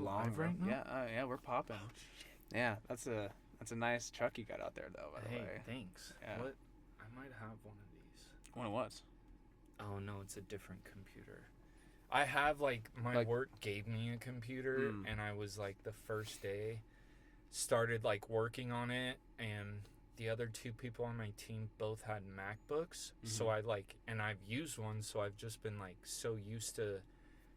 long live right now? Yeah, we're popping. Oh, Yeah, that's a nice truck you got out there though, by the hey, way. thanks. Yeah. What? I might have one of these. What it was? Oh no, it's a different computer. I have my work gave me a computer, and I was the first day started working on it, and the other two people on my team both had MacBooks. So and I've used one, so I've just been so used to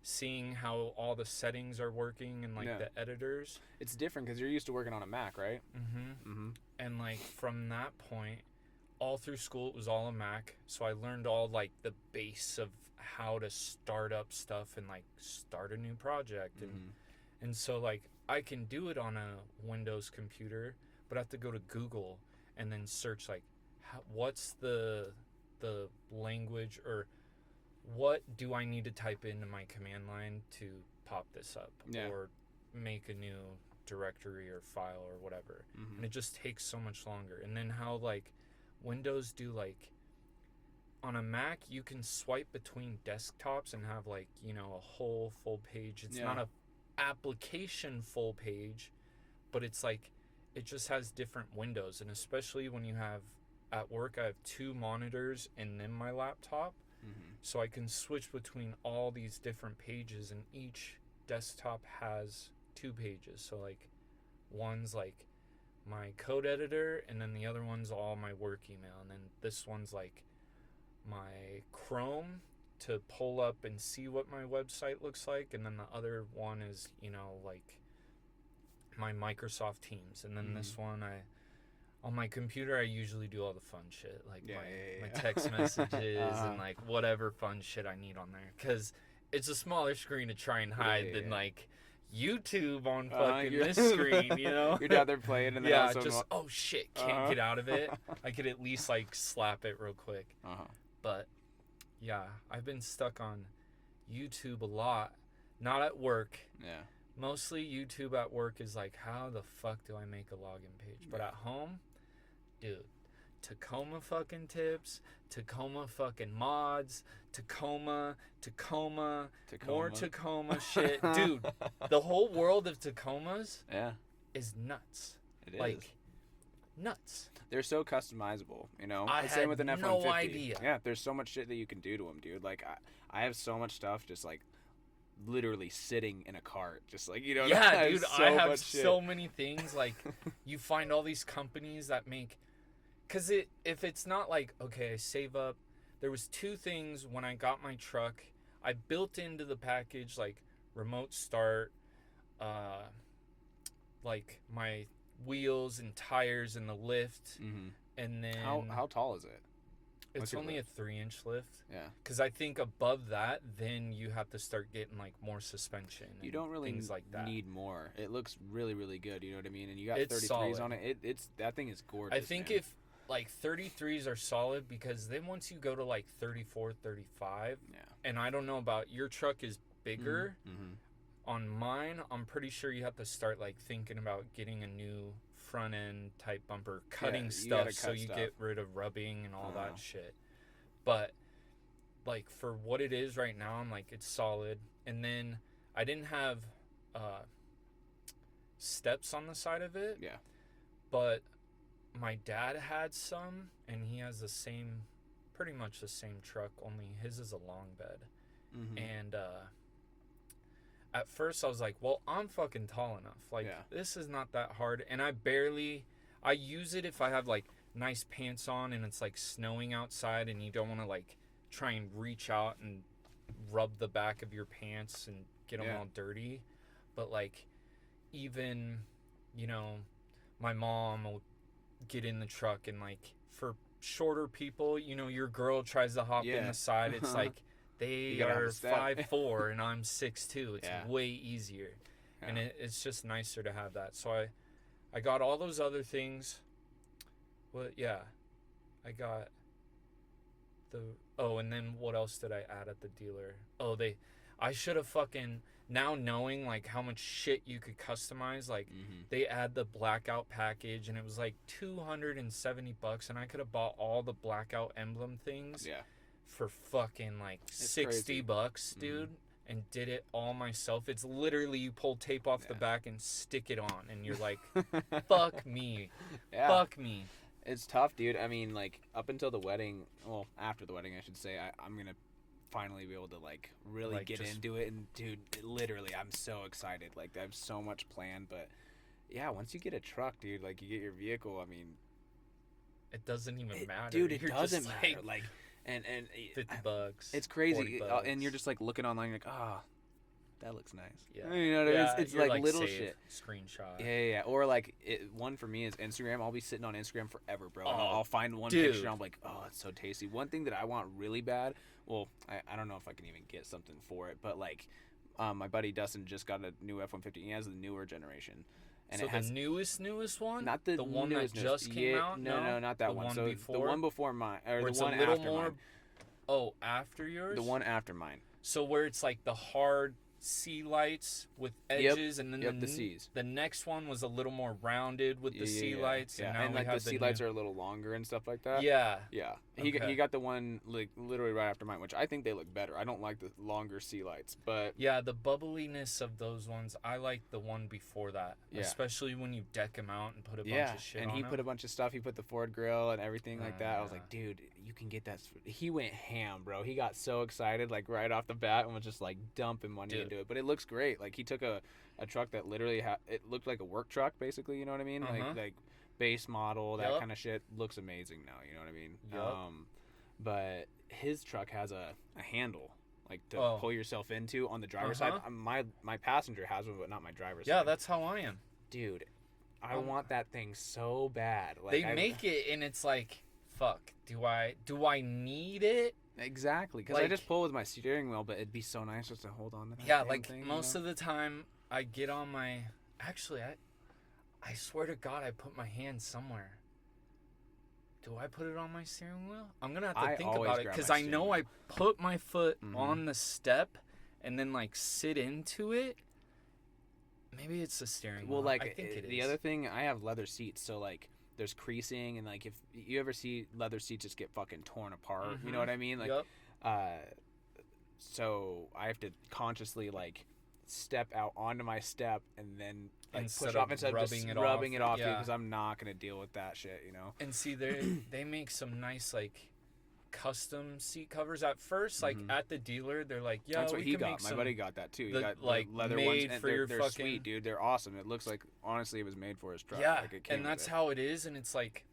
seeing how all the settings are working and the editors. It's different because you're used to working on a Mac, right? And from that point, all through school it was all a Mac, so I learned all the base of how to start up stuff and start a new project. And so I can do it on a Windows computer, but I have to go to Google and then search what's the language, or what do I need to type into my command line to pop this up, or make a new directory or file or whatever. And it just takes so much longer. And then how Windows do on a Mac you can swipe between desktops and have a whole full page. It's not a application full page, but it's it just has different windows. And especially when you have at work, I have 2 monitors and then my laptop, so I can switch between all these different pages, and each desktop has 2 pages. So one's my code editor, and then the other one's all my work email, and then this one's my Chrome to pull up and see what my website looks like, and then the other one is my Microsoft Teams, and then this one on my computer I usually do all the fun shit, my text messages and whatever fun shit I need on there, because it's a smaller screen to try and hide than YouTube on fucking this screen, you know? You're down there playing, and then oh shit, can't get out of it. I could at least slap it real quick. But yeah, I've been stuck on YouTube a lot. Not at work. Yeah. Mostly YouTube at work is how the fuck do I make a login page? But at home, dude, Tacoma fucking tips, Tacoma fucking mods, Tacoma, more Tacoma shit. Dude, the whole world of Tacomas is nuts. It is. Nuts. They're so customizable, you know? Same with an F-150. No idea. Yeah, there's so much shit that you can do to them, dude. I have so much stuff just literally sitting in a cart, just dude, I have so many things. You find all these companies that make, because if it's not okay, I save up. There was 2 things when I got my truck. I built into the package remote start, my wheels and tires and the lift, and then how tall is it? It's only a 3-inch lift. Yeah. Because I think above that, then you have to start getting more suspension. You don't really things like that. Need more. It looks really, really good. You know what I mean? And you got it's 33s solid. on it. It's that thing is gorgeous. I think if 33s are solid, because then once you go to 34, 35, and I don't know about your truck is bigger. On mine, I'm pretty sure you have to start thinking about getting a new front end type bumper, cutting stuff so you get rid of rubbing and all that shit. But for what it is right now, I'm it's solid. And then I didn't have steps on the side of it. Yeah. But my dad had some, and he has pretty much the same truck, only his is a long bed. And at first I was well, I'm fucking tall enough. This is not that hard. And I use it if I have nice pants on and it's snowing outside and you don't want to try and reach out and rub the back of your pants and get them all dirty. But even, my mom will get in the truck, and for shorter people, your girl tries to hop in the side. It's they are 5'4" and I'm 6'2". It's way easier. And it's just nicer to have that. So I got all those other things. Well, yeah. I got and then what else did I add at the dealer? I should have fucking, now knowing how much shit you could customize, they add the blackout package, and it was $270, and I could have bought all the blackout emblem things. Yeah. For fucking $60, dude. and did it all myself. It's literally you pull tape off the back and stick it on, and you're like, fuck me. Yeah. Fuck me. It's tough, dude. I mean, like, up until the wedding, well, after the wedding, I should say, I'm going to finally be able to, like, really Like, get just- into it. And, dude, literally, I'm so excited. Like, I have so much planned. But, yeah, once you get a truck, dude, like, you get your vehicle, I mean... It doesn't even matter. Dude, it You're doesn't just matter. Like, and $50. it's crazy. $40. And you're just, like, looking online, like, that looks nice. Yeah. You know what I mean? It's you're like little save, shit. Screenshot. Yeah. Or, like, one for me is Instagram. I'll be sitting on Instagram forever, bro. And Oh, I'll find one dude. picture, and I'm like, oh, it's so tasty. One thing that I want really bad, well, I don't know if I can even get something for it, but, like, my buddy Dustin just got a new F-150. He has the newer generation. And So it has the newest one? not the one newest, that just came out? No, not that The one. one So before? the one before mine, or Where the it's one a little after more. mine. Oh, after yours? The one after mine. So where it's like the hard C lights with edges, and then the C's. The next one was a little more rounded with the C lights, and now and we like have the C lights are a little longer and stuff like that. Yeah. Yeah, Okay. he got the one like literally right after mine, which I think they look better. I don't like the longer C lights, but Yeah, the bubbliness of those ones, I like the one before that. Yeah. Especially when you deck them out and put a bunch yeah, of shit and on he them. put a bunch of stuff. He put the Ford grill and everything like that. I was Yeah. like, dude, you can get that. He went ham, bro. He got so excited like right off the bat and was just like dumping money Dude. into it. But it looks great. Like he took a truck that literally it looked like a work truck, basically. You know what I mean? Uh-huh. Like base model, that Yup. kind of shit looks amazing now. You know what I mean? Yup. But his truck has a handle. Like to Oh. pull yourself into on the driver's Uh-huh. side. My passenger has one, but not my driver's Yeah, side. that's how I am. Dude, I Oh. want that thing so bad. Like, They make it, and it's like, fuck. Do I need it? exactly because I like- just pull with my steering wheel, but it'd be so nice just to hold on to that. Yeah, damn like thing, most of the time, I get on my. Actually, I swear to God, I put my hand somewhere. Do I put it on my steering wheel? I'm gonna have to I think always about it grab because my I steering know wheel. I put my foot Mhm. on the step and then like sit into it. Maybe it's the steering wheel. Well, like I think it the is. other thing, I have leather seats, so like there's creasing, and like if you ever see leather seats just get fucking torn apart, you know Mhm. what I mean? Like, Yup. so I have to consciously like step out onto my step and then like Instead push of off instead of rubbing just it rubbing off, it off, yeah. because I'm not gonna deal with that shit, you know. And see, they make some nice like custom seat covers at first. Like Mhm. at the dealer, they're like, "Yeah, That's what we he can got. make My some." buddy got that too. He the, got like, the leather made ones, and for they're, your they're fucking- sweet, dude. They're awesome. It looks like honestly it was made for his truck. Yeah, like, it came and with that's it. how it is. And it's like,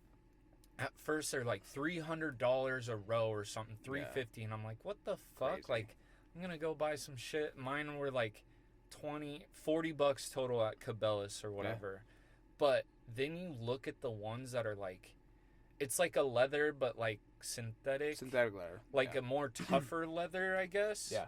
at first they're like $300 a row or something, $350, and I'm like, what the fuck? Crazy. Like, I'm gonna go buy some shit. Mine were like $40 total at Cabela's or whatever. But then you look at the ones that are like, it's like a leather but like synthetic leather, like yeah. a more tougher leather, I guess. Yeah.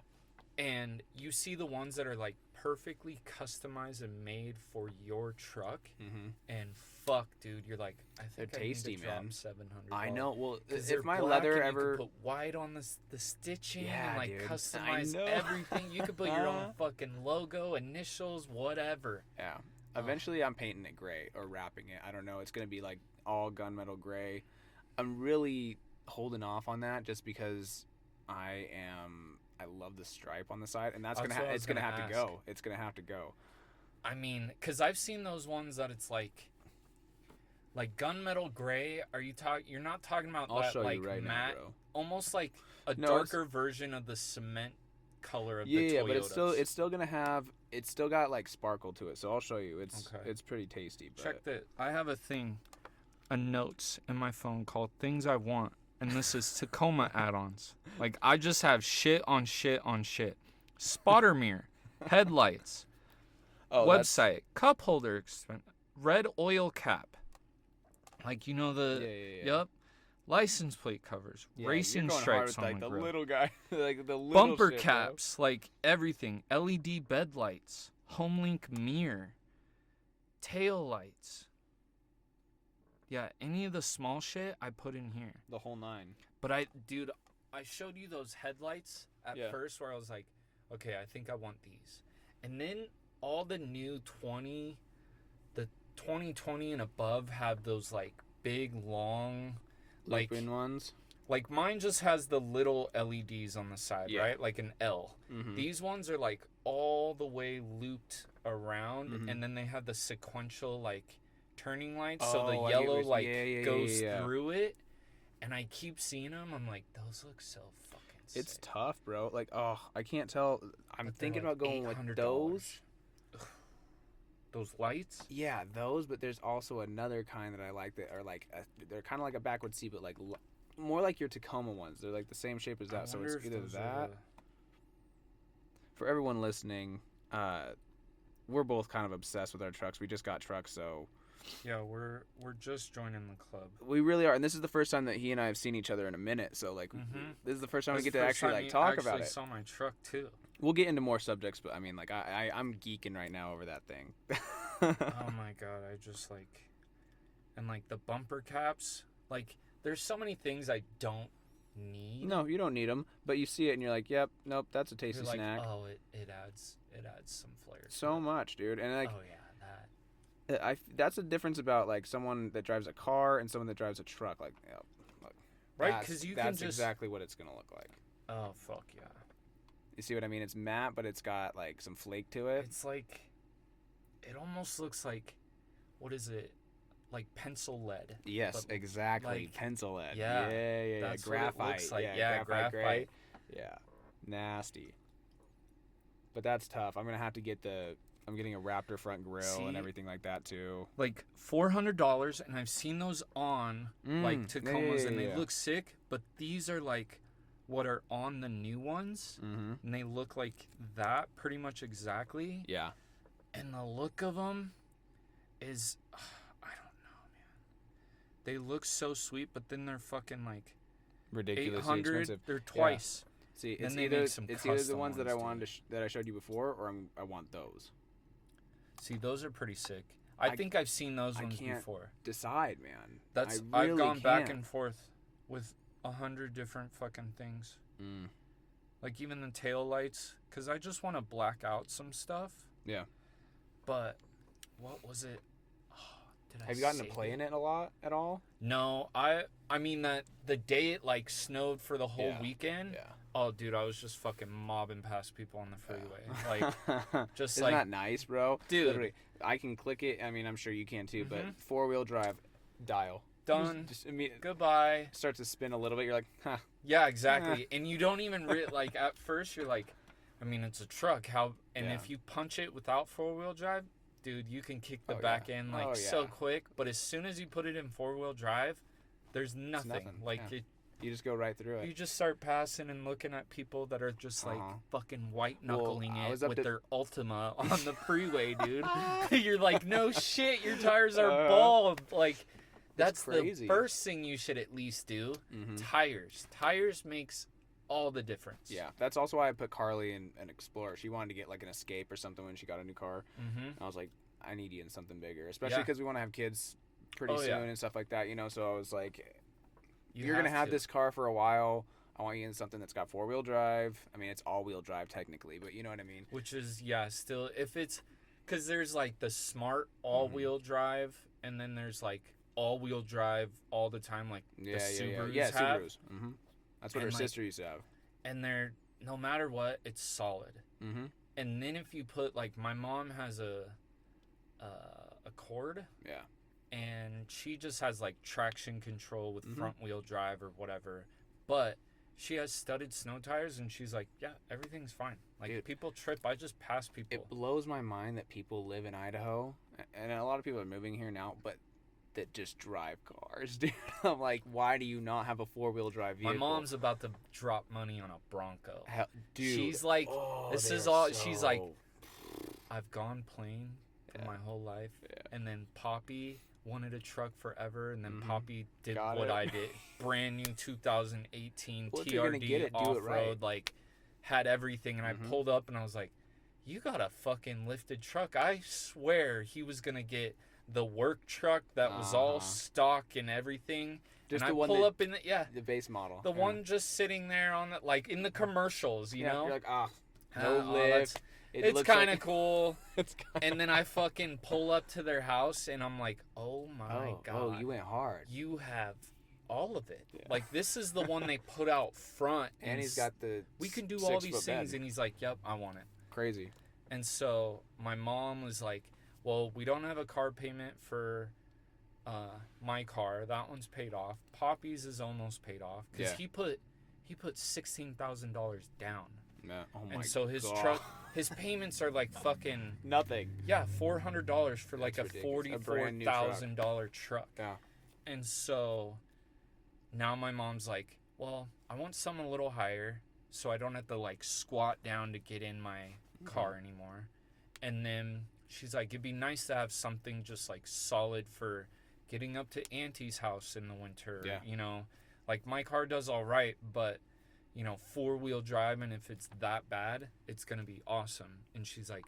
And you see the ones that are like perfectly customized and made for your truck, Mhm. and fuck, dude, you're like, I think They're I need tasty, to drop man. $700. I know. Well, Because if my leather ever, you could put white on the stitching Yeah, and like dude. I customize know. everything. You could put your own fucking logo, initials, whatever. yeah. Eventually, I'm painting it gray or wrapping it. I don't know. It's gonna be like all gunmetal gray. I'm really holding off on that just because I love the stripe on the side, and that's That's what I was it's gonna gonna have to ask. go. It's gonna have to go. I mean, because I've seen those ones that it's like gunmetal gray. You're not talking about I'll that show like you right matte, now, bro. almost like a No, darker version of the cement color of the Yeah, Toyotas. but it's still gonna have. It's still got like sparkle to it. So I'll show you. Okay. It's pretty tasty. But Check that. I have a notes in my phone called Things I Want, and this is Tacoma add-ons. Like, I just have shit on shit on shit. Spotter mirror, headlights, website, cup holder, red oil cap. Like, you know Yeah. Yup. License plate covers, Yeah, racing you're going hard stripes with, on like the the grill. little guy, like the little Bumper shit, bro. caps, like everything. LED bed lights, Homelink mirror, tail lights. Yeah, any of the small shit I put in here. The whole nine. But I showed you those headlights at Yeah. first where I was like, okay, I think I want these. And then all the new 2020 and above have those like big long, like Loop-in ones. Like mine just has the little LEDs on the side, Yeah. right? Like an L. Mm-hmm. These ones are like all the way looped around, Mhm. and then they have the sequential like turning lights, so the Oh, I get yellow what like yeah, goes yeah. through it. And I keep seeing them. I'm like, those look so fucking sick. It's tough, bro. Like, oh, I can't tell. I'm But they're thinking like about going with $800. those. Those lights? Yeah, those. But there's also another kind that I like that are like they're kind of like a backward seat, but like more like your Tacoma ones. They're like the same shape as I that. So wonder it's if either those that. are For everyone listening, we're both kind of obsessed with our trucks. We just got trucks, so yeah, we're just joining the club. we really are. And this is the first time that he and I have seen each other in a minute. So like, this is the first time we get to actually like talk about it. Saw my truck too. We'll get into more subjects, but I mean, like, I'm geeking right now over that thing. Oh my god, I just like, and like the bumper caps. Like, there's so many things I don't need. No, you don't need them, but you see it and you're like, yep, nope, that's a tasty You're like, snack. oh, it adds some flair. to So it. much, dude. And like, Oh yeah, that. that's the difference about like someone that drives a car and someone that drives a truck. Like, you know, Right, because you can that's just. exactly what it's gonna look like. Oh fuck yeah. You see what I mean? It's matte, but it's got like some flake to it. It's like, it almost looks like, what is it? Like pencil lead. Yes, but exactly. like- Pencil lead. Yeah, yeah. that's what it Graphite. looks like. Yeah, Yeah, graphite. Gray. graphite. Yeah, nasty. But that's tough. I'm gonna have to get I'm getting a Raptor front grille and See? everything like that too. Like $400, and I've seen those on like Tacomas, and they yeah. look sick. But these are like what are on the new ones, Mm-hmm. and they look like that pretty much exactly. Yeah. And the look of them is, I don't know, man. They look so sweet, but then they're fucking like Ridiculously 800. expensive. They're twice. See, Then it's they either make some it's either the custom ones that I ones, wanted dude. that I showed you before, or I want those. See, those are pretty sick. I think I've seen those I ones can't before. Decide, man. That's I I've really gone back can't. and forth with 100 different fucking things. Mm. Like even the tail lights, because I just want to black out some stuff. Yeah. But what was it? Oh, did I Have you gotten to save play it? in it a lot at all? No, I mean that the day it like snowed for the whole Yeah. weekend. Yeah. Oh, dude, I was just fucking mobbing past people on the freeway. Like, just Isn't like, that nice, bro? dude. Literally, I can click it. I mean, I'm sure you can too. But Mhm. 4-wheel drive, dial. done. Just immediately Goodbye. starts to spin a little bit. You're like, huh. Yeah, exactly. And you don't even like at first you're like, I mean, it's a truck. How? And Yeah. if you punch it without 4-wheel drive, dude, you can kick the Oh, back yeah. end like Oh, so yeah. quick. But as soon as you put it in 4-wheel drive, there's nothing. nothing, Like yeah. You just go right through you it. just start passing and looking at people that are just like Uh-huh. fucking white knuckling I it was up with to- their Ultima on the freeway, dude. You're like, no shit, your tires are Uh, bald. Like, that's the crazy. first thing you should at least do. Mm-hmm. Tires makes all the difference. Yeah, that's also why I put Carly in an Explorer. She wanted to get like an Escape or something when she got a new car. Mm-hmm. And I was like, I need you in something bigger, especially Yeah. because we want to have kids pretty Oh, soon yeah. and stuff like that. You know, so I was like, you're gonna have to. this car for a while. I want you in something that's got 4-wheel drive. I mean, it's all-wheel drive technically, but you know what I mean. Which is, yeah, still, if it's, because there's like the smart Mm-hmm. all-wheel drive, and then there's like all-wheel drive all the time, like the Subarus yeah. have. Subarus. Mm-hmm. That's what And, her like, sister used to have. And they're, no matter what, it's solid. Mm-hmm. And then if you put, like, my mom has a Accord, Yeah. and she just has like traction control with Mhm. front wheel drive or whatever, but she has studded snow tires, and she's like, yeah, everything's fine. Like, Dude. people trip, I just pass people. It blows my mind that people live in Idaho, and a lot of people are moving here now, but that just drive cars, dude. I'm like, why do you not have a 4-wheel drive My vehicle? mom's about to drop money on a Bronco. Hell, dude. She's like, oh, this they is are all- she's like, so- I've gone plain for Yeah. my whole life, Yeah. and then Poppy wanted a truck forever, and then Mhm. Poppy did Got what it. I did. Brand new 2018 Well, if you're gonna TRD get it, do it off-road, right. like, had everything, and Mhm. I pulled up, and I was like, you got a fucking lifted truck. I swear he was gonna get the work truck that was all Uh-huh. stock and everything. Just and the I one pull that, up in the base model. the yeah. one just sitting there on the, like, in the commercials, you know? You're like, no Oh, lift. that's- It it's looks kind of like- cool. it's kinda- And then I fucking pull up to their house, and I'm like, oh my god. Oh, you went hard. You have all of it. Yeah. Like, this is the one they put out front. And he's got the we can do all these 6-foot things. bed. And he's like, yep, I want it. Crazy. And so my mom was like, well, we don't have a car payment for my car. That one's paid off. Poppy's is almost paid off. Because he put $16,000 down. Yeah. Oh my and so his God. truck, his payments are like fucking nothing. Yeah, $400 for like That's a ridiculous. A brand new $44,000 truck. Yeah. And so now my mom's like, well, I want something a little higher so I don't have to like squat down to get in my car anymore. And then she's like, it'd be nice to have something just like solid for getting up to Auntie's house in the winter. Yeah. You know, like my car does all right, but you know, 4-wheel drive, and if it's that bad, it's going to be awesome. And she's like,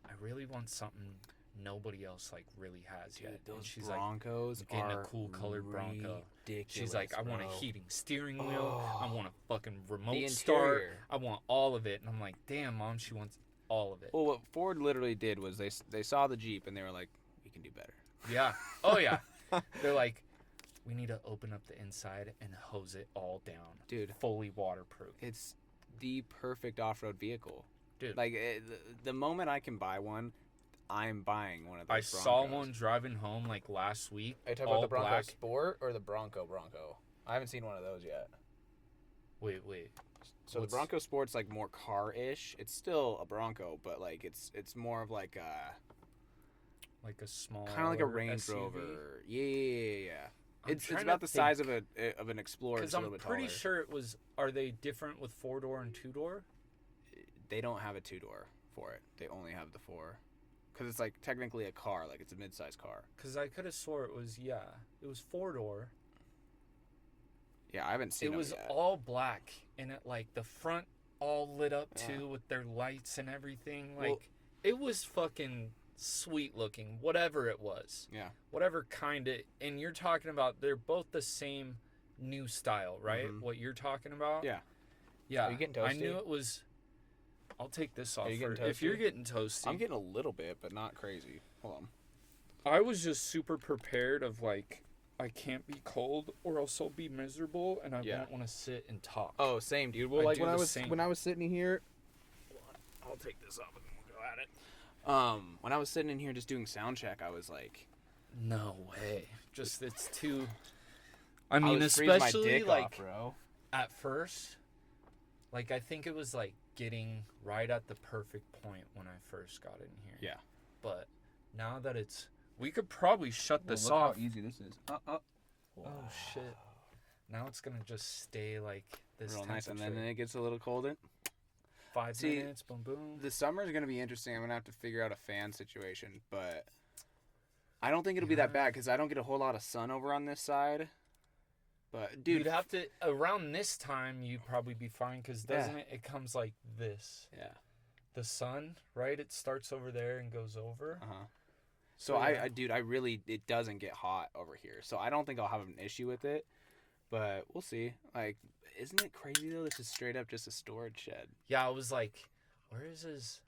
I really want something nobody else like really has Dude, yet. those And she's Broncos like, getting are a cool colored Bronco. ridiculous, She's like, I want a bro. heating steering wheel. I want a fucking remote The start. interior. I want all of it. And I'm like, damn, Mom, she wants all of it. Well, what Ford literally did was they saw the Jeep and they were like, we can do better. Yeah. Oh, yeah. They're like, we need to open up the inside and hose it all down. Dude. Fully waterproof. It's the perfect off-road vehicle. Dude. Like, the moment I can buy one, I'm buying one of those I Broncos. saw one driving home like last week. Are you talking all about the Bronco black. Sport or the Bronco? I haven't seen one of those yet. Wait. So the Bronco Sport's like more car-ish. It's still a Bronco, but like it's more of like a small, kind of like a Range SUV. Rover. Yeah. I'm It's trying about to the size think. of an Explorer. Because It's a I'm little bit pretty taller. sure it was. Are they different with 4-door and 2-door? They don't have a 2-door for it. They only have the 4. Because it's like technically a car, like it's a mid-sized car. Because I could have swore it was 4-door. Yeah, I haven't seen It them was yet. all black, and it like the front all lit up too with their lights and everything. Like Well- it was fucking sweet looking, whatever it was. Yeah. Whatever kind of. And you're talking about they're both the same new style, right? Mhm. What you're talking about? Yeah. Yeah. Are you getting I toasty? knew it was. I'll take this off. you getting If toasty? you're getting toasty, I'm getting a little bit, but not crazy. Hold on. I was just super prepared of like, I can't be cold or else I'll be miserable and I won't want to sit and talk. Oh, same, dude. Well, I like do when the I was same. when I was sitting here, I'll take this off and we'll go at it. When I was sitting in here just doing sound check, I was like, No way. Just it's too. I mean, was freezing my especially dick like off, bro. at first, like I think it was like getting right at the perfect point when I first got in here. Yeah. But now that we could probably shut this off. easy this is. Oh shit. Now it's gonna just stay like this Real temperature. nice, and then it gets a little colder. 5 See, minutes, boom, boom. The summer is gonna be interesting. I'm gonna have to figure out a fan situation, but I don't think it'll be that bad because I don't get a whole lot of sun over on this side. But dude, You'd have to around this time. You'd probably be fine because doesn't it? It comes like this. yeah. The sun, right? It starts over there and goes over. So yeah. I really, it doesn't get hot over here. So I don't think I'll have an issue with it, but we'll see. Like, isn't it crazy though? This is straight up just a storage shed. Yeah, I was like, where is his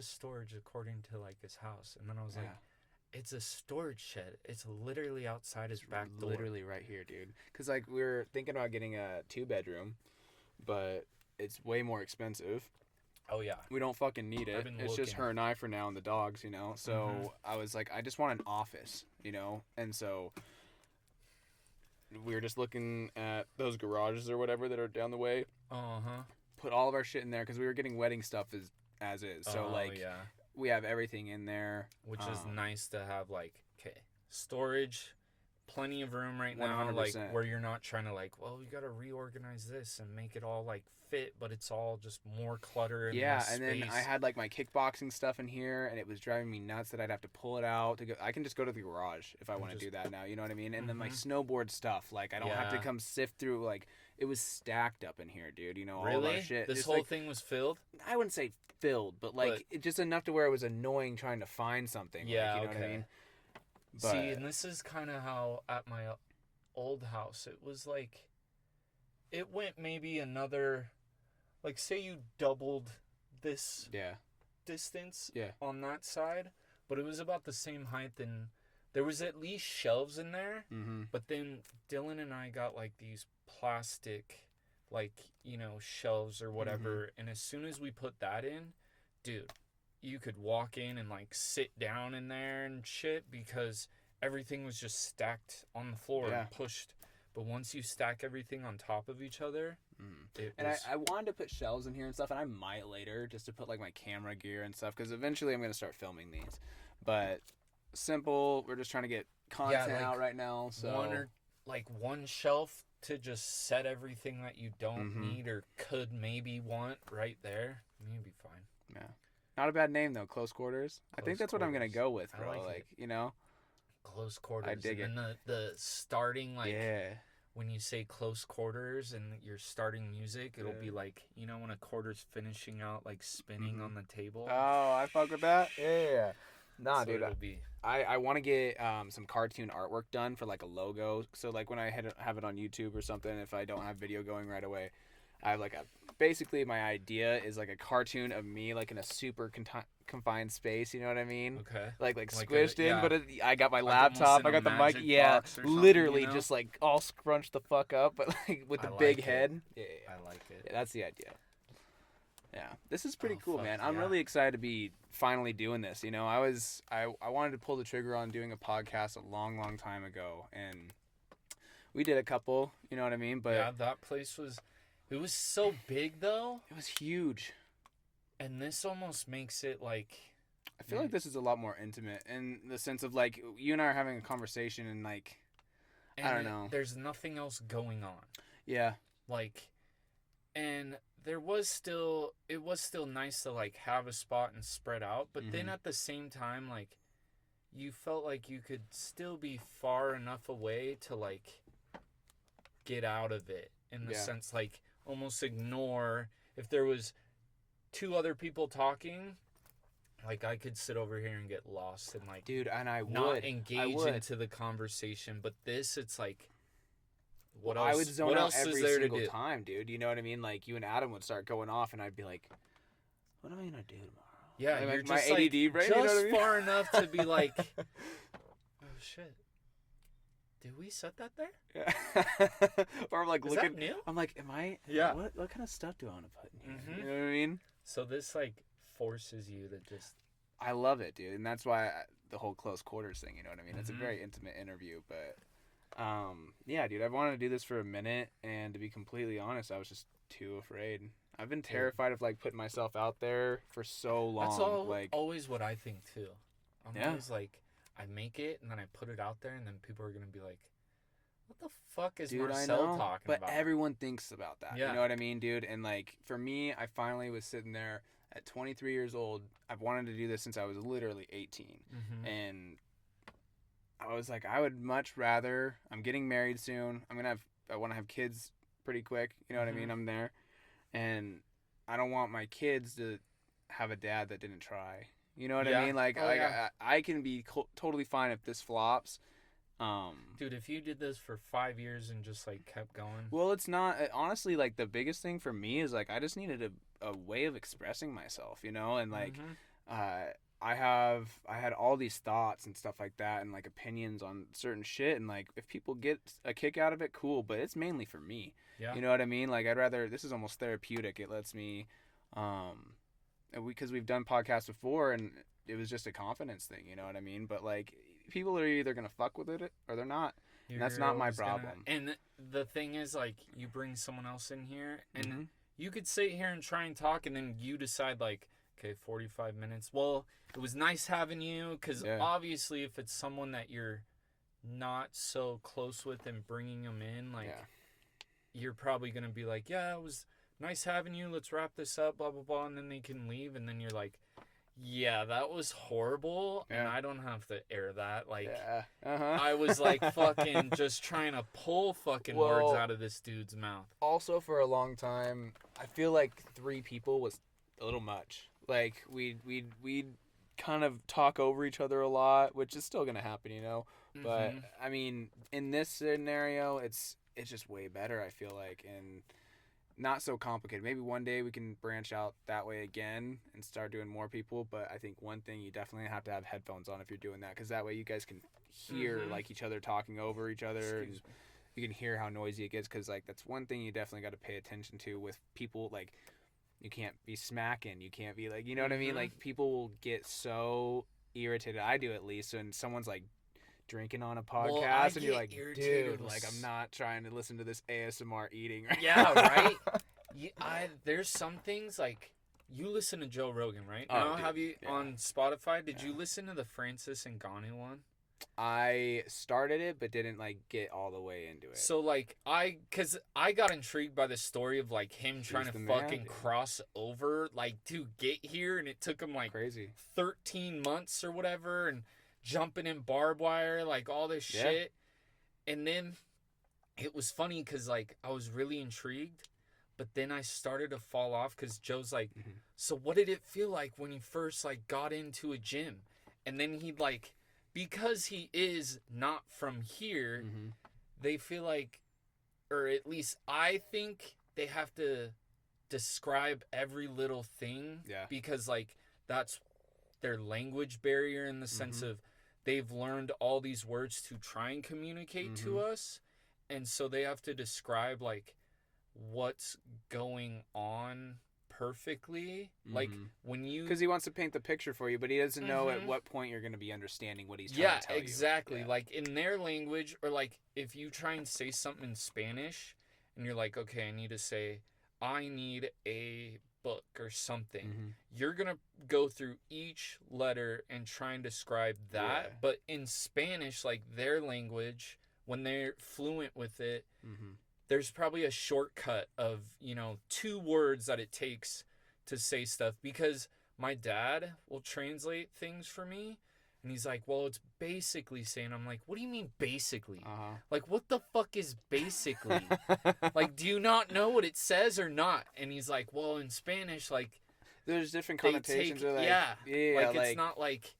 storage according to like his house? And then I was like, it's a storage shed. It's literally outside his back door. Literally right here, dude. Cause like we were thinking about getting a 2-bedroom, but it's way more expensive. Oh yeah. We don't fucking need it. I've been It's just looking. her and I for now and the dogs, you know? So I was like, I just want an office, you know? And so we were just looking at those garages or whatever that are down the way. Put all of our shit in there because we were getting wedding stuff as is. So yeah. we have everything in there. Which is nice to have like, okay, storage, plenty of room right now, like 100%. where you're not trying to like, well, we got to reorganize this and make it all like fit, but it's all just more clutter and Yeah, less and then space. I had like my kickboxing stuff in here, and it was driving me nuts that I'd have to pull it out to go. I can just go to the garage if I want to do that now. You know what I mean? And then my snowboard stuff, like I don't have to Yeah. come sift through. Like it was stacked up in here, dude. You know, all of Really? our shit. This Just, whole like, thing was filled? I wouldn't say filled, but like it just enough to where it was annoying trying to find something. Yeah, like, you know what I okay. mean? See, and this is kind of how at my old house, it was like, it went maybe another, like say you doubled this yeah, distance Yeah. on that side, but it was about the same height in there was at least shelves in there, Mm-hmm. but then Dylan and I got like these plastic, like, you know, shelves or whatever. And as soon as we put that in, dude, you could walk in and like sit down in there and shit because everything was just stacked on the floor Yeah. and pushed. But once you stack everything on top of each other, it And was... I wanted to put shelves in here and stuff, and I might later just to put like my camera gear and stuff, because eventually I'm gonna start filming these. But simple, we're just trying to get content like, out right now. So one shelf to just set everything that you don't Mhm. need or could maybe want right there, maybe fine. yeah, not a bad name though. Close quarters. I think Close that's what I'm gonna quarters. go with, I bro. like it. You know. Close quarters. I dig and then the starting, like, Yeah. when you say close quarters and you're starting music, it'll Yeah. be like, you know, when a quarter's finishing out, like spinning Mhm. on the table. Oh, I fuck with that. Yeah. Nah, So dude. it'll be... I want to get some cartoon artwork done for like a logo. So like when I have it on YouTube or something, if I don't have video going right away, I have like basically my idea is like a cartoon of me like in a super confined space. You know what I mean? Okay. Like Like squished a- in, yeah. but I got my Like laptop, almost in I a got the mic. magic Yeah, box or something, literally you know? just like all scrunched the fuck up, but like with I the like big it. head. Yeah, I like it. yeah, that's the idea. Yeah, this is pretty Oh, cool, fuck man. I'm yeah. really excited to be finally doing this. You know, I wanted to pull the trigger on doing a podcast a long time ago, and we did a couple. You know what I mean? But Yeah, that place was... It was so big, though, it was huge. and this almost makes it like... I feel like this is a lot more intimate in the sense of like you and I are having a conversation, and like I don't know. There's nothing else going on. Yeah, Like, and it was still nice to like have a spot and spread out, but then Mhm. at the same time, like, you felt like you could still be far enough away to like get out of it, in the Yeah. sense, like, almost ignore if there was two other people talking. Like, I could sit over here and get lost and like dude, and I not would engage would. into the conversation. But this, it's like, what Well, else? I would zone what out else every is there to single do? time, dude. You know what I mean? Like you and Adam would start going off, and I'd be like, "What am I gonna do tomorrow?" Yeah, Like, you're my just ADD like brain, just you know what I mean? far enough to be like, oh shit, did we set that there? Yeah. Or I'm like Is looking. that new? I'm like, am I? Yeah. What kind of stuff do I want to put in here? Mhm. You know what I mean? So this like forces you to just... I love it, dude, and that's why the whole close quarters thing. You know what I mean? It's a Mhm. very intimate interview, but yeah, dude, I've wanted to do this for a minute, and to be completely honest, I was just too afraid. I've been terrified of like putting myself out there for so long. That's all, like, always what I think too. I'm Yeah. always like, I make it and then I put it out there and then people are gonna be like, what the fuck is dude, Marcel I know, talking but about? everyone thinks about that. Yeah. You know what I mean, dude? And like for me, I finally was sitting there at 23 years old. I've wanted to do this since I was literally 18, Mhm. and I was like, I would much rather. I'm getting married soon. I want to have kids pretty quick. You know what I mean? Mhm. I'm there, and I don't want my kids to have a dad that didn't try. You know what I Yeah. mean? Like, Oh, yeah. I can be totally fine if this flops. Dude, if you did this for 5 years and just like kept going, Well, it's not honestly like the biggest thing for me is like I just needed a way of expressing myself, you know, and like Mhm. I had all these thoughts and stuff like that, and like opinions on certain shit, and like if people get a kick out of it, cool, but it's mainly for me. Yeah. You know what I mean? Like I'd rather, this is almost therapeutic. It lets me, because we've done podcasts before, and it was just a confidence thing. You know what I mean? But like people are either gonna fuck with it or they're not. That's not my always problem. And the thing is, like, you bring someone else in here, and Mhm. you could sit here and try and talk, and then you decide, like, okay, 45 minutes. Well, it was nice having you, because Yeah. obviously if it's someone that you're not so close with and bringing them in, like, Yeah. you're probably going to be like, yeah, it was nice having you. Let's wrap this up, blah, blah, blah. And then they can leave, and then you're like, yeah, that was horrible, and Yeah. I don't have to air that. Like, Yeah. Uh-huh. I was like fucking just trying to pull fucking words Well, out of this dude's mouth. Also, for a long time, I feel like 3 people was a little much. Like we'd kind of talk over each other a lot, which is still gonna happen, you know. But Mhm. I mean, in this scenario, it's just way better. I feel like, and not so complicated. Maybe one day we can branch out that way again and start doing more people. But I think one thing you definitely have to have headphones on if you're doing that, because that way you guys can hear like each other talking over each other. And you can hear how noisy it gets, because like that's one thing you definitely got to pay attention to with people. Like you can't be smacking. You can't be like, you know what I mean? Like people will get so irritated. I do at least when someone's like drinking on a podcast and you're like, dude, like I'm not trying to listen to this ASMR eating right yeah, right. There's some things like you listen to Joe Rogan, right? Oh, have you on Spotify? Did you listen to the Francis and Ngannou one? I started it but didn't like get all the way into it. So like cause I got intrigued by the story of like him trying to fucking cross over like to get here, and it took him like crazy 13 months or whatever, and jumping in barbed wire, like all this shit. And then it was funny because like I was really intrigued, but then I started to fall off because Joe's like, so what did it feel like when you first like got into a gym? And then he'd like, because he is not from here, they feel like, or at least I think they have to describe every little thing because like that's their language barrier in the sense of they've learned all these words to try and communicate to us, and so they have to describe like what's going on perfectly, like when you, because he wants to paint the picture for you, but he doesn't know at what point you're going to be understanding what he's trying to tell exactly. you. Like in their language, or like if you try and say something in Spanish and you're like, okay, I need to say I need a book or something, you're gonna go through each letter and try and describe that. But in Spanish, like their language, when they're fluent with it, there's probably a shortcut of 2 words that it takes to say stuff, because my dad will translate things for me. And he's like, well, it's basically saying, I'm like, what do you mean basically? Like, what the fuck is basically? Like, do you not know what it says or not? And he's like, well, in Spanish, like, there's different connotations. Like, like, it's not like,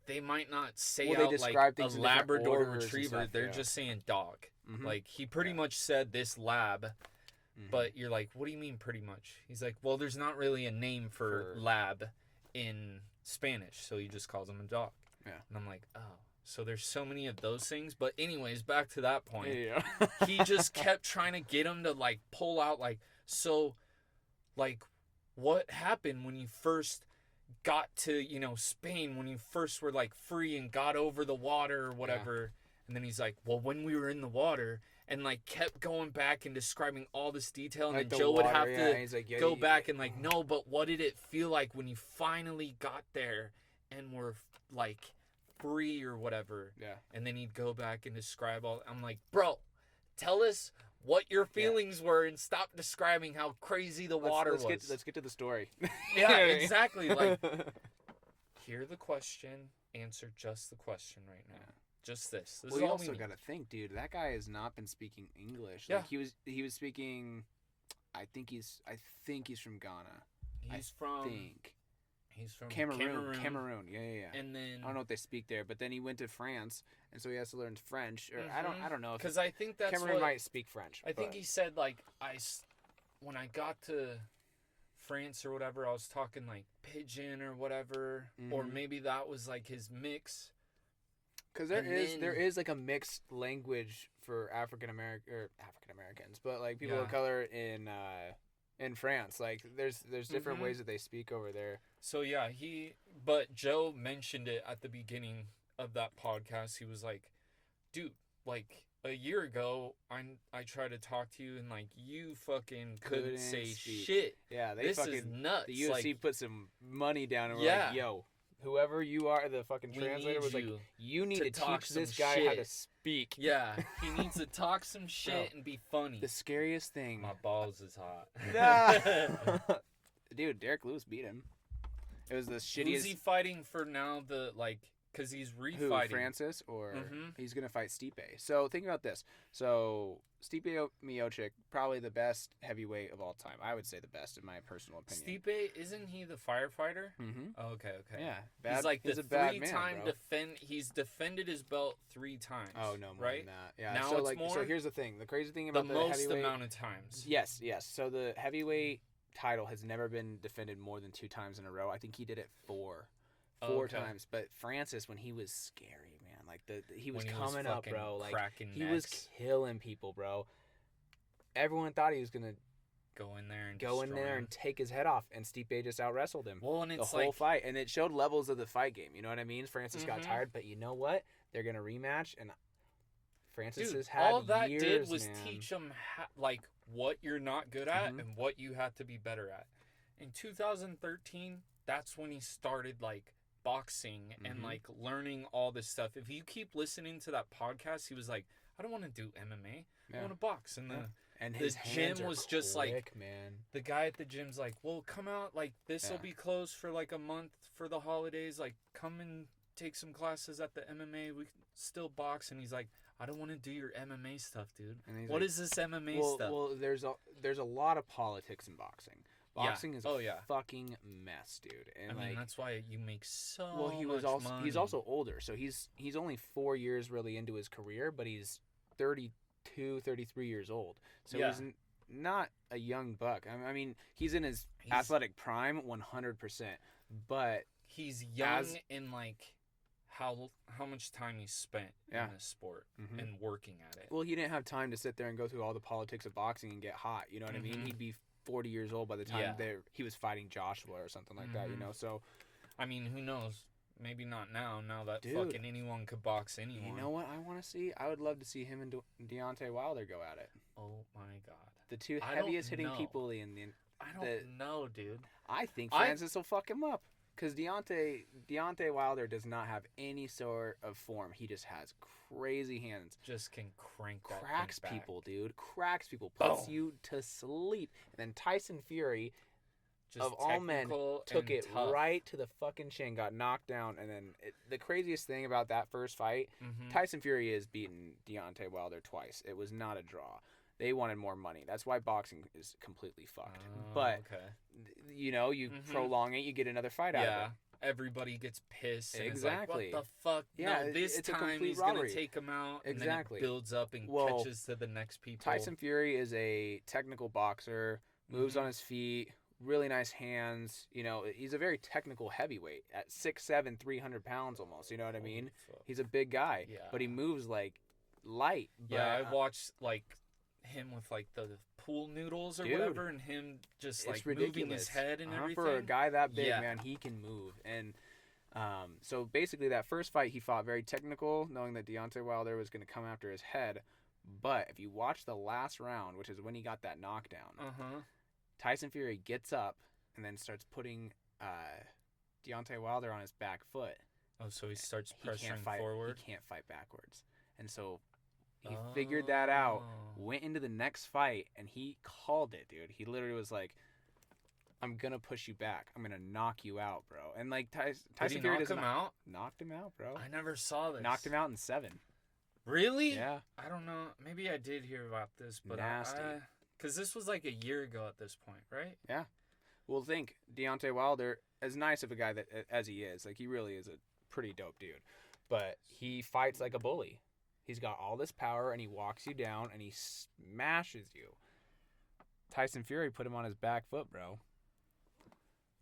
they might not say they out describe like a things in Labrador orders and Retriever. stuff, They're just saying dog. Like, he pretty much said this lab. But you're like, what do you mean pretty much? He's like, well, there's not really a name for lab in Spanish, so he just calls him a dog. And I'm like, oh, so there's so many of those things. But anyways, back to that point. He just kept trying to get him to like pull out like, so like what happened when you first got to Spain, when you first were like free and got over the water or whatever. And then he's like, well, when we were in the water, and like kept going back and describing all this detail, and like then Joe would have to like, go back and like, no, but what did it feel like when you finally got there and were like free or whatever? And then he'd go back and describe all. I'm like, bro, tell us what your feelings were and stop describing how crazy the water was. Let's get to the story. Exactly. Like, hear the question, answer just the question right now. Just this. This is you all also we need. gotta think, dude. That guy has not been speaking English. Yeah. Like he was speaking. I think he's from Ghana. He's from Cameroon. Yeah. And then I don't know what they speak there, but then he went to France, and so he has to learn French. Or I don't know. Because I think that's Cameroon might speak French. I think he said like when I got to France or whatever, I was talking like pidgin or whatever, or maybe that was like his mix. Because there is like a mixed language for African Americans, but like people of color in France, like there's different ways that they speak over there. So but Joe mentioned it at the beginning of that podcast. He was like, dude, like a year ago, I tried to talk to you and like you fucking couldn't say shit. Yeah, this is nuts. The UFC put some money down and we're like, yo, whoever you are, the fucking translator was like, you need to teach this guy how to speak. Yeah, he needs to talk some shit and be funny. The scariest thing. My balls is hot. Dude, Derek Lewis beat him. It was the shittiest. Who's he fighting for now? The like Because he's Who, refighting. Francis, or Mhm. he's going to fight Stipe. So think about this. So Stipe Miocic, probably the best heavyweight of all time. I would say the best in my personal opinion. Stipe, isn't he the firefighter? Mm-hmm. Oh, okay. Yeah. He's like he's the a bad man, three-time bro. He's defended his belt 3 times. Oh, no, more right? than that. Yeah. Now so, it's like, more? So here's the thing. The crazy thing The about the most heavyweight... amount of times. Yes. So the heavyweight title has never been defended more than 2 times in a row. I think he did it 4 times. But Francis, when he was scary, man, like he was coming up, bro. Like he was killing people, bro. Everyone thought he was gonna go in there and take his head off, and Stipe just out wrestled him. Well, and it's the whole fight, and it showed levels of the fight game. You know what I mean? Francis got tired, but you know what? They're gonna rematch, and Francis has had all that years, did was man. teach him like what you're not good at and what you have to be better at. In 2013, that's when he started like boxing and like learning all this stuff. If you keep listening to that podcast, he was like, I don't want to do MMA. I want to box. And and the his gym was quick, just like, man. The guy at the gym's like, well, come out, like this will be closed for like a month for the holidays. Like, come and take some classes at the MMA. We can still box. And he's like, I don't want to do your MMA stuff, dude. What is this MMA stuff? Well, there's a lot of politics in boxing. Boxing is a fucking mess, dude. And I mean, that's why you make so much money. He's also older, so he's only 4 years really into his career, but he's 32, 33 years old. So he's not a young buck. I mean, he's in his athletic prime 100%, but he's young in like how much time he spent in this sport and working at it. Well, he didn't have time to sit there and go through all the politics of boxing and get hot. You know what I mean? He'd be 40 years old by the time he was fighting Joshua or something like that, you know? So, I mean, who knows? Maybe not now that fucking anyone could box anyone. You know what I want to see? I would love to see him and Deontay Wilder go at it. Oh, my God. The two heaviest hitting people in the... I don't know, dude. I think Francis will fuck him up. Because Deontay Wilder does not have any sort of form. He just has crazy hands. Just can crank that Cracks thing back. people, dude. Cracks people. Puts you to sleep. And then Tyson Fury, just of all men, took it right to the fucking chin, got knocked down. And then the craziest thing about that first fight, Tyson Fury has beaten Deontay Wilder twice. It was not a draw. They wanted more money. That's why boxing is completely fucked. But, you know, you prolong it, you get another fight out of it. Everybody gets pissed. And exactly. It's like, what the fuck? Yeah, no, this time he's going to take him out. Exactly. And then it builds up and catches to the next people. Tyson Fury is a technical boxer, moves on his feet, really nice hands. You know, he's a very technical heavyweight at 6'7", 300 pounds almost. You know what I mean? He's a big guy, but he moves like light. Yeah, I watched like him with like the pool noodles or whatever, and him just like moving his head and everything. For a guy that big, man, he can move. And so basically that first fight he fought very technical, knowing that Deontay Wilder was going to come after his head. But if you watch the last round, which is when he got that knockdown, Tyson Fury gets up and then starts putting Deontay Wilder on his back foot. Oh, so he starts pressuring forward? He can't fight backwards. And so he figured that out, went into the next fight, and he called it, dude. He literally was like, I'm going to push you back. I'm going to knock you out, bro. And like Tyson Fury knocked him out? Knocked him out, bro. I never saw this. Knocked him out in 7. Really? Yeah. I don't know. Maybe I did hear about this, but nasty. Because this was like a year ago at this point, right? Yeah. Well, think Deontay Wilder, as nice of a guy that as he is, like he really is a pretty dope dude, but he fights like a bully. He's got all this power, and he walks you down, and he smashes you. Tyson Fury put him on his back foot, bro.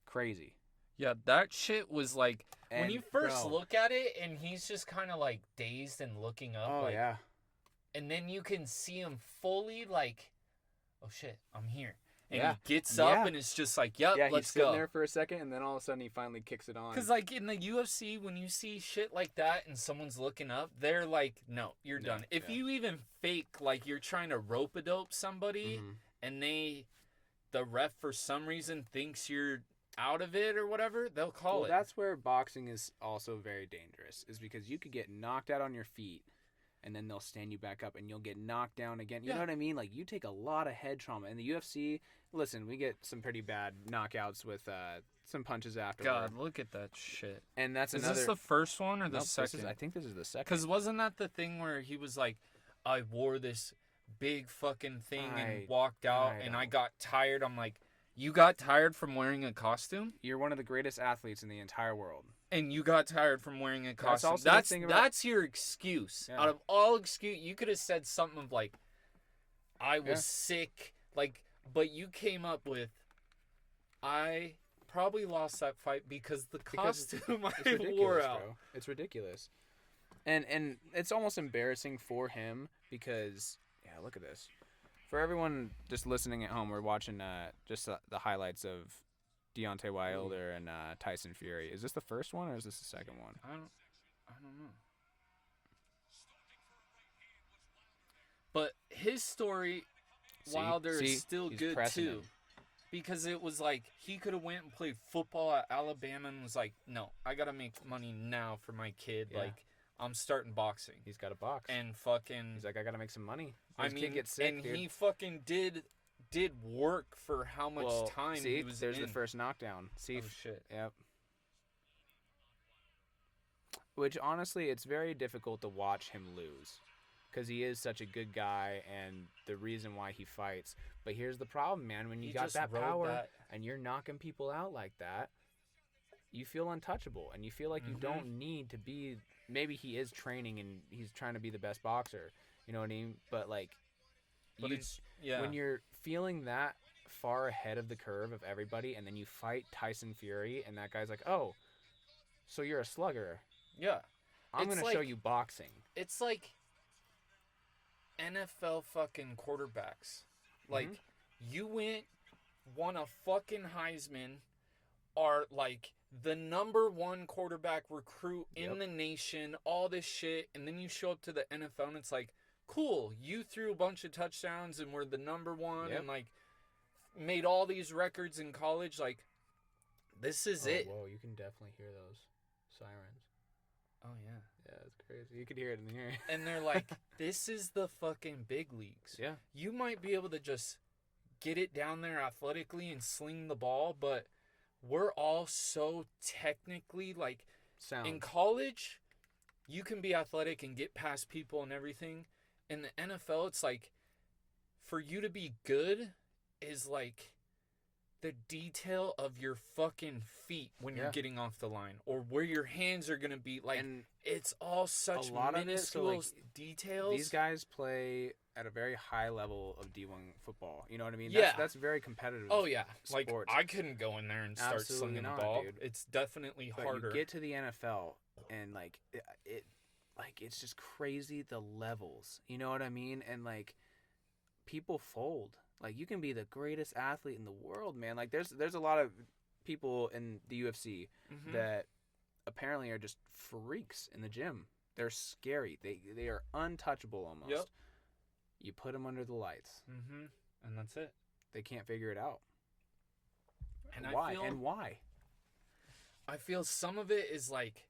Crazy. Yeah, that shit was like, when you first look at it, and he's just kind of like dazed and looking up. Oh, like, yeah. And then you can see him fully like, oh shit, I'm here. And he gets up and it's just like, yep, let's go. He's sitting there for a second, and then all of a sudden he finally kicks it on. Because like in the UFC, when you see shit like that and someone's looking up, they're like, no, you're done. If you even fake like you're trying to rope-a-dope somebody and the ref for some reason thinks you're out of it or whatever, they'll call it. Well, that's where boxing is also very dangerous, is because you could get knocked out on your feet, and then they'll stand you back up, and you'll get knocked down again. You know what I mean? Like, you take a lot of head trauma. In the UFC, listen, we get some pretty bad knockouts with some punches afterward. God, look at that shit. And that's Is another. this the first one or the Nope, second? I think this is the second. Because wasn't that the thing where he was like, I wore this big fucking thing and walked out and I got tired? I'm like, you got tired from wearing a costume? You're one of the greatest athletes in the entire world. And you got tired from wearing a costume. Also That's your excuse. Yeah. Out of all excuse, you could have said something of like, I was sick. Like, but you came up with, I probably lost that fight because the costume I wore out. Bro. It's ridiculous. And it's almost embarrassing for him because, look at this. For everyone just listening at home, we're watching just the highlights of Deontay Wilder and Tyson Fury. Is this the first one or is this the second one? I don't know. But his story, Wilder, is still good too. Because it was like he could have went and played football at Alabama and was like, no, I got to make money now for my kid. Yeah. Like, I'm starting boxing. He's got to box. And fucking... He's like, I got to make some money. His kid gets sick, and dude. He fucking did work for how much time he was there's the first knockdown. See? Oh, shit. Yep. Which, honestly, it's very difficult to watch him lose. Because he is such a good guy and the reason why he fights. But here's the problem, man. When you got that power and you're knocking people out like that, you feel untouchable. And you feel like you don't need to be... Maybe he is training and he's trying to be the best boxer. You know what I mean? But, like, when you're feeling that far ahead of the curve of everybody and then you fight Tyson Fury and that guy's like, oh, so you're a slugger. Yeah. I'm going to show you boxing. It's like NFL fucking quarterbacks. Like, you won a fucking Heisman, are like the #1 quarterback recruit in the nation, all this shit, and then you show up to the NFL and it's like, cool, you threw a bunch of touchdowns and were the #1 and like made all these records in college. Like, this is it. Whoa, you can definitely hear those sirens. Oh, yeah. Yeah, it's crazy. You could hear it in the air. And they're like, this is the fucking big leagues. Yeah. You might be able to just get it down there athletically and sling the ball, but we're all so technically, like, sound. In college, you can be athletic and get past people and everything. In the NFL, it's like, for you to be good is like the detail of your fucking feet when you're getting off the line, or where your hands are going to be. Like, and it's all such minuscule details. These guys play at a very high level of D1 football. You know what I mean? Yeah. That's very competitive. Oh, yeah. Sports. Like, I couldn't go in there and start slinging the ball. Dude. It's definitely harder. You get to the NFL and, like, it's just crazy the levels. You know what I mean? And, like, people fold. Like, you can be the greatest athlete in the world, man. Like, there's a lot of people in the UFC that apparently are just freaks in the gym. They're scary. They are untouchable almost. Yep. You put them under the lights. And that's it. They can't figure it out. And why? Why? I feel some of it is, like,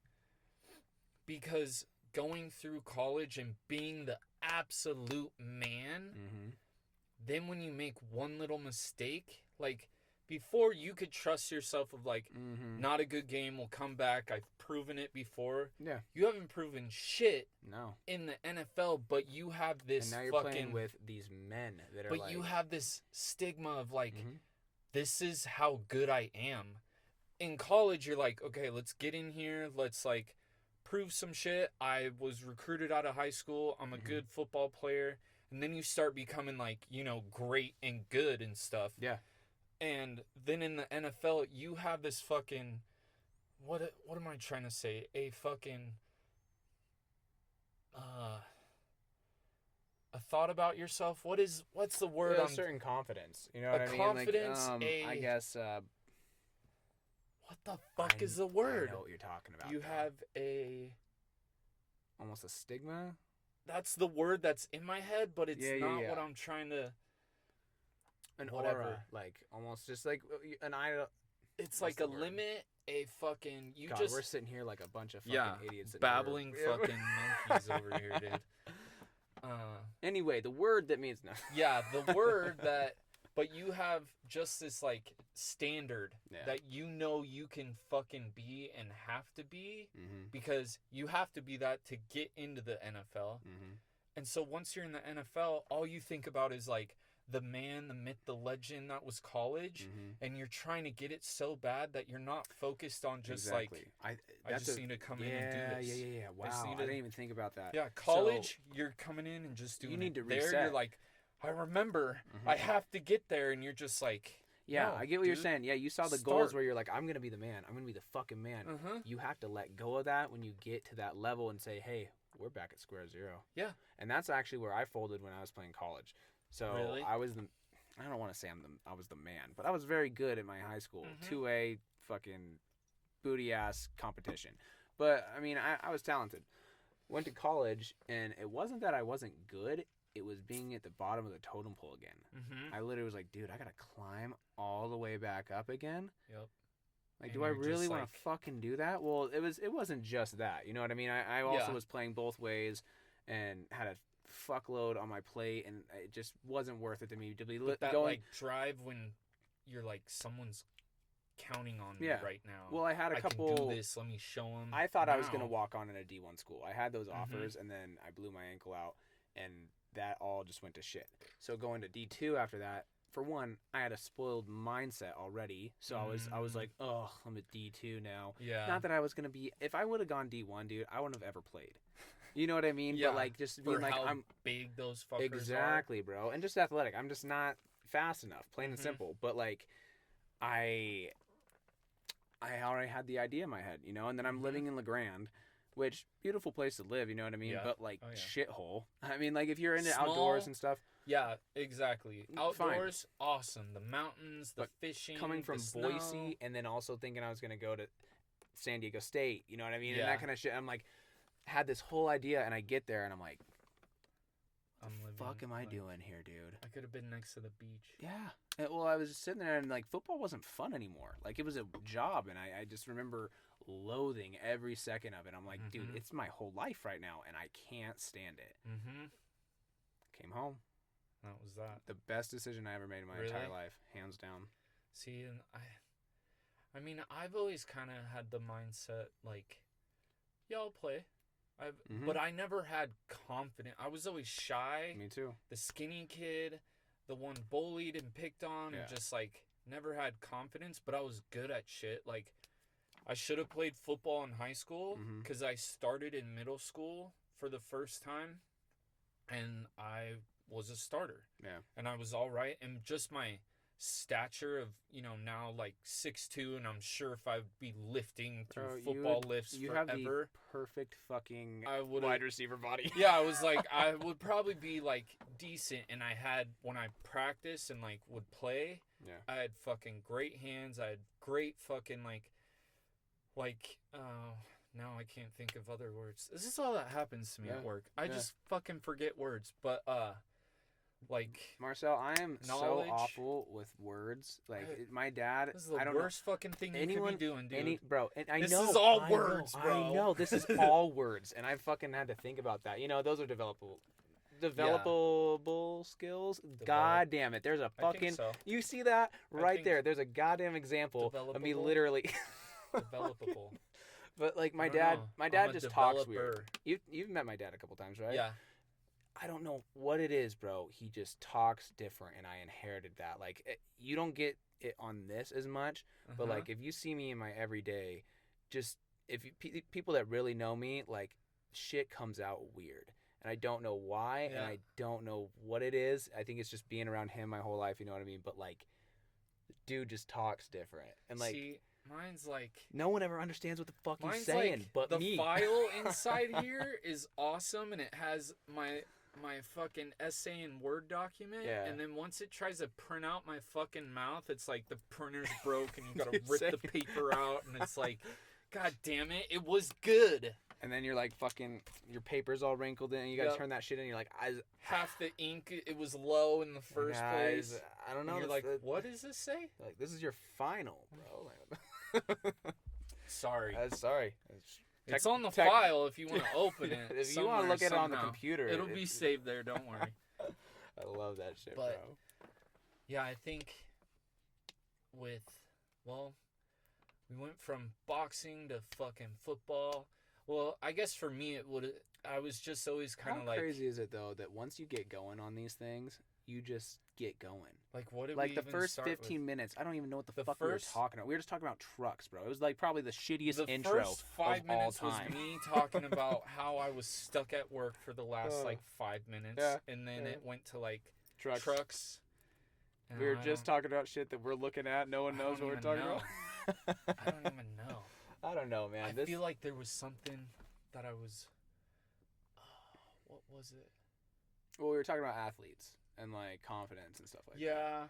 because going through college and being the absolute man... Then when you make one little mistake, like, before you could trust yourself of, like, not a good game, will come back, I've proven it before. Yeah. You haven't proven shit no. in the NFL, but you have this and now you're playing with these men that are but you have this stigma of, like, this is how good I am. In college, you're like, okay, let's get in here, let's, like, prove some shit. I was recruited out of high school, I'm a good football player. And then you start becoming, like, you know, great and good and stuff. Yeah. And then in the NFL, you have this fucking... What am I trying to say? A fucking... a thought about yourself? What's the word? A certain confidence. You know what I mean? Confidence, I guess... what the fuck is the word? I know what you're talking about. You have a... Almost a stigma? That's the word that's in my head, but it's not what I'm trying to... An aura. Like, almost just like an idol. It's like a limit, a fucking... We're sitting here like a bunch of fucking idiots. Babbling fucking monkeys over here, dude. Anyway, the word that means nothing. Yeah, the word that but you have just this like standard that you can fucking be and have to be because you have to be that to get into the NFL. And so once you're in the NFL, all you think about is like the man, the myth, the legend that was college, and you're trying to get it so bad that you're not focused on just like I just need to come in and do this. Yeah. Wow, I didn't even think about that. Yeah, college, you're coming in and just doing. You need to reset. reset. There, you're like, I remember, I have to get there, and you're just like. Yeah, no, I get what you're saying. Yeah, you saw the goals where you're like, I'm gonna be the man. I'm gonna be the fucking man. You have to let go of that when you get to that level and say, hey, we're back at square zero. Yeah. And that's actually where I folded when I was playing college. So really? I don't want to say I was the man, but I was very good at my high school 2A fucking booty ass competition. But I mean, I was talented. Went to college, and it wasn't that I wasn't good. It was being at the bottom of the totem pole again. I literally was like, dude, I gotta climb all the way back up again. Yep. Like, and do I really want to fucking do that? Well, it wasn't just that. You know what I mean? I also was playing both ways and had a fuckload on my plate, and it just wasn't worth it to me to be that going. Like drive when you're like someone's counting on me right now. Well, I had a couple. I can do this. Let me show them. I thought I was gonna walk on in a D1 school. I had those offers, and then I blew my ankle out, and that all just went to shit. So going to D2 after that, for one, I had a spoiled mindset already. So I was like, oh, I'm at D2 now. Yeah. Not that I was gonna be. If I would have gone D1, dude, I wouldn't have ever played. You know what I mean? Yeah. But like just being like, I'm big those fuckers exactly, bro, and just athletic. I'm just not fast enough, plain and simple. But like, I already had the idea in my head, you know. And then I'm living in LeGrand, which beautiful place to live, you know what I mean? Yeah. But like shithole. I mean, like if you're into outdoors and stuff. Yeah, exactly. Outdoors, awesome. The mountains, the fishing. Coming from Boise, and then also thinking I was gonna go to San Diego State, you know what I mean? And that kind of shit. I'm like, had this whole idea, and I get there, and I'm like, what the fuck am I doing here, dude? I could have been next to the beach. Yeah. Well, I was just sitting there, and like football wasn't fun anymore. Like it was a job, and I just remember loathing every second of it. I'm like, dude, it's my whole life right now, and I can't stand it. Came home. That was that. The best decision I ever made in my entire life, hands down. See, and I mean, I've always kind of had the mindset like, yeah, I'll play. But I never had confidence. I was always shy. Me too. The skinny kid, the one bullied and picked on, and just like never had confidence. But I was good at shit. Like, I should have played football in high school because I started in middle school for the first time, and I was a starter. Yeah. And I was all right. And just my stature of, you know, now like 6'2", and I'm sure if I'd be lifting through football lifts you forever. have the perfect fucking wide receiver body. Yeah, I was like, I would probably be like decent, and I had, when I practiced and like would play, I had fucking great hands. I had great fucking now I can't think of other words. This is all that happens to me at work. I just fucking forget words. But like, Marcel, I am so awful with words. Like my dad, this is the worst fucking thing you could be doing, dude. This is all words, bro. I know this is all words, and I fucking had to think about that. You know, those are developable skills. God damn it! There's a fucking. You see that right there? There's a goddamn example of me literally. Developable. But like my dad just talks weird. You've met my dad a couple times, right? Yeah. I don't know what it is, bro. He just talks different, and I inherited that. Like, you don't get it on this as much, but like if you see me in my everyday, just people that really know me, like shit comes out weird, and I don't know why, and I don't know what it is. I think it's just being around him my whole life. You know what I mean? But like, the dude just talks different, and like. See, mine's like... No one ever understands what the fuck he's saying, but me. The file inside here is awesome, and it has my fucking essay in Word document, and then once it tries to print out my fucking mouth, it's like the printer's broke, and you gotta rip the paper out, and it's like, god damn it, it was good. And then you're like fucking, your paper's all wrinkled in, and you gotta turn that shit in, and you're like, half the ink, it was low in the first place. I don't know. And you're like, what does this say? Like, this is your final, bro. Sorry. Sorry. It's on the file if you want to open it. If you want to look at it on the computer, it'll be saved there. Don't worry. I love that shit, bro. Yeah, I think with, well, we went from boxing to fucking football. Well, I guess for me I was just always kind of How crazy is it though that once you get going on these things, you just get going? like what did we Like the even first start 15 with? minutes, I don't even know what the The fuck we were first- talking about. We were just talking about trucks, bro. It was like probably the shittiest The intro first 5 of all minutes was time. me talking about how I was stuck at work for the last like 5 minutes, Yeah, and then yeah. it went to like Trucks. trucks. And We were I just don't- talking about shit that we're looking at. No one I knows don't what we're even talking know. about. I don't even know. I don't know, man. I feel like there was something that I was. What was it? Well, we were talking about athletes and like confidence and stuff like that. Yeah,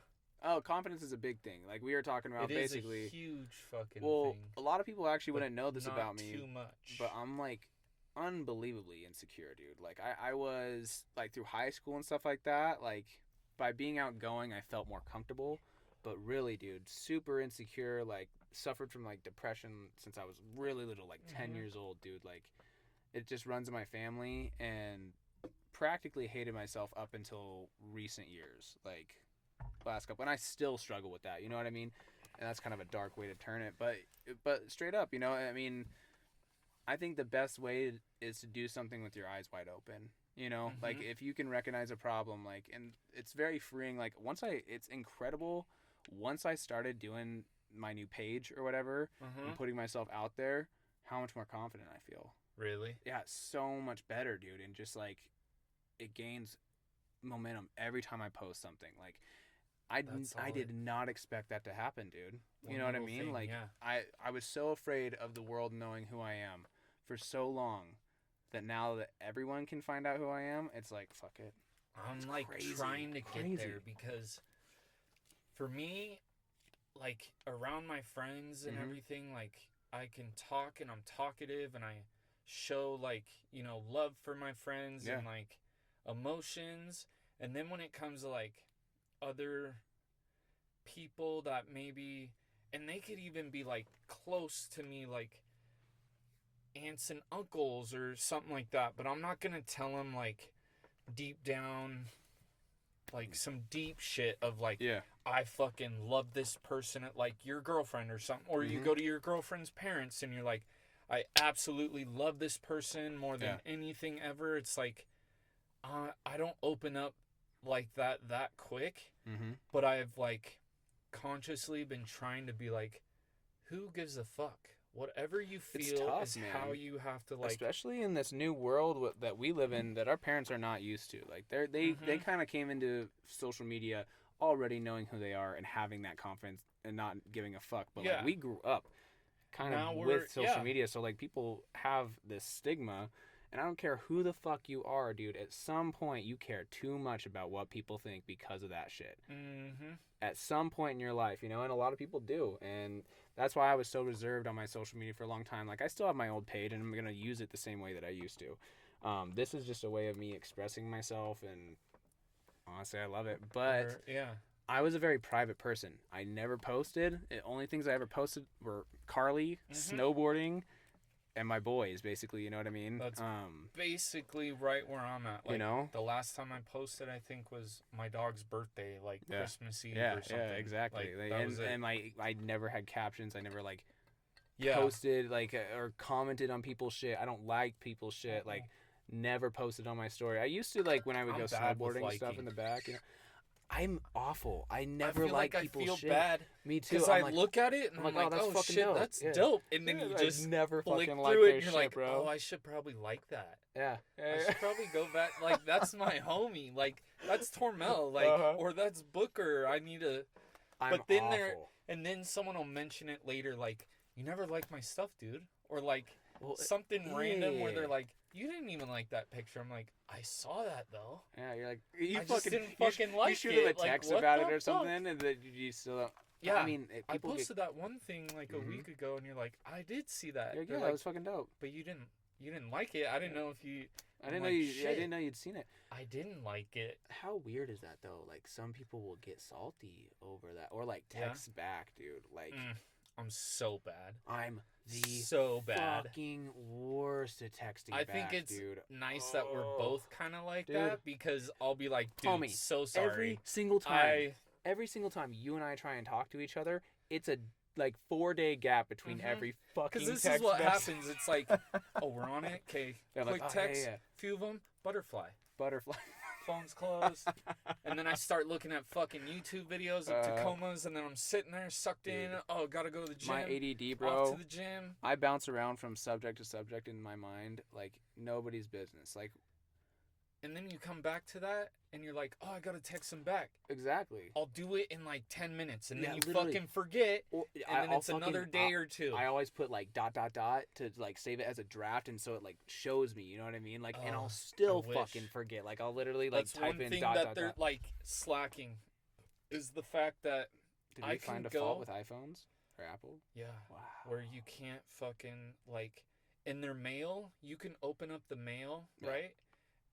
Oh, confidence is a big thing. Like we were talking about it is basically. a huge fucking Well, thing. a lot of people actually but wouldn't know this not about me, Too much. but I'm like unbelievably insecure, dude. Like I was like through high school and stuff like that. Like by being outgoing, I felt more comfortable. But really, dude, super insecure. Like suffered from like depression since I was really little, like 10 Mhm. years old, dude. Like it just runs in my family, and practically hated myself up until recent years, like last couple. And I still struggle with that. You know what I mean? And that's kind of a dark way to turn it, but straight up, you know, I mean, I think the best way is to do something with your eyes wide open. You know, like Mhm. if you can recognize a problem, like, and it's very freeing. Like it's incredible. Once I started doing my new page or whatever and putting myself out there, how much more confident I feel. Really? Yeah, it's so much better, dude. And just like it gains momentum every time I post something. Like I That's I all did it- not expect that to happen, dude. One You know what I little mean? thing, Like yeah. I was so afraid of the world knowing who I am for so long that now that everyone can find out who I am, it's like fuck it. I'm It's like crazy, trying to get crazy. there because for me, like around my friends and Mhm. everything, like I can talk and I'm talkative and I show like, love for my friends and Yeah. like emotions. And then when it comes to like other people that maybe, and they could even be like close to me, like aunts and uncles or something like that, but I'm not gonna tell them like deep down like some deep shit of like Yeah. I fucking love this person at like your girlfriend or something, or you Mhm. go to your girlfriend's parents and you're like I absolutely love this person more than anything ever. It's like I don't open up like that quick, Mhm. but I've like consciously been trying to be like, who gives a fuck? Whatever you It's feel tough, is man. how you have to like. Especially in this new world that we live in that our parents are not used to. Like they Mhm. kind of came into social media already knowing who they are and having that confidence and not giving a fuck. But Yeah. like we grew up kind Now of we're- with social yeah. media, so like people have this stigma. And I don't care who the fuck you are, dude. At some point, you care too much about what people think because of that shit. Mm-hmm. At some point in your life, you know, and a lot of people do. And that's why I was so reserved on my social media for a long time. Like, I still have my old page, and I'm going to use it the same way that I used to. This is just a way of me expressing myself, and honestly, I love it. But yeah. I was a very private person. I never posted. The only things I ever posted were Carly, snowboarding, and my boys, basically. You know what I mean? That's basically right where I'm at. Like, you know? the last time I posted, I think, was my dog's birthday, like Yeah. Christmas Eve Yeah, or something. yeah, exactly. Like, that was it. And I never had captions. I never like Yeah. posted like or commented on people's shit. I don't like people's shit. Like never posted on my story. I used to like when I would I'm go bad with snowboarding and stuff liking. in the back. You know, I'm awful. I never I feel like like people's I feel shit. bad Me too. because I'm I like, look at it and I'm I'm like, like, oh, that's oh fucking shit, dope. that's Yeah. dope. And then yeah, you I just never flick fucking like through it their and you're shit, like, bro. oh, I should probably like that. Yeah. I should probably go back. Like, that's my homie. Like, that's Tormel. Like, Uh-huh. or that's Booker. I need to. I'm But then awful. and then someone will mention it later, like, you never liked my stuff, dude. Or like Well, something random where yeah. they're like, you didn't even like that picture. I'm like, I saw that though. Yeah, you're like you I fucking just didn't you fucking like you shoot them a it. Like, text what about the it or fuck? something, and then you still don't. Yeah, I mean, I people posted that one thing like a Mhm. week ago, and you're like, I did see that. get. Yeah, They're that like, was fucking dope. but you didn't like it. I didn't know if you. I didn't I'm know like, you. I shit. didn't know you'd seen it. I didn't like it. How weird is that though? Like some people will get salty over that, or like Yeah. text back, dude. Like I'm so bad. I'm the So bad. fucking worst at texting. I back, think it's dude. nice that we're Oh. both kind of like Dude. that because I'll be like, dude, Homie, so sorry. Every single time. I every single time you and I try and talk to each other, it's a like 4-day gap between every fucking Because this text is what message. happens. It's like, oh, we're on it. Okay, Yeah, quick like, oh, text. yeah. Few of them, butterfly. Butterfly. Phone's closed. And then I start looking at fucking YouTube videos of Tacomas, and then I'm sitting there sucked in. Oh, gotta go to the gym. My ADD, bro. Off to the gym. I bounce around from subject to subject in my mind like nobody's business. Like, and then you come back to that, and you're like, oh, I gotta text him back. Exactly. I'll do it in like 10 minutes, and then you literally. fucking forget, Or, and then it's another day or two. I always put like ... to like save it as a draft, and so it like shows me, you know what I mean? Like, and I'll still fucking forget. Like, I'll literally like That's type one in ... thing that they're like slacking, is the fact that Did we find a fault with iPhones or Apple? Yeah. Wow. Where you can't fucking like in their mail, you can open up the mail, right?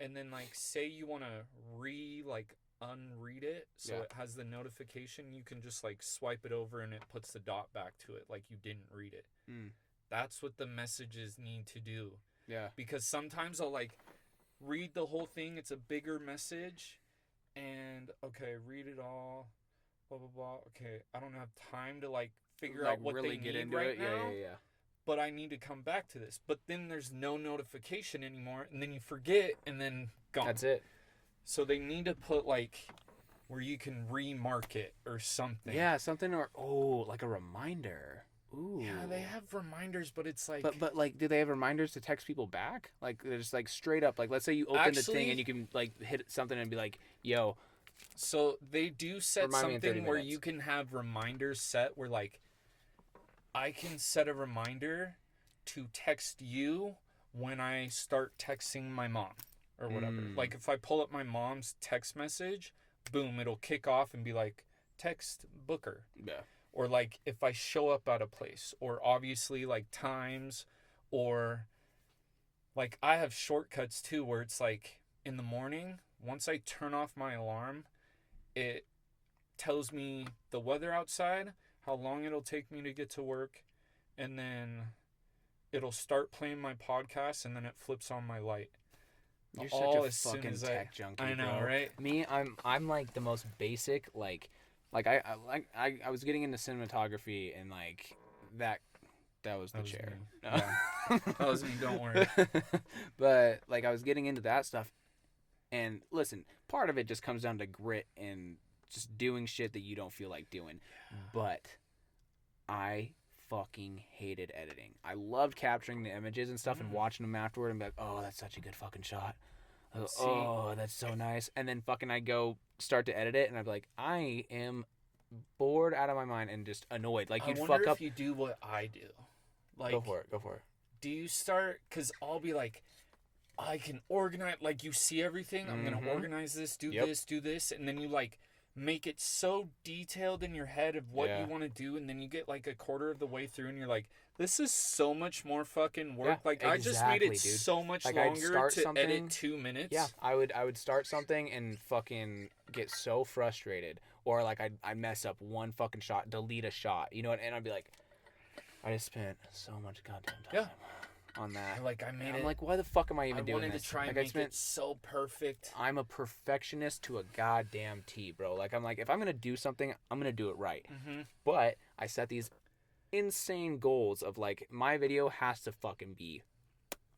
And then like say you want to unread it so it has the notification, you can just like swipe it over and it puts the dot back to it like you didn't read it. That's what the messages need to do. Yeah. Because sometimes I'll like read the whole thing, it's a bigger message, and okay, read it all, blah blah blah. Okay, I don't have time to like figure out what really they get need into right it. now. Yeah. But I need to come back to this. But then there's no notification anymore, and then you forget, and then gone. That's it. So they need to put like where you can remark it or something. Yeah, something or like a reminder. Ooh. Yeah, they have reminders, but it's like. But like, do they have reminders to text people back? Like, they're just like straight up. Like, let's say you open the thing and you can like hit something and be like, "Yo." So they do set something where minutes. you can have reminders set where like. I can set a reminder to text you when I start texting my mom or whatever. Like if I pull up my mom's text message, boom, it'll kick off and be like, text Booker. Yeah. Or like if I show up at a place, or obviously like times, or like I have shortcuts too where it's like in the morning, once I turn off my alarm, it tells me the weather outside, how long it'll take me to get to work, and then it'll start playing my podcast, and then it flips on my light. You're all such a fucking tech junkie, I know, bro. right? Me, I'm like the most basic, like I was getting into cinematography, and like that was the chair. Me. Yeah. That was me, don't worry. But like I was getting into that stuff, and listen, part of it just comes down to grit and just doing shit that you don't feel like doing. But I fucking hated editing. I loved capturing the images and stuff and watching them afterward and be like, oh, that's such a good fucking shot. Oh, that's so nice. And then fucking I go start to edit it and I'd be like, I am bored out of my mind and just annoyed. Like, you'd fuck up. If you do what I do. Like, Go for it. Do you start, because I'll be like, I can organize, like you see everything, I'm going to organize this, do this, and then you like make it so detailed in your head of what you want to do, and then you get like a quarter of the way through and you're like, this is so much more fucking work. Like, I just made it so much longer to edit 2 minutes. Yeah, I would start something and fucking get so frustrated, or like I mess up one fucking shot, delete a shot, you know, and I'd be like, I just spent so much goddamn time on that. Like, I made it. I'm like, why the fuck am I even doing this? I wanted to try and make it so perfect. I'm a perfectionist to a goddamn T, bro. Like, I'm like, if I'm gonna do something, I'm gonna do it right. But I set these insane goals of like, my video has to fucking be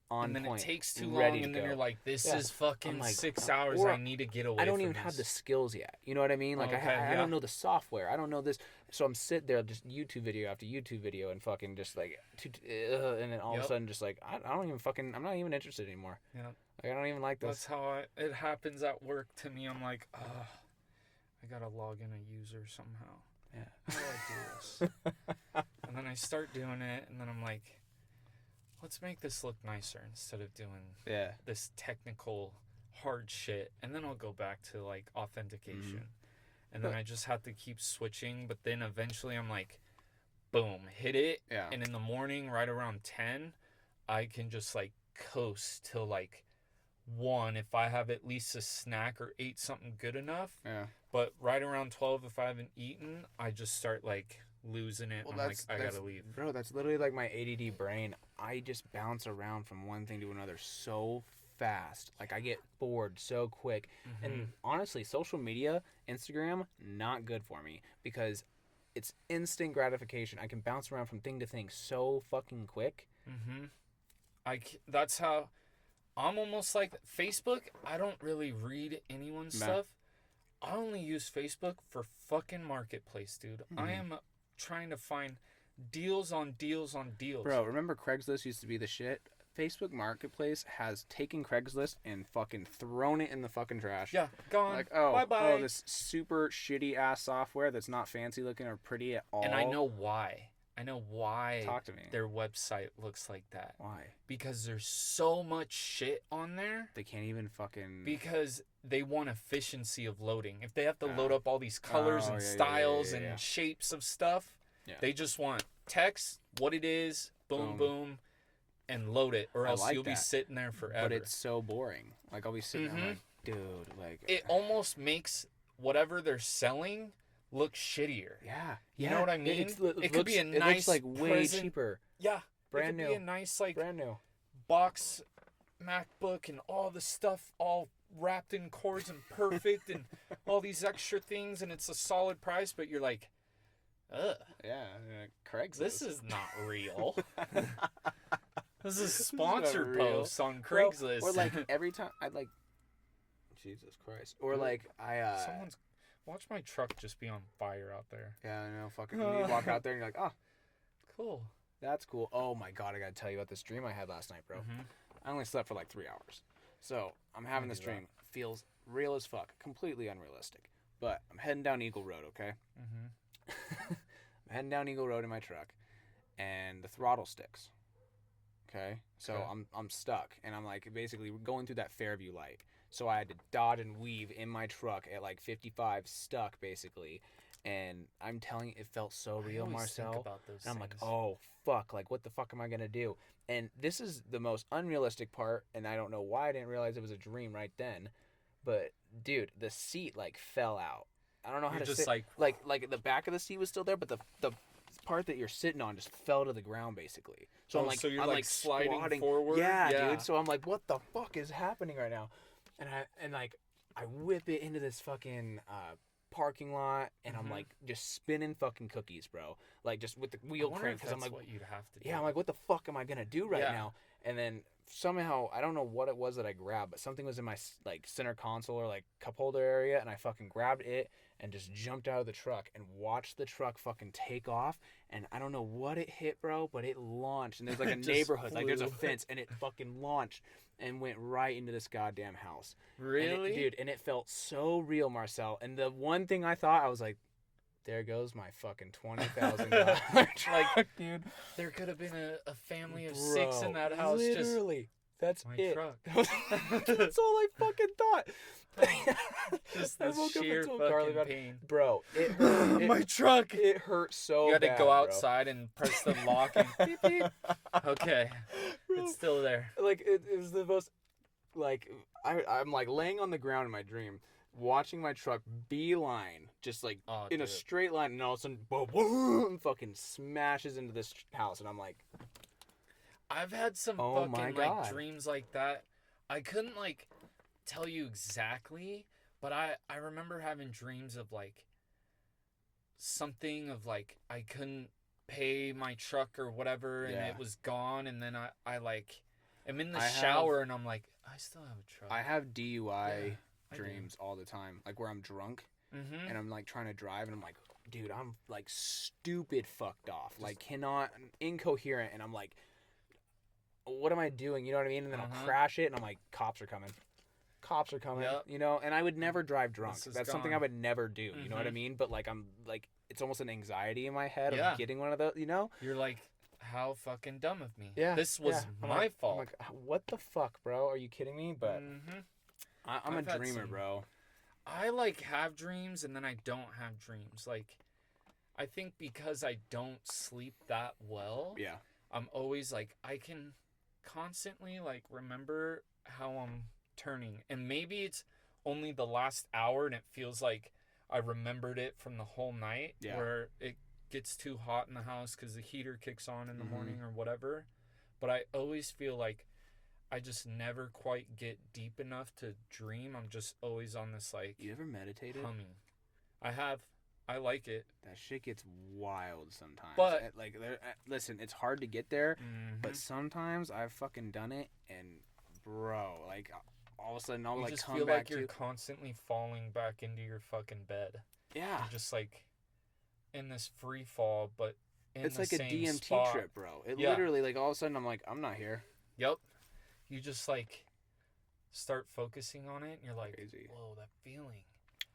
on point. And then it takes too long, and then you're like, this is fucking like, 6 hours. I need to get away from I don't even have the skills yet. You know what I mean? Like, I don't know the software. I don't know this. So I'm sitting there just YouTube video after YouTube video and fucking just like, and then all of a sudden just like, I don't even fucking, I'm not even interested anymore. Yeah. Like, I don't even like this. That's how it happens at work to me. I'm like, I gotta log in a user somehow. Yeah. How do I do this? And then I start doing it, and then I'm like, let's make this look nicer instead of doing this technical hard shit. And then I'll go back to like authentication. And then I just have to keep switching. But then eventually I'm like, boom, hit it. Yeah. And in the morning, right around 10, I can just like coast till like 1 if I have at least a snack or ate something good enough. Yeah. But right around 12, if I haven't eaten, I just start like losing it. Well, I'm like, I gotta leave. Bro, that's literally like my ADD brain. I just bounce around from one thing to another so fast. Like, I get bored so quick. And honestly, social media, Instagram, not good for me because it's instant gratification. I can bounce around from thing to thing so fucking quick. That's how I'm almost like Facebook. I don't really read anyone's stuff. I only use Facebook for fucking marketplace, dude. I am trying to find deals on deals on deals. Bro, remember Craigslist used to be the shit? Facebook Marketplace has taken Craigslist and fucking thrown it in the fucking trash. Yeah, gone. Like, bye-bye. This super shitty ass software that's not fancy looking or pretty at all. And I know why. Talk to me. Their website looks like that. Why? Because there's so much shit on there. They can't even fucking... Because they want efficiency of loading. If they have to load up all these colors and styles and shapes of stuff, they just want text, what it is, boom, and load it, or else you'll be sitting there forever. But it's so boring. Like, I'll be sitting there like, dude, like... It almost makes whatever they're selling look shittier. Yeah. You know what I mean? It could be a nice, like, way cheaper. Yeah. Brand new. It could be a nice, like, brand new box MacBook and all the stuff all wrapped in cords and perfect and all these extra things, and it's a solid price, but you're like, ugh. Yeah, Craigslist. This is not real. This is sponsored posts on Craigslist. Or like every time I like, Jesus Christ. Or like someone's watch my truck just be on fire out there. Yeah, I know. Fucking you walk out there and you're like, oh, cool. That's cool. Oh my god, I gotta tell you about this dream I had last night, bro. I only slept for like 3 hours, so I'm having this dream. Feels real as fuck, completely unrealistic. But I'm heading down Eagle Road, okay? I'm heading down Eagle Road in my truck, and the throttle sticks. Okay, so I'm stuck, and I'm like basically going through that Fairview light. So I had to dodge and weave in my truck at like 55, stuck basically. And I'm telling you, it felt so real, Marcel. And I'm like, oh fuck, like what the fuck am I gonna do? And this is the most unrealistic part, and I don't know why I didn't realize it was a dream right then. But dude, the seat like fell out. I don't know how to sit. Like the back of the seat was still there, but the part that you're sitting on just fell to the ground basically. So I'm like, so you're I'm like sliding squatting forward. Yeah, dude. So I'm like, what the fuck is happening right now? And I whip it into this fucking parking lot, and I'm like just spinning fucking cookies, bro. Like just with the wheel crank, because I'm like, what you'd have to do. Yeah, I'm like, what the fuck am I gonna do right now? And then somehow, I don't know what it was that I grabbed, but something was in my like center console or like cup holder area, and I fucking grabbed it and just jumped out of the truck and watched the truck fucking take off. And I don't know what it hit, bro, but it launched. And there's like a neighborhood, like there's a fence, and it fucking launched and went right into this goddamn house. Really? Dude, and it felt so real, Marcel. And the one thing I thought, I was like, there goes my fucking $20,000 truck, dude. There could have been a family of 6 in that house. Literally. That's my it. Truck. That's all I fucking thought. Just the sheer fucking pain. Bro, it hurt. My truck. It hurt so bad. You had to go outside and press the lock and beep, beep. Okay. Bro, it's still there. Like, it was the most, like, I'm like laying on the ground in my dream, watching my truck beeline, just like in a straight line, and all of a sudden, boom, fucking smashes into this house, and I'm like, I've had some fucking like dreams like that. I couldn't like tell you exactly, but I remember having dreams of like something of like I couldn't pay my truck or whatever, and it was gone, and then I like am in the shower and I'm like, I still have a truck. I have DUI dreams all the time, like where I'm drunk and I'm like trying to drive, and I'm like, dude, I'm like stupid fucked off, like cannot, incoherent, and I'm like, what am I doing? You know what I mean? And then I'll crash it, and I'm like, cops are coming, you know? And I would never drive drunk. That's something I would never do, you know what I mean? But like, I'm like, it's almost an anxiety in my head of getting one of those, you know? You're like, how fucking dumb of me. Yeah. This was my fault. I'm like, what the fuck, bro? Are you kidding me? But I'm a dreamer, bro. I like have dreams, and then I don't have dreams. Like, I think because I don't sleep that well. Yeah. I'm always like, I can constantly like remember how I'm turning, and maybe it's only the last hour and it feels like I remembered it from the whole night, where it gets too hot in the house because the heater kicks on in the morning or whatever. But I always feel like I just never quite get deep enough to dream. I'm just always on this like You ever meditated? humming. I have. I like it. That shit gets wild sometimes. But like, listen, it's hard to get there, mhm. but sometimes I've fucking done it, and bro, like all of a sudden I'll You like just come feel back like you're to constantly falling back into your fucking bed. yeah. You're just like in this free fall, but in It's the like a same DMT spot. trip, bro. It Yeah. literally like all of a sudden I'm like I'm not here. Yep. You just like start focusing on it, and you're like, Crazy. whoa, that feeling.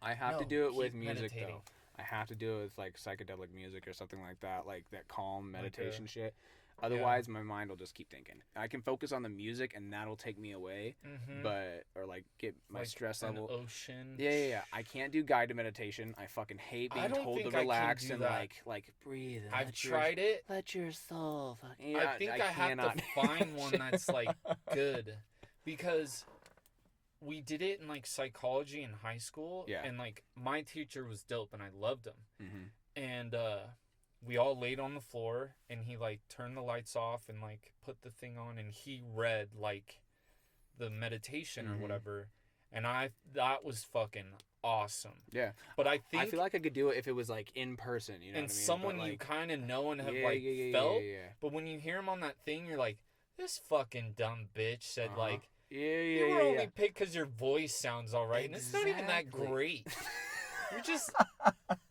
I have No, to do it keep with music meditating. though. I have to do it with like psychedelic music or something like that calm meditation shit. Otherwise, my mind will just keep thinking. I can focus on the music and that'll take me away, but or like get my like stress an level. Ocean. Yeah. I can't do guided meditation. I fucking hate being told to relax and like breathe. And I've tried it. Let your soul. Fucking, I think I have to find one that's like good, because we did it in like psychology in high school, and like my teacher was dope and I loved him, and we all laid on the floor and he like turned the lights off and like put the thing on and he read like the meditation or whatever, and that was fucking awesome. Yeah, but I feel like I could do it if it was like in person, you know, and what I mean? someone like, you kind of know and have felt. But when you hear him on that thing, you're like, this fucking dumb bitch said like. You were only picked because your voice sounds all right, and it's not even that great. You're just,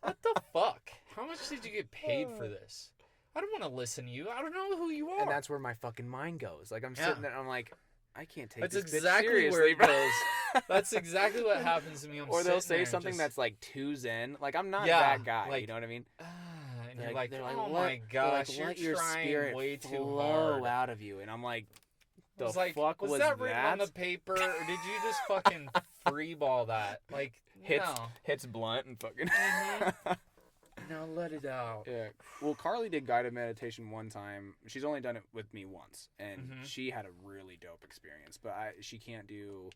what the fuck? How much did you get paid for this? I don't want to listen to you. I don't know who you are. And that's where my fucking mind goes. Like I'm sitting there, and I'm like, I can't take that's this exactly bitch seriously, where it bro. goes. That's exactly what happens to me. Or they'll say something that's like too zen. Like I'm not Yeah, that guy. like, you know what I mean? And you're like, oh my let, gosh, let you're your trying spirit way too flow hard. out of you. And I'm like, the was like, fuck was that written on the paper, or did you just fucking freeball that? Like, hits blunt and fucking. Now let it out. Yeah. Well, Carly did guided meditation one time. She's only done it with me once, and she had a really dope experience. But she can't do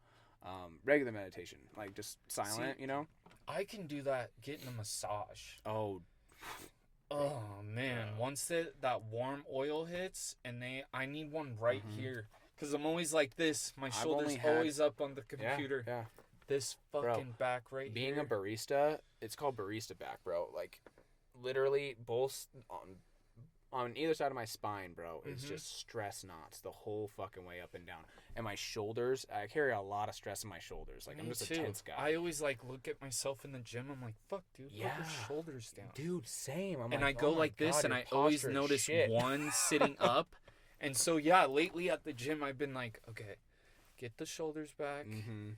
regular meditation, like just silent. See, you know. I can do that getting a massage. Oh man, once that warm oil hits, and I need one right here, because I'm always like this. My shoulder's always up on the computer. Yeah. This fucking back right being here. a barista, it's called barista back, bro. Like, literally, both on either side of my spine, bro, is just stress knots the whole fucking way up and down. And my shoulders, I carry a lot of stress in my shoulders. Like, I'm just a tense guy. I always like look at myself in the gym. I'm like, fuck, dude, put your shoulders down. Dude, same. And I go like this, and I always notice one sitting up. And so, yeah, lately at the gym, I've been like, okay, get the shoulders back,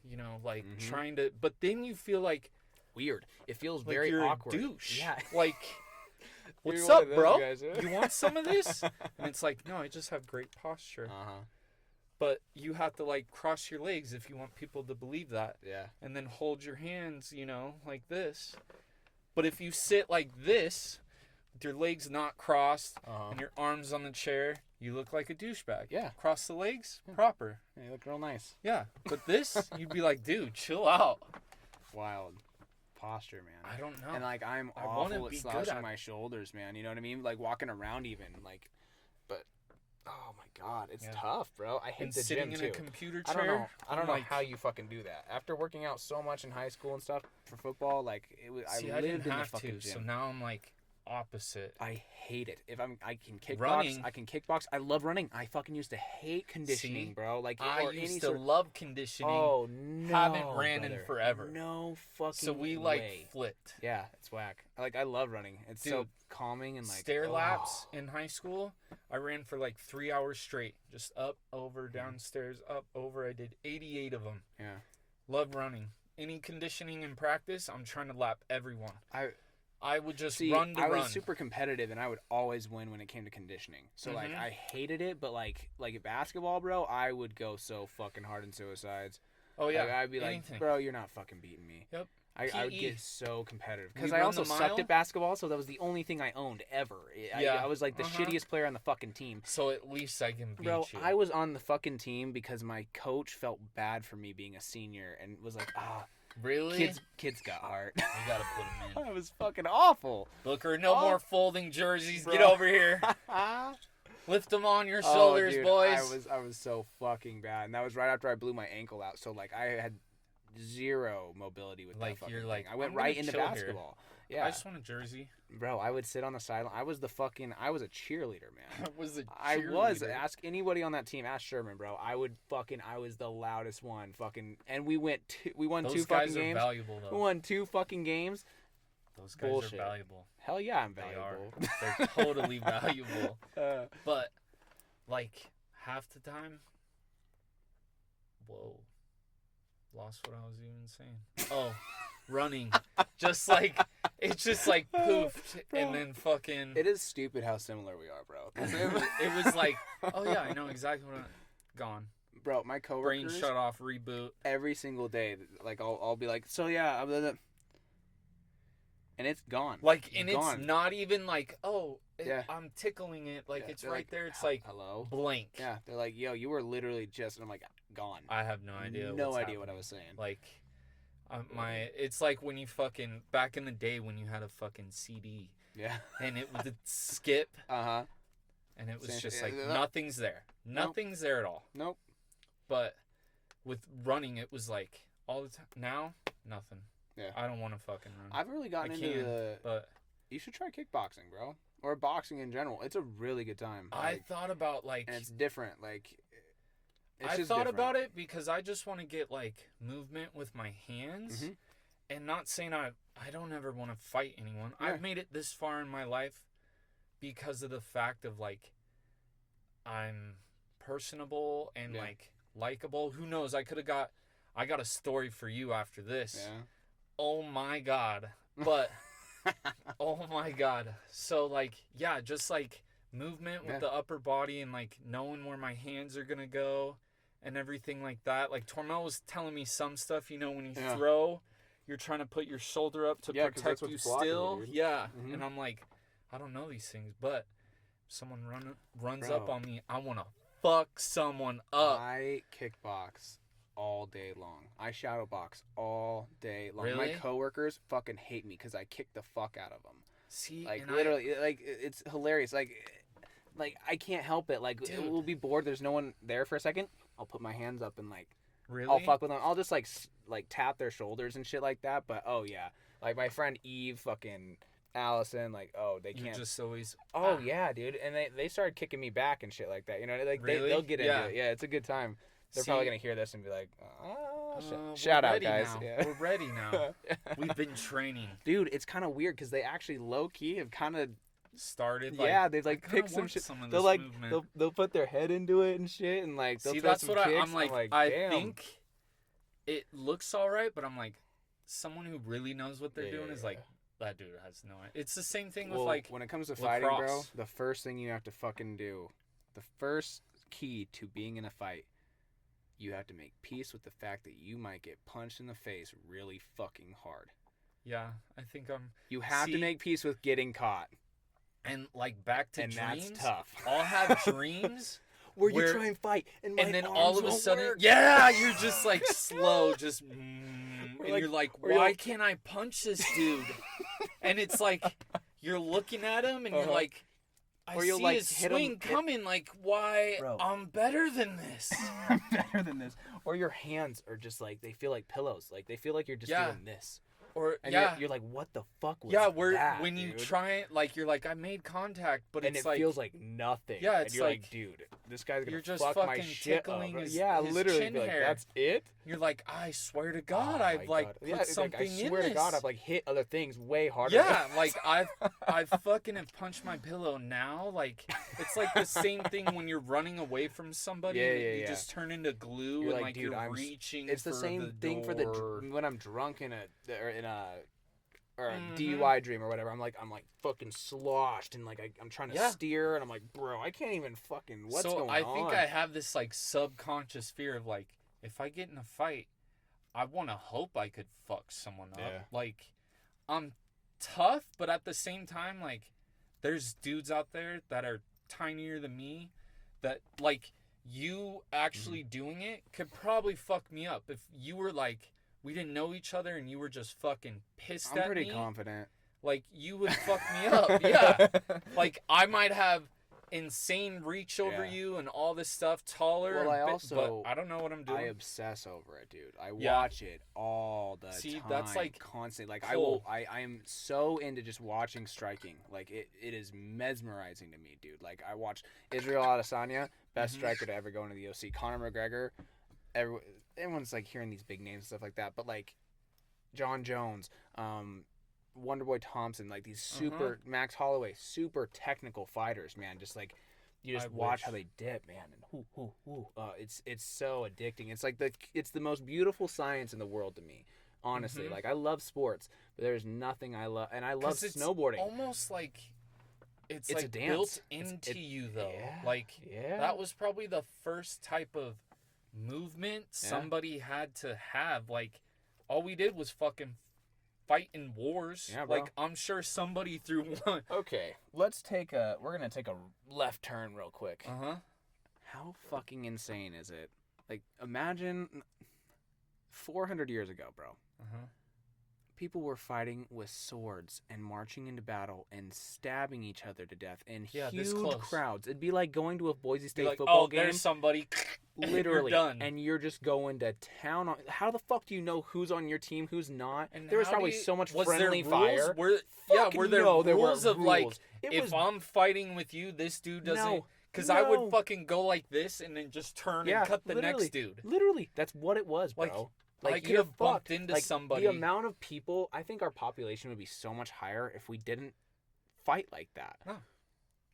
you know, like trying to, but then you feel like weird. It feels like very you're awkward. A douche. Yeah. Like, what's up, bro? Guys, you want some of this? And it's like, no, I just have great posture. But you have to like cross your legs if you want people to believe that. Yeah. And then hold your hands, you know, like this. But if you sit like this, with your legs not crossed and your arms on the chair, you look like a douchebag. Yeah. Cross the legs, proper. Yeah, you look real nice. Yeah. But this, you'd be like, dude, chill out. Wild posture, man. I don't know. And like I'm awful at slouching my shoulders, man. You know what I mean? Like walking around even, like, but oh my god, it's tough, bro. I hate the sitting gym in too. A computer chair. I don't know how you fucking do that. After working out so much in high school and stuff for football, like it was. I lived in the fucking gym. So now I'm like opposite. I hate it. I can kickbox. Running. I can kickbox. I love running. I fucking used to hate conditioning, bro. Like I used to love conditioning. Oh no, haven't ran in forever. No fucking. So we like flipped. Yeah, it's whack. Like I love running. It's so calming and like stair laps in high school. I ran for like 3 hours straight, just up, over, downstairs, up, over. I did 88 of them. Yeah, love running. Any conditioning in practice, I'm trying to lap everyone. I would just run to I run. was super competitive, and I would always win when it came to conditioning. So, like, I hated it, but, like at basketball, bro, I would go so fucking hard in suicides. Oh, yeah. Like, I'd be like, bro, you're not fucking beating me. Yep. I would get so competitive. Because I also sucked at basketball, so that was the only thing I owned ever. I was, like, the shittiest player on the fucking team. So, at least I can beat you. Bro, I was on the fucking team because my coach felt bad for me being a senior and was like, really? Kids got heart. You gotta put them in. That was fucking awful. Booker, no more folding jerseys. Bro. Get over here. Lift them on your Oh, shoulders, dude, boys. I was so fucking bad, and that was right after I blew my ankle out. So like I had zero mobility with Like, that fucking you're like, thing. I went I'm right gonna into chill here. basketball. Yeah, I just want a jersey. bro, I would sit on the sideline. I was a cheerleader, man. Was a I was. cheerleader. Ask anybody on that team. Ask Sherman, bro. I was the loudest one. Fucking, and we won Those two guys fucking are games. valuable, We though. won 2 fucking games. Those guys Bullshit. are valuable. Hell yeah, I'm They valuable. are. They're totally valuable. Uh, But, like, half the time, whoa. Lost what I was even saying. Oh, running. Just like, it's just like poofed and then fucking. it is stupid how similar we are, bro. It was like, oh yeah, I know exactly what gone. Bro, my Brain coworkers shut off, reboot. every single day. Like I'll be like, so yeah, and it's gone. Like, and gone. it's not even like, oh, Yeah. I'm tickling it. Like, Yeah, it's they're right there. It's like hello. blank. Yeah, they're like, yo, you were literally just, and I'm like, gone. I have no idea. No what's idea what I happening. was saying. Like, it's like when you fucking, back in the day when you had a fucking CD Yeah. and it would skip Uh-huh. and it was Same just shit. like, nothing's there. Nothing's there at all. Nope. But with running, it was like all the time. Now, nothing. Yeah. I don't want to fucking run. I've really gotten I into can, the. but You should try kickboxing, bro, or boxing in general. It's a really good time. I Like, thought about like and it's different. Like, it's I just thought different. about it because I just want to get like movement with my hands, Mhm. and not saying I don't ever want to fight anyone. Yeah. I've made it this far in my life because of the fact of like I'm personable and Yeah. like likable. Who knows? I got a story for you after this. Yeah. Oh my god. But oh my god. So like yeah, just like movement with Yeah. the upper body and like knowing where my hands are gonna go and everything like that. Like Tormel was telling me some stuff, you know, when you Yeah. throw, you're trying to put your shoulder up to Yeah, 'cause that's protect you what's blocking you, still. dude. Yeah. Mhm. And I'm like, I don't know these things, but if someone runs Bro. up on me, I wanna fuck someone up. I kickbox all day long. I shadow box all day long. Really? My coworkers fucking hate me because I kick the fuck out of them. See, Like and literally, like it's hilarious. Like I can't help it. Like Dude. we'll be bored. There's no one there for a second. I'll put my hands up and like really? I'll fuck with them. I'll just like tap their shoulders and shit like that. But oh yeah, like my friend Eve, fucking Allison, like oh they You're can't. just always Oh yeah, dude. And they started kicking me back and shit like that. You know, like Really? they'll get into Yeah. it. Yeah, it's a good time. They're See, probably gonna hear this and be like, oh, we're shout out ready guys. now. Yeah. We're ready now. We've been training. Dude, it's kind of weird because they actually low key have kind of Started. yeah, they've like I kinda picked some want shit. some of They'll this like movement. they'll put their head into it and shit and like they'll See, throw that's some what kicks. I'm like. I I damn. think it looks all right, but I'm like, someone who really knows what they're Yeah, doing yeah, is yeah. like, that dude has no idea. It's the same thing Well, with like, when it comes to fighting, bro, lacrosse. the first thing you have to fucking do, the first key to being in a fight, you have to make peace with the fact that you might get punched in the face really fucking hard. yeah, I think I'm, You have See? to make peace with getting caught, and like back to and dreams. that's tough. I'll have dreams, Where you where- try and fight, and my and then arms all of a won't sudden, work. yeah, you're just like slow, just, and like- you're like, or you're why like- can't I punch this dude? And it's like, you're looking at him, and you're Uh-huh. like, I Or you'll, see like, his hit him- swing coming. Like, why? Bro. I'm better than this. I'm better than this. Or your hands are just like they feel like pillows. Like they feel like you're just Yeah. doing this. Or And yeah, you're like, what the fuck was yeah. Where that, when you dude? try it, like you're like, I made contact, but and it's it like, feels like nothing. Yeah, and it's you're like, dude, this guy's gonna you're just fuck my fucking shit up. tickling his- Yeah, his literally. chin be like, hair. that's it. you're like, I swear to God, Oh I've my like God. put Yeah, it's like, something I swear in to God, this. I've like hit other things way harder. Yeah, like I've fucking have punched my pillow now. Like it's like the same thing when you're running away from somebody. Yeah, and yeah, you yeah. just turn into glue You're and like, dude, you're I'm reaching. It's the for same the thing for the door. when I'm drunk in a Mhm. DUI dream or whatever. I'm like fucking sloshed and like I'm trying to Yeah. steer and I'm like, bro, I can't even fucking what's so going I on? think I have this like subconscious fear of like if I get in a fight, I want to hope I could fuck someone up. Yeah. Like I'm tough, but at the same time, like there's dudes out there that are tinier than me that like you actually Mm-hmm. doing it could probably fuck me up if you were like we didn't know each other and you were just fucking pissed I'm at pretty me. confident. Like you would fuck me up. Yeah. Like I might have insane reach over you and all this stuff, taller. Well, but I don't know what I'm doing. I obsess over it, dude. I watch it all the time. That's like constant. Like cool. I am so into just watching striking. Like it is mesmerizing to me, dude. Like I watch Israel Adesanya, best striker to ever go into the OC. Conor McGregor, everyone's like hearing these big names and stuff like that, but like John Jones, Wonderboy Thompson, like these super Max Holloway, super technical fighters, man. Just like you just watch how they dip, man, and it's so addicting. It's like it's the most beautiful science in the world to me, honestly. Like I love sports, but there's nothing I love, and I love snowboarding. Almost like it's like a dance. Built into you, though. That was probably the first type of movement somebody had to have. Like all we did was fucking fight in wars. Yeah, bro. Like I'm sure somebody threw one. Okay, we're gonna take a left turn real quick. How fucking insane is it? Like imagine 400 years ago, bro. People were fighting with swords and marching into battle and stabbing each other to death in huge crowds. It'd be like going to a Boise State football game. There's somebody. Literally. You're done. And you're just going to town on. How the fuck do you know who's on your team, who's not? And there was probably so much friendly there fire. Were there rules of like, if I'm fighting with you, this dude doesn't. Because I would fucking go like this and then just turn and cut the next dude. Literally. That's what it was, bro. Like I could have bumped into somebody. The amount of people, I think our population would be so much higher if we didn't fight like that. Huh.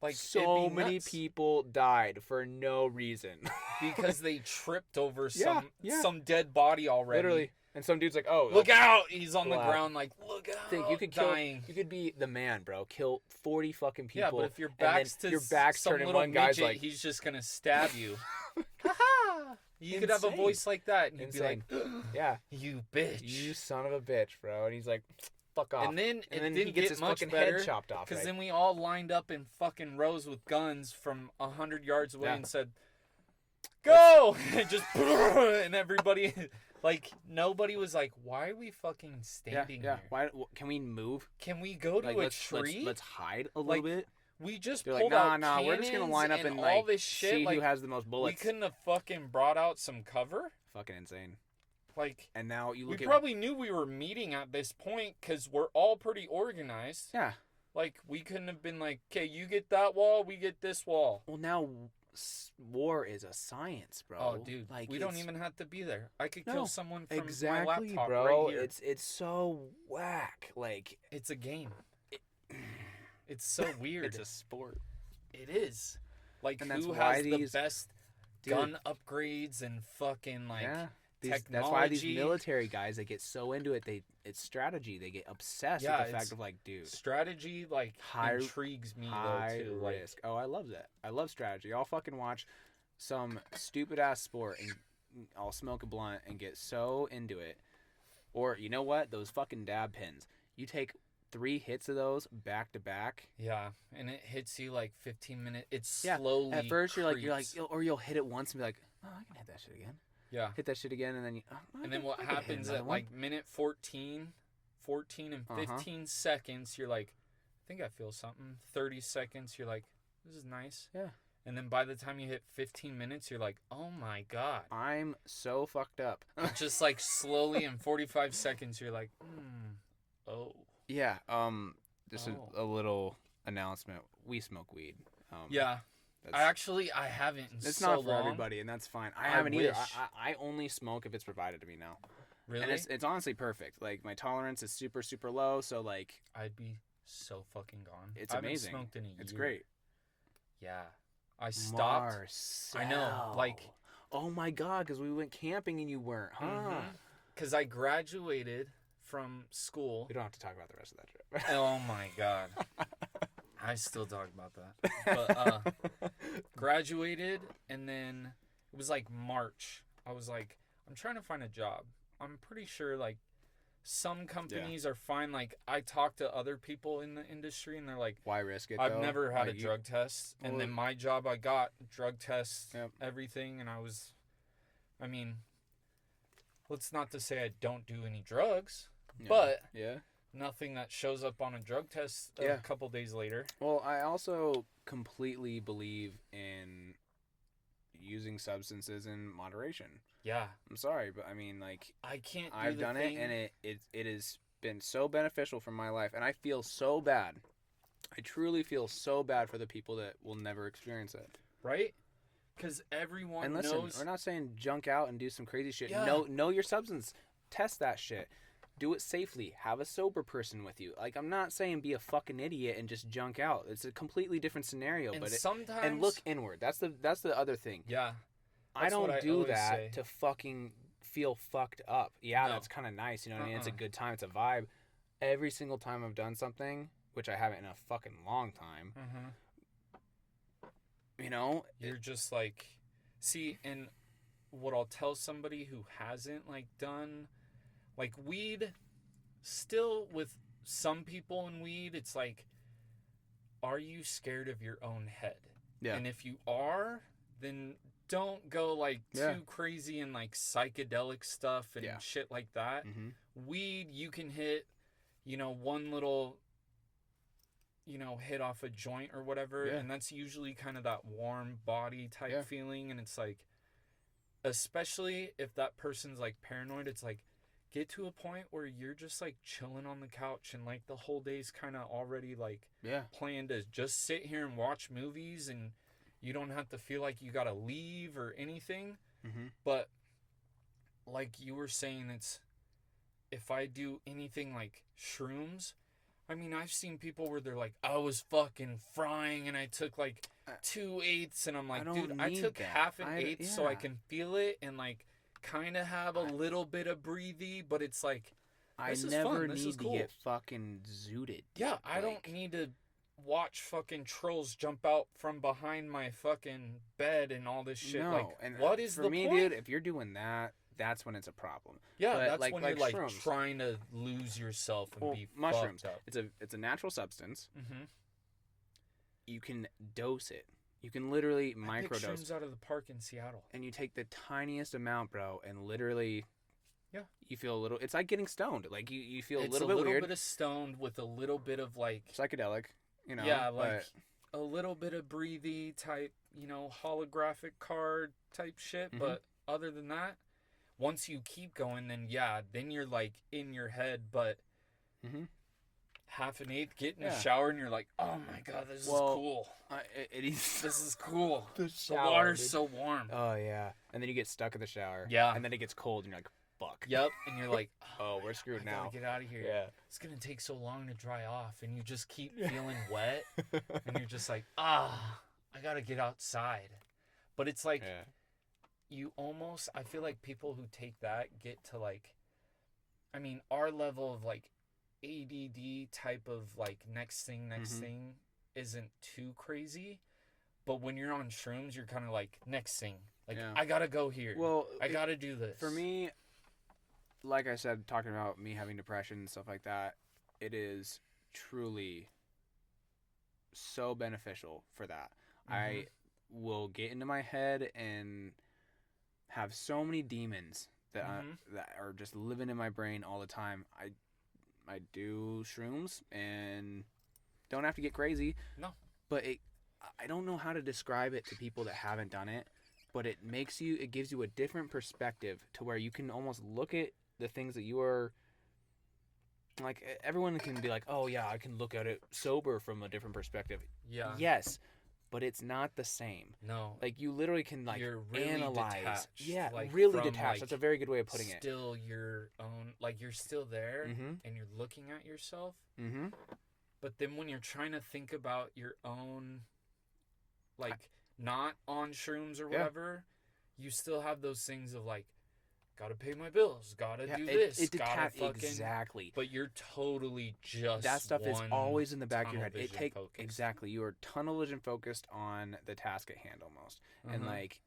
Like so many people died for no reason because they tripped over some dead body already. Literally, and some dude's like, "Oh, look out!" He's on the ground, like, "Look out!" Think you could dying. You could be the man, bro. Kill 40 fucking people. Yeah, but if your back's some turned, little one guy's midget, like, he's just gonna stab you. Ha! You could have a voice like that, and you'd be like, "Yeah, you bitch, you son of a bitch, bro." And he's like, "Fuck off." And then he gets his fucking head chopped off. Because then we all lined up in fucking rows with guns from 100 yards away and said, "Go!" And just and everybody, like nobody was like, "Why are we fucking standing here? Why can we move? Can we go to a tree? Let's hide a little bit." We just pulled pulled out cannons we're just gonna line up and all this shit. See who has the most bullets. We couldn't have fucking brought out some cover. Fucking insane. Like, and now you look. We probably knew we were meeting at this point because we're all pretty organized. Yeah. Like we couldn't have been like, okay, you get that wall, we get this wall. Well, now war is a science, bro. Oh, dude, like we don't even have to be there. I could kill someone from my laptop bro. Right here. It's so whack. Like it's a game. It's so weird. It's a sport. It is. Like and who has the best gun upgrades and fucking like technology? That's why these military guys, they get so into it. It's strategy. They get obsessed with the fact of like, dude, strategy like intrigues me though too. Risk. Oh, I love that. I love strategy. I'll fucking watch some stupid ass sport and I'll smoke a blunt and get so into it. Or you know what? Those fucking dab pins. You take 3 hits of those back to back. Yeah, and it hits you like 15 minutes. It's slowly. At first, creeps. you're like, or you'll hit it once and be like, oh, I can hit that shit again. Yeah. Hit that shit again, and then and then what happens at like minute 14 and 15 seconds, you're like, I think I feel something. 30 seconds, you're like, this is nice. Yeah. And then by the time you hit 15 minutes, you're like, oh my god, I'm so fucked up. Just like slowly in 45 seconds, you're like, oh. Yeah, just a little announcement. We smoke weed. Yeah. I haven't in it's so not for long. everybody, and that's fine. I haven't either. I only smoke if it's provided to me now. Really? And it's honestly perfect. Like, my tolerance is super, super low, so, like... I'd be so fucking gone. It's amazing. I haven't smoked in a year. It's great. Yeah. I stopped. Marcel. I know, like... Oh, my God, because we went camping and you weren't, huh? Because I graduated from school. We don't have to talk about the rest of that trip. Oh, my God. I still talk about that. But graduated, and then it was like March. I was like, I'm trying to find a job. I'm pretty sure like some companies are fine. Like I talked to other people in the industry, and they're like, why risk it? I've never had a drug test, and then my job, I got drug tests, everything, and I mean, let's not to say I don't do any drugs, but nothing that shows up on a drug test a Yeah. couple days later. Well, I also completely believe in using substances in moderation. Yeah. I'm sorry, but I mean, like, I can't do I've the done thing. it, and it has been so beneficial for my life, and I feel so bad. I truly feel so bad for the people that will never experience it. Right? Because everyone And listen, knows. we're not saying junk out and do some crazy shit. Yeah. Know your substance. Test that shit. Do it safely. Have a sober person with you. Like, I'm not saying be a fucking idiot and just junk out. It's a completely different scenario. And But sometimes. and look inward. That's the other thing. Yeah. I That's what don't I do always that say. to fucking feel fucked up. Yeah, No. that's kind of nice. You know what I mean? It's a Uh-uh. good time. It's a vibe. Every single time I've done something, which I haven't in a fucking long time, you know, You're just like. See, and what I'll tell somebody who hasn't, like, done. Like, weed. Still, with some people in weed, it's like. Are you scared of your own head? Yeah. And if you are, then don't go like Yeah. too crazy and like psychedelic stuff and Yeah. shit like that. Mm-hmm. Weed, you can hit, one little, hit off a joint or whatever. Yeah. And that's usually kind of that warm body type Yeah. feeling. And it's like, especially if that person's like paranoid, it's like, get to a point where you're just like chilling on the couch and like the whole day's kind of already like Yeah. planned to just sit here and watch movies and you don't have to feel like you gotta leave or anything. Mm-hmm. But like you were saying, it's if I do anything like shrooms, I mean, I've seen people where they're like, I was fucking frying and I took like 2/8 and I'm like, I don't dude, I need took that. half an eighth so I yeah. can feel it and like kind of have a little bit of breathy, but it's like, I this is never fun. This need is to cool. get fucking zooted. Yeah, I don't Like- need to watch fucking trolls jump out from behind my fucking bed and all this shit. No, Like, and what is for the me, point? dude? If you're doing that, that's when it's a problem. Yeah, but that's like- when like you're like shrooms. trying to lose yourself and Well, be mushrooms. fucked up. It's a natural substance. Mm-hmm. You can dose it. You can literally I picked microdose, shrooms out of the park in Seattle. and you take the tiniest amount, bro, and literally, Yeah. you feel a little. It's like getting stoned. Like you feel It's a little bit weird, bit of stoned with a little bit of like, psychedelic. You know. yeah, like but a little bit of breathy type, holographic card type shit. Mhm. But other than that, once you keep going, then yeah, then you're like in your head, but Mhm. half an eighth, get in the Yeah. shower and you're like, oh my god, this Well, is cool. it is. This is cool. The The shower, water's dude. so warm. Oh yeah, and then you get stuck in the shower. Yeah. And then it gets cold, and you're like, "Fuck." Yep, and you're like, Oh, we're screwed I now. gotta get out of here. Yeah. It's gonna take so long to dry off, and you just keep feeling wet, and you're just like, I gotta get outside. But it's like Yeah. you almost, I feel like people who take that get to like, I mean, our level of like ADD type of like next Mhm. thing isn't too crazy, but when you're on shrooms, you're kind of like next thing. Like, Yeah. I gotta go here. Well, I gotta do this. for me, like I said, talking about me having depression and stuff like that, it is truly so beneficial for that. I will get into my head and have so many demons that Mhm. that are just living in my brain all the time. I do shrooms and don't have to get crazy. No. But I don't know how to describe it to people that haven't done it, but it gives you a different perspective to where you can almost look at the things that you are like. Everyone can be like, "Oh yeah, I can look at it sober from a different perspective." Yeah. Yes, but it's not the same. No. Like you literally can like You're really analyze. detached, Yeah, like, really from, detached. like, That's a very good way of putting it. Still your own, like you're still there Mm-hmm. and you're looking at yourself, Mm-hmm. but then when you're trying to think about your own, like not on shrooms or Yeah. whatever, you still have those things of like, gotta pay my bills, gotta Yeah, do this, it gotta detach fucking. exactly. But you're totally just That stuff is one always in the back of your tunnel head. vision focused. Exactly. You are tunnel vision focused on the task at hand almost, and Mhm. like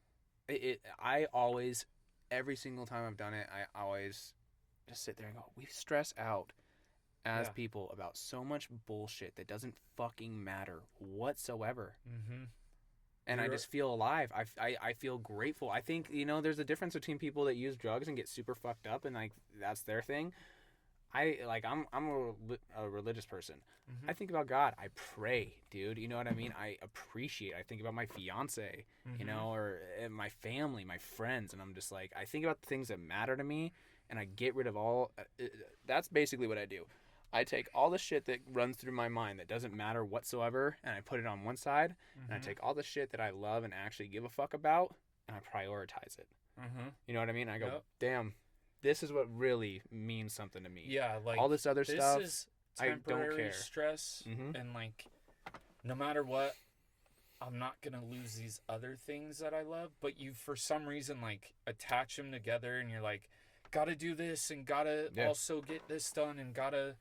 I always, every single time I've done it, I always just sit there and go, we stress out as Yeah. people about so much bullshit that doesn't fucking matter whatsoever. Mm-hmm. And I You're- just feel alive. I feel grateful. I think, there's a difference between people that use drugs and get super fucked up and like that's their thing. a religious person. Mm-hmm. I think about God. I pray, dude. You know what I mean? I appreciate. I think about my fiance, Mm-hmm. or my family, my friends, and I'm just like, I think about the things that matter to me, and I get rid of all. That's basically what I do. I take all the shit that runs through my mind that doesn't matter whatsoever, and I put it on one side, and I Mm-hmm. take all the shit that I love and actually give a fuck about, and I prioritize it. Mm-hmm. You know what I mean? I go, Yep. damn, this is what really means something to me. Yeah, like All this other this stuff, is I don't temporary care. stress, Mhm. and like no matter what, I'm not gonna lose these other things that I love. But you, for some reason, like attach them together, and you're like, gotta do this, and gotta Yeah. also get this done, and gotta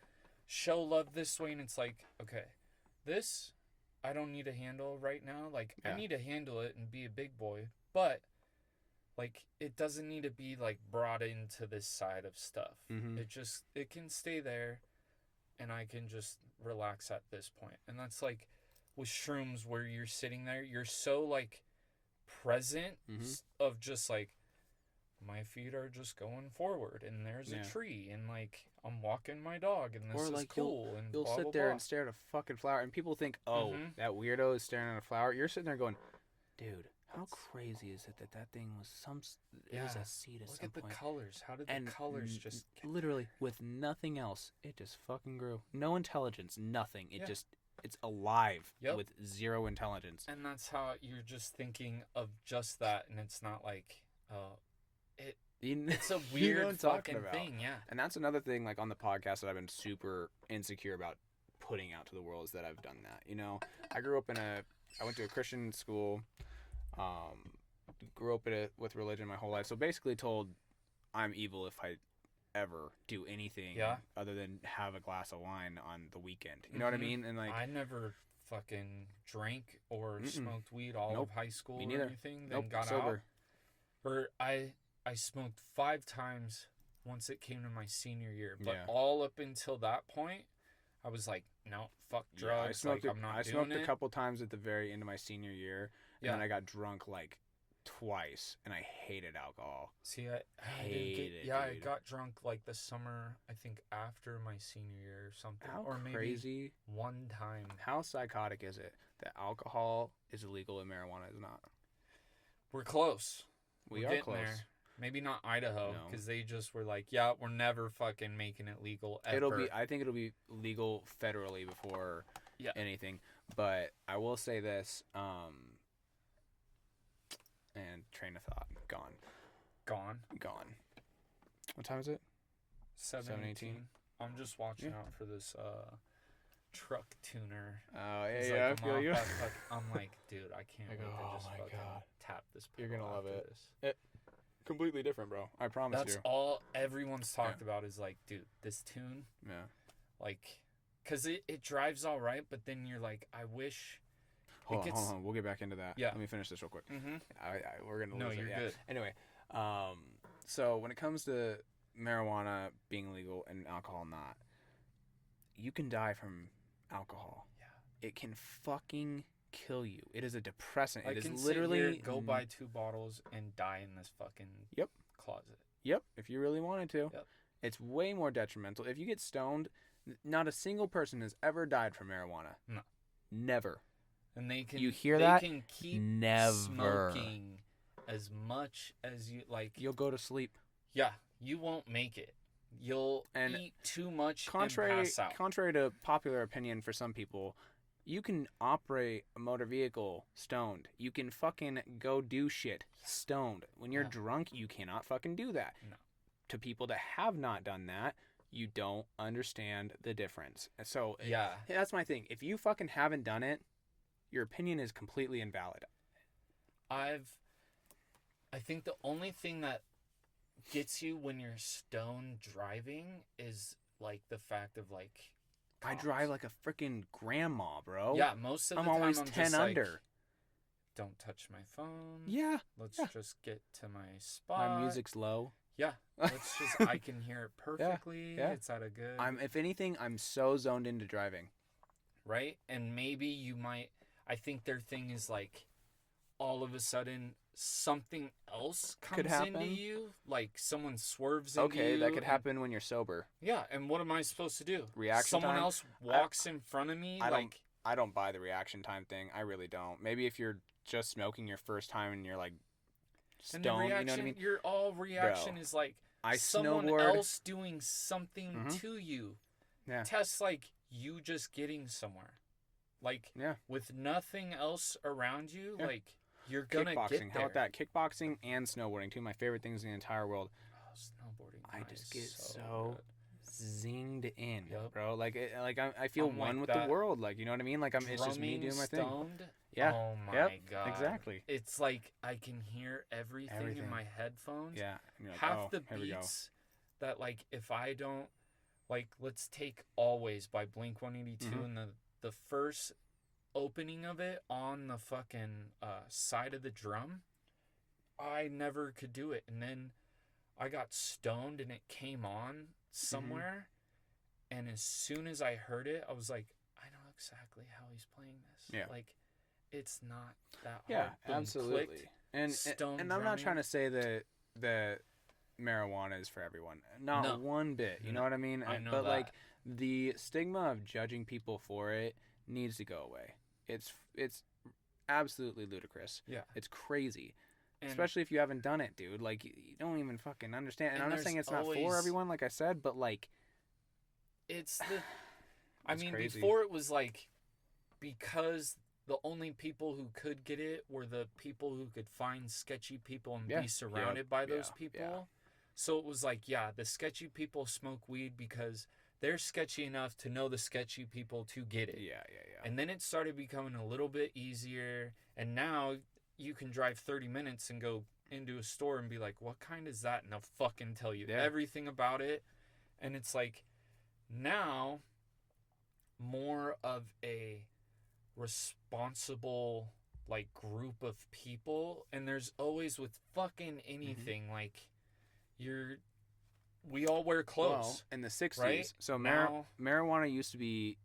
show love this way. And it's like, okay, this I don't need to handle right now. Like I Yeah. need to handle it and be a big boy, but like it doesn't need to be like brought into this side of stuff. Mhm. It can stay there, and I can just relax at this point. And that's like with shrooms, where you're sitting there, you're so like present Mhm. of just like my feet are just going forward, and there's Yeah. a tree, and like I'm walking my dog, and this Or, is like, cool, and You'll blah, sit blah, there blah. and stare at a fucking flower, and people think, oh, Mhm. that weirdo is staring at a flower. You're sitting there going, dude, how That's- crazy is it that thing was it was Yeah. a seed at Look some at the point. colors. How did the And colors just literally with nothing else, it just fucking grew. No intelligence, nothing. It Yeah. just it's alive Yep. with zero intelligence. And that's how you're just thinking of just that, and it's not like, it's a You know weird what I'm talking fucking about. thing, yeah. And that's another thing, like on the podcast, that I've been super insecure about putting out to the world, is that I've done that. I grew up I went to a Christian school, grew up with religion my whole life. So basically told I'm evil if I ever do anything Yeah. other than have a glass of wine on the weekend. You know what I Mhm. mean? And like, I never fucking drank or smoked weed all Nope. of high school Me or neither. anything. Then nope, got sober. out. Or I smoked 5 times once it came to my senior year. But Yeah. all up until that point, I was like, no, fuck drugs. I smoked, like, I'm not I doing smoked it. a couple times at the very end of my senior year, Yeah. and then I got drunk like twice, and I hated alcohol. See, I didn't Hate get, it, yeah, I dude. got drunk like the summer, I think after my senior year or something. How or maybe crazy, one time. how psychotic is it that alcohol is illegal and marijuana is not? We're close. We We're are getting close. there. Maybe not Idaho, No. because they just were like, yeah, we're never fucking making it legal ever. I think it'll be legal federally before Yeah. anything. But I will say this, and train of thought gone. Gone. What time is it? 7:18. I'm just watching Yeah. out for this truck tuner. Oh yeah, He's yeah, I like, feel "I'm you. off, I'm like, dude, I can't Like, wait to oh just my fucking God. tap this You're pedal gonna love after it. this. Completely different, bro. I promise That's you. all everyone's talked about is like, dude, this tune, Yeah. like, because it drives all right, but then you're like, I wish. Hold gets- on. We'll get back into that. Yeah. Let me finish this real quick. Mm-hmm. We're gonna No, lose it. you're Yeah. good. Anyway, so when it comes to marijuana being legal and alcohol not, you can die from alcohol. Yeah. It can fucking kill you. It is a depressant. I It is can literally sit here, go buy 2 bottles and die in this fucking Yep. closet. Yep, if you really wanted to. Yep. It's way more detrimental. If you get stoned, not a single person has ever died from marijuana. No. Never. And they can You hear they that? can keep Never. smoking as much as you like. You'll go to sleep. Yeah, you won't make it. You'll And eat too much and Contrary pass out. to popular opinion for some people, you can operate a motor vehicle stoned. You can fucking go do shit stoned. When you're Yeah. drunk, you cannot fucking do that. No. To people that have not done that, you don't understand the difference. So Yeah. that's my thing. If you fucking haven't done it, your opinion is completely invalid. I think the only thing that gets you when you're stone driving is like the fact of like I cops. drive like a freaking grandma, bro. Yeah, most of the I'm time always I'm 10 just like, under. don't touch my phone. Yeah. Let's yeah. just get to my spot. My music's low. Yeah. Let's just I can hear it perfectly. yeah. It's at a good If anything, I'm so zoned into driving. right? And maybe you might I think their thing is like all of a sudden something else Could comes happen. into you, like someone swerves into you. Okay, that could and- happen when you're sober. Yeah, and what am I supposed to do? Reaction Someone time? else walks in front of me, I don't buy the reaction time thing. I really don't. Maybe if you're just smoking your first time and you're like and stoned, the reaction, you know what I mean? your all reaction Bro, is like I someone snowboard. else doing something Mhm. to you. Yeah. Tests like you just getting somewhere. Like Yeah. with nothing else around you, Yeah. like you're gonna Kickboxing. get there. How about that? Kickboxing and snowboarding, two of my favorite things in the entire world. Oh, snowboarding. I is just get so so good. zinged in, Yep. bro. Like, I feel I'm like one with that. the world. Like, you know what I mean? Like, it's just me Drumming doing my thing. stoned. Yeah. Oh my Yep. god. Exactly. It's like I can hear everything in my headphones. Yeah. And you're like, Half oh, the here we go. beats that like if I don't like let's take Always by Blink 182 Mhm. and the first opening of it on the fucking side of the drum, I never could do it. And then I got stoned and it came on somewhere, and as soon as I heard it, I was like, I know exactly how he's playing this. Yeah. Like, it's not that hard. Yeah, Boom, absolutely. clicked. And stone I'm not drumming. trying to say that marijuana is for everyone. Not No. one bit. You know what I mean? I know but that. like the stigma of judging people for it needs to go away. It's absolutely ludicrous. Yeah. It's crazy. And Especially if you haven't done it, dude. Like, you don't even fucking understand. And And I'm not there's saying it's not always- for everyone, like I said, but like, it's the I It's mean, crazy. before it was like because the only people who could get it were the people who could find sketchy people and Yeah. be surrounded by those Yeah. people. Yeah. So it was like, yeah, the sketchy people smoke weed because they're sketchy enough to know the sketchy people to get it. yeah. And then it started becoming a little bit easier, and now you can drive 30 minutes and go into a store and be like, what kind is that? And they'll fucking tell you Yeah. everything about it. And it's like, now more of a responsible like group of people, and there's always with fucking anything like we all wear clothes. Well, in the 60s, right? so Now- marijuana used to be,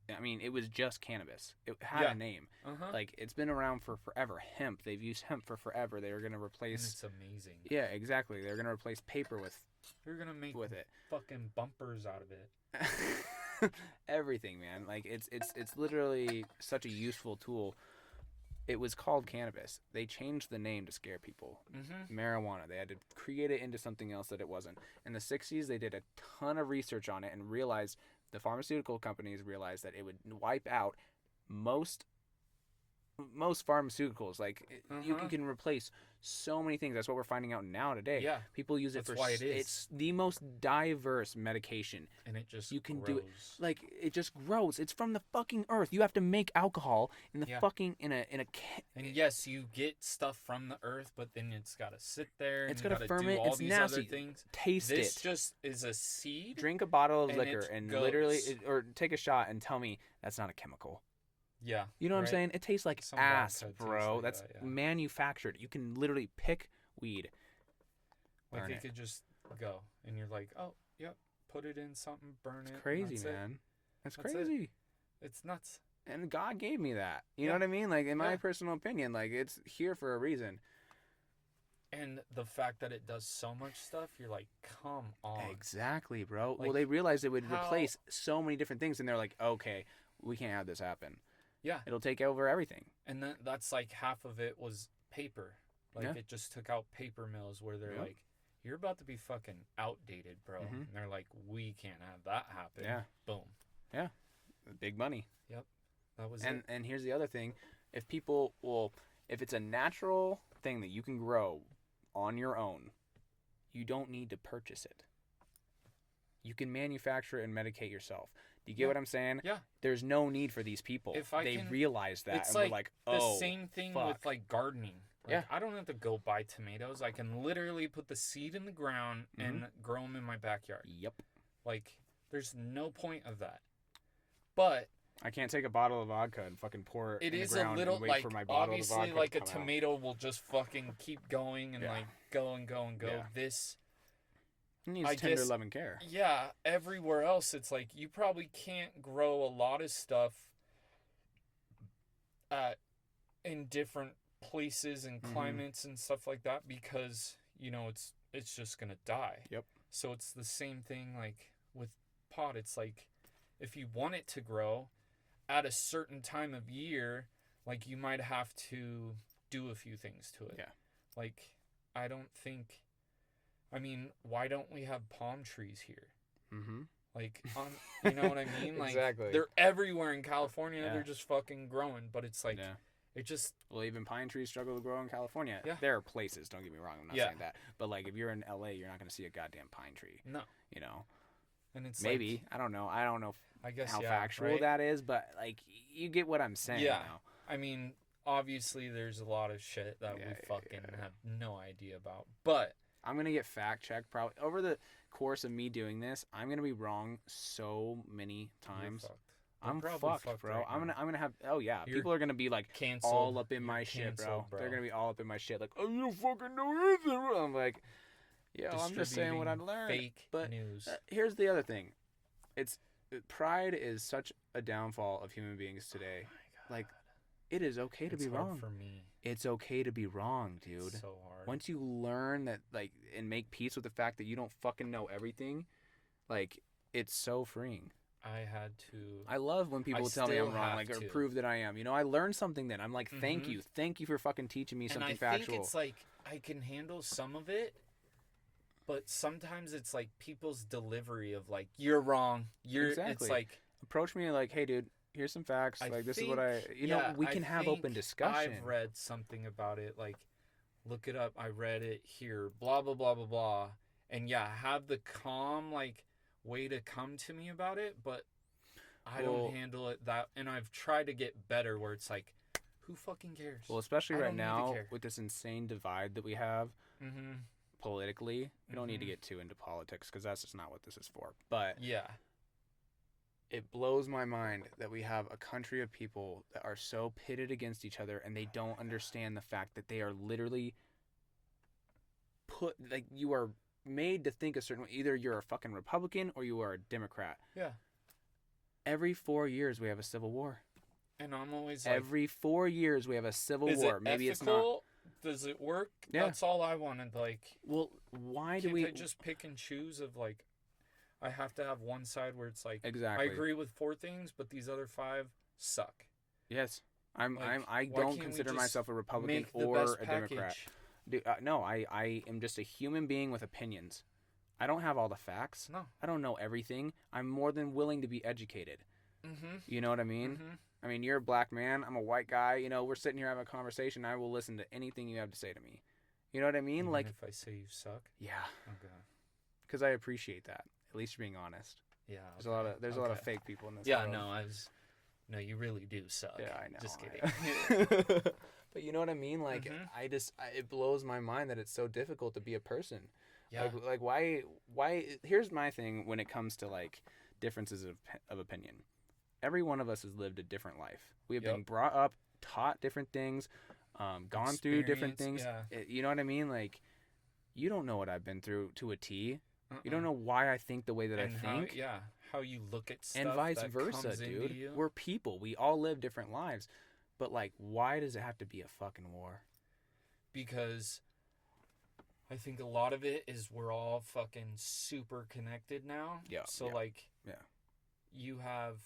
I mean, it was just cannabis. It had Yeah. a name. Uh-huh. Like, it's been around for forever. Hemp, they've used hemp for forever. They were going to And replace, it's amazing. yeah, exactly. They're going to replace paper with You're gonna make it. fucking bumpers out of it. Everything, man. Like, it's literally such a useful tool. It was called cannabis. They changed the name to scare people. Mm-hmm. Marijuana. They had to create it into something else that it wasn't. In the 60s, they did a ton of research on it and realized, the pharmaceutical companies realized that it would wipe out most pharmaceuticals. Like, you Uh-huh. can replace so many things. That's what we're finding out now today. Yeah, People use it That's for why it is. It's the most diverse medication. and it just You can grows. do it. Like, it just grows. It's from the fucking earth. You have to make alcohol in the Yeah. fucking in a And yes, you get stuff from the earth, but then it's gotta sit there. And It's you gotta gotta ferment. do all It's these nasty. other things. taste This it. just is a seed. Drink a bottle of and liquor it and goes. literally, or take a shot and tell me that's not a chemical. Yeah, You know what I'm right? saying? It tastes like Some ass, vodka tastes bro. like That's that, yeah. manufactured. You can literally pick weed. Like burn it it. could just go, and you're like, oh, yep, put it in something, burn it. It's and crazy, that's it. man. That's That's it. crazy. It's nuts. And God gave me that. You Yeah. know what I mean? Like, in my Yeah. personal opinion, like, it's here for a reason. And the fact that it does so much stuff, you're like, come on. Exactly, bro. well, Like, they realized it would how- replace so many different things, and they're like, okay, we can't have this happen. Yeah. It'll take over everything. And that's like half of it was paper. Like Yeah. it just took out paper mills where they're Yep. like, you're about to be fucking outdated, bro. Mhm. And they're like, we can't have that happen. Yeah. Boom. Big money. That was And it. and here's the other thing. If it's a natural thing that you can grow on your own, you don't need to purchase it. You can manufacture it and medicate yourself. Do you get Yeah. what I'm saying? Yeah. There's no need for these people. If I they can- realize that It's and like we're like, the oh, same thing fuck. with like gardening. Like, Yeah. I don't have to go buy tomatoes. I can literally put the seed in the ground and grow them in my backyard. Yep. Like, there's no point of that. But I can't take a bottle of vodka and fucking pour it it in is the a ground little and wait like for my bottle of obviously vodka like to a come out. tomato will just fucking keep going and Yeah. like go and go and go. Yeah. This It needs I tender guess- love and care. yeah, everywhere else it's like you probably can't grow a lot of stuff in different places and Mhm. climates and stuff like that because it's just gonna die. Yep. So it's the same thing like with pot. It's like if you want it to grow at a certain time of year, like you might have to do a few things to it. Yeah. Like I don't think. I mean, why don't we have palm trees here? Mm-hmm. Like, you know what I mean? Like, Exactly. they're everywhere in California. Yeah. They're just fucking growing. But it's like, Yeah. it just... Well, even pine trees struggle to grow in California. Yeah. There are places, don't get me wrong, I'm not Yeah. saying that. But, like, if you're in LA, you're not going to see a goddamn pine tree. No. You know? And it's Maybe. like... I don't know. I don't know I guess, how yeah, factual right? that is, but, like, you get what I'm saying Yeah. now. I mean, obviously, there's a lot of shit that we fucking yeah. have no idea about. But... I'm going to get fact-checked probably. Over the course of me doing this, I'm going to be wrong so many times. I'm fucked, bro. Right I'm gonna have. Oh yeah, You're people are gonna be like canceled. all up in You're my shit, bro. canceled, bro. They're gonna be all up in my shit, like, oh, you don't fucking know anything. I'm like, yo, I'm just saying what I learned. Fake but news. Here's the other thing, pride is such a downfall of human beings today. Oh my God. Like, it is okay to It's be hard wrong. for me. It's okay to be wrong, dude. It's so hard. Once you learn that, like, and make peace with the fact that you don't fucking know everything, like, it's so freeing. I had to. I love when people tell me I'm still wrong, have like, or to. prove that I am. You know, I learned something then. I'm like, thank Mhm. you. Thank you for fucking teaching me something and I factual. think it's like I can handle some of it, but sometimes it's like people's delivery of like you're wrong. Exactly. It's like Approach me like, hey, dude, here's some facts. I Like, this is think- what I. You know, we can have open discussion. I've read something about it. Like, look it up. I read it here. Blah blah blah blah blah. And yeah, have the calm like way to come to me about it, but I don't handle it that. And I've tried to get better where it's like, who fucking cares? Well, especially I right don't need to now care. with this insane divide that we have Mm-hmm. politically. We don't need to Mhm. get too into politics because that's just not what this is for. But Yeah. it blows my mind that we have a country of people that are so pitted against each other and they don't understand the fact that they are literally like, you are made to think a certain way. Either you're a fucking Republican or you are a Democrat. Yeah. Every 4 years we have a civil war. And I'm always like, Every 4 years we have a civil is war. it Maybe ethical? Does it work? Yeah. That's all I wanted. Like, it's not. Well, why do can't we I just pick and choose of like, I have to have one side where it's like, exactly? I agree with 4 things, but these other 5 suck. Yes. I Like, I why don't can't we consider just myself a Republican Make the or best a package. Democrat. Dude, no, I am just a human being with opinions. I don't have all the facts. No. I don't know everything. I'm more than willing to be educated. Mm-hmm. You know what I mean? Mm-hmm. I mean, you're a black man. I'm a white guy. You know, we're sitting here having a conversation. I will listen to anything you have to say to me. You know what I mean? Even Like, if I say you suck. yeah, Okay. because I appreciate that. At least you're being honest. Yeah. There's a lot of a lot of Okay. fake people in this Yeah. world. No, I was. No, you really do suck. Yeah, I know. Just I- kidding. But you know what I mean? Like, Mhm. it blows my mind that it's so difficult to be a person. Yeah. Like why? Here's my thing when it comes to like differences of opinion. Every one of us has lived a different life. We have been Yep. brought up, taught different things, gone through different things. Experience, You know what I mean? Like, you don't know what I've been through to a T. You don't Uh-uh. know why I think the way that And I think. how you look at stuff And vice that versa, comes into dude. you. We're people. We all live different lives. But, like, why does it have to be a fucking war? Because I think a lot of it is we're all fucking super connected now. Yeah, So yeah, like, yeah. you have,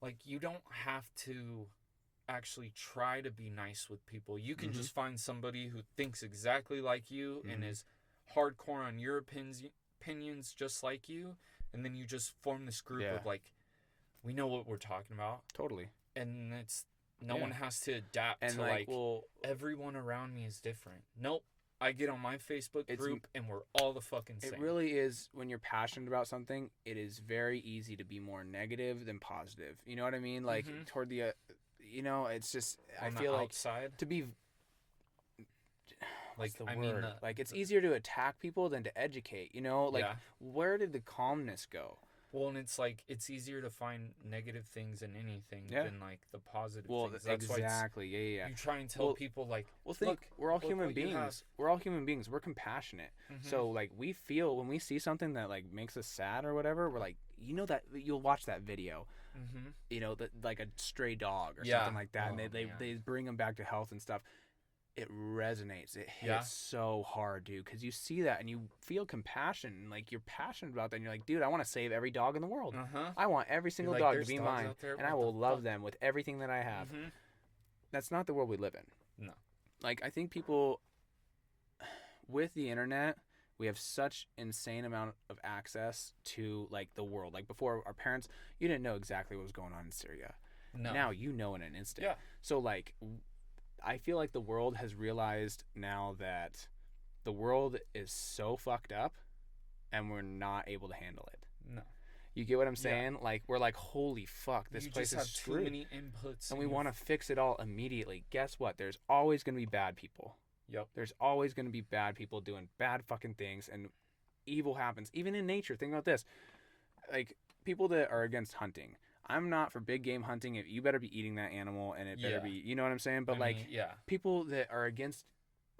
like, you don't have to actually try to be nice with people. You can Mhm. just find somebody who thinks exactly like you and Mhm. is hardcore on your opinions just like you, and then you just form this group Yeah. of like, we know what we're talking about, Totally. and it's no Yeah. one has to adapt And, to like, like well, everyone around me is different. Nope. I get on my Facebook It's- group and we're all the fucking same. it really is, when you're passionate about something, it is very easy to be more negative than positive. You know what I mean? Like, Mhm. toward the, you know, it's just, I on the feel like outside, to be, like what's the I word? mean, Like, it's easier to attack people than to educate, you know? Like, yeah. where did the calmness go? Well, and it's like it's easier to find negative things in anything Yeah. than like the positive Well, things. That's exactly. Yeah, why yeah. you try and tell Well- people like, Well, think look, we're all look human what you have. beings. We're all human beings. We're compassionate. Mhm. So, like, we feel when we see something that, like, makes us sad or whatever, we're like, you know that you'll watch that video, Mm-hmm. you know, that like a stray dog or Yeah. something like that, and Oh, they man. they bring them back to health and stuff. It resonates. It hits Yeah. so hard, dude, because you see that and you feel compassion, like you're passionate about that, and you're like, dude, I want to save every dog in the world. Uh-huh. I want every single like, dog to "There's be dogs mine, out there, and I what will the love fuck?" them with everything that I have. Mm-hmm. That's not the world we live in. No. Like, I think people, with the internet, we have such insane amount of access to like the world. Like before, our parents, you didn't know exactly what was going on in Syria. No. Now you know in an instant. Yeah. So like, I feel like the world has realized now that the world is so fucked up, and we're not able to handle it. No. You get what I'm saying? Like, we're like, holy fuck, this you place just is have screwed. too many inputs. And we want to fix it all immediately. Guess what? There's always going to be bad people. Yep. There's always going to be bad people doing bad fucking things, and evil happens. Even in nature. Think about this. Like, people that are against hunting. I'm not for big game hunting. You better be eating that animal, and it better be, you know what I'm saying? But yeah. people that are against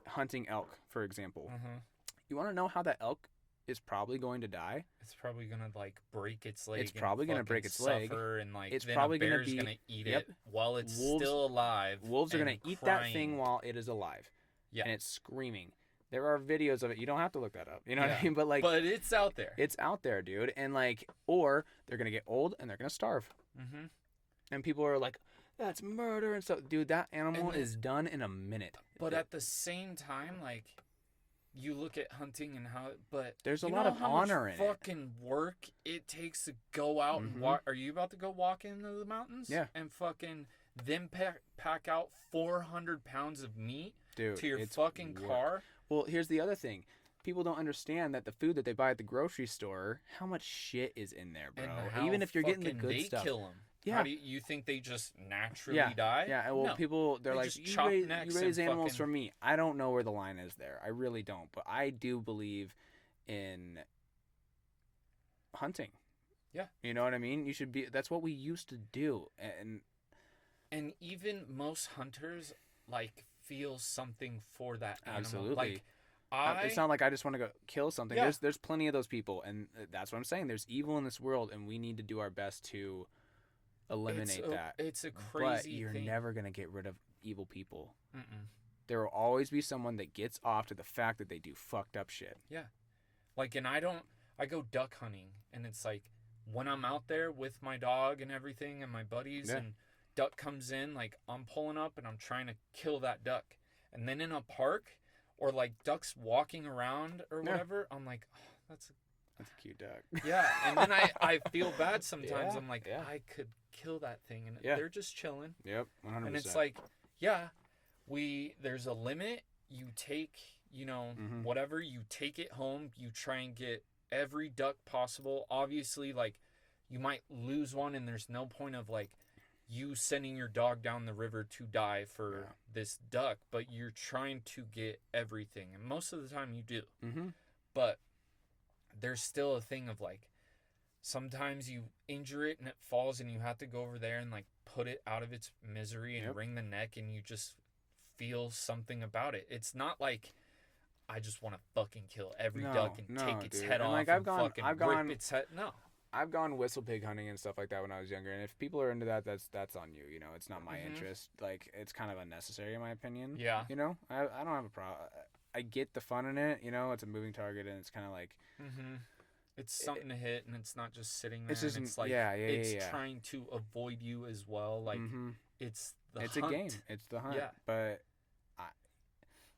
hunting elk, for example, Uh-huh. you want to know how that elk is probably going to die? It's probably gonna like break its leg. It's probably gonna break its leg. And like It's then probably a gonna bear's be- gonna eat yep. it while it's Wolves- still alive. Wolves are and going to eat that thing crying. while it is alive. Yeah. And it's screaming. There are videos of it. You don't have to look that up. You know what Yeah. I mean? But like, But it's out there. it's out there, dude. And like, or they're going to get old and they're going to starve. Mm-hmm. And people are like, that's murder and stuff. Dude, that animal And is done in a minute. But at the same time, like, you look at hunting and how, but There's a you lot know of how honor much in it. fucking work it takes to go out and Mhm. walk. Are you about to go walk into the mountains? Yeah. And fucking then pack out 400 pounds of meat Dude, to your it's fucking work. car. Well, here's the other thing. People don't understand that the food that they buy at the grocery store, how much shit is in there, bro. And how Even if you're getting the fucking good they stuff. kill them. Yeah. How do you think they just naturally Yeah, die? Yeah, well, No. people, they're They like, just you chop raise, necks you raise and animals fucking- for meat. I don't know where the line is there. I really don't. But I do believe in hunting. Yeah. You know what I mean? You should be, that's what we used to do. And even most hunters like feel something for that animal. Absolutely. Like it's not like I just want to go kill something. Yeah. There's plenty of those people. And that's what I'm saying. There's evil in this world, and we need to do our best to eliminate that. It's a But crazy you're thing. never going to get rid of evil people. Mm-mm. There will always be someone that gets off to the fact that they do fucked up shit. Like, and I go duck hunting, and it's like when I'm out there with my dog and everything and my buddies, Yeah. and duck comes in, like I'm pulling up and I'm trying to kill that duck. And then in a park or like ducks walking around or Yeah. whatever, I'm like, oh, that's That's a cute duck. yeah. And then I feel bad sometimes. Yeah, I'm like, yeah. I could kill that thing, and Yeah. they're just chilling. Yep, 100%. And it's like, yeah, there's a limit. You take, Mhm. whatever, you take it home, you try and get every duck possible. Obviously, like, you might lose one, and there's no point of, like, you sending your dog down the river to die for Yeah. this duck, but you're trying to get everything. And most of the time you do. Mm-hmm. But there's still a thing of, like, sometimes you injure it and it falls, and you have to go over there and, like, put it out of its misery and Yep. wring the neck, and you just feel something about it. It's not like I just want to fucking kill every duck and No, take its dude. head And, off like, and I've fucking gone- rip its head. No. I've gone whistle pig hunting and stuff like that when I was younger, and if people are into that, that's on you. You know, it's not my Mhm. interest. Like, it's kind of unnecessary in my opinion. Yeah. You know, I don't have a problem. I get the fun in it. You know, it's a moving target, and it's kind of like Mm-hmm. It's something to hit, and it's not just sitting there. It's just- and it's like it's trying to avoid you as well. Like mhm. it's the It's hunt. a game. It's the hunt. Yeah. But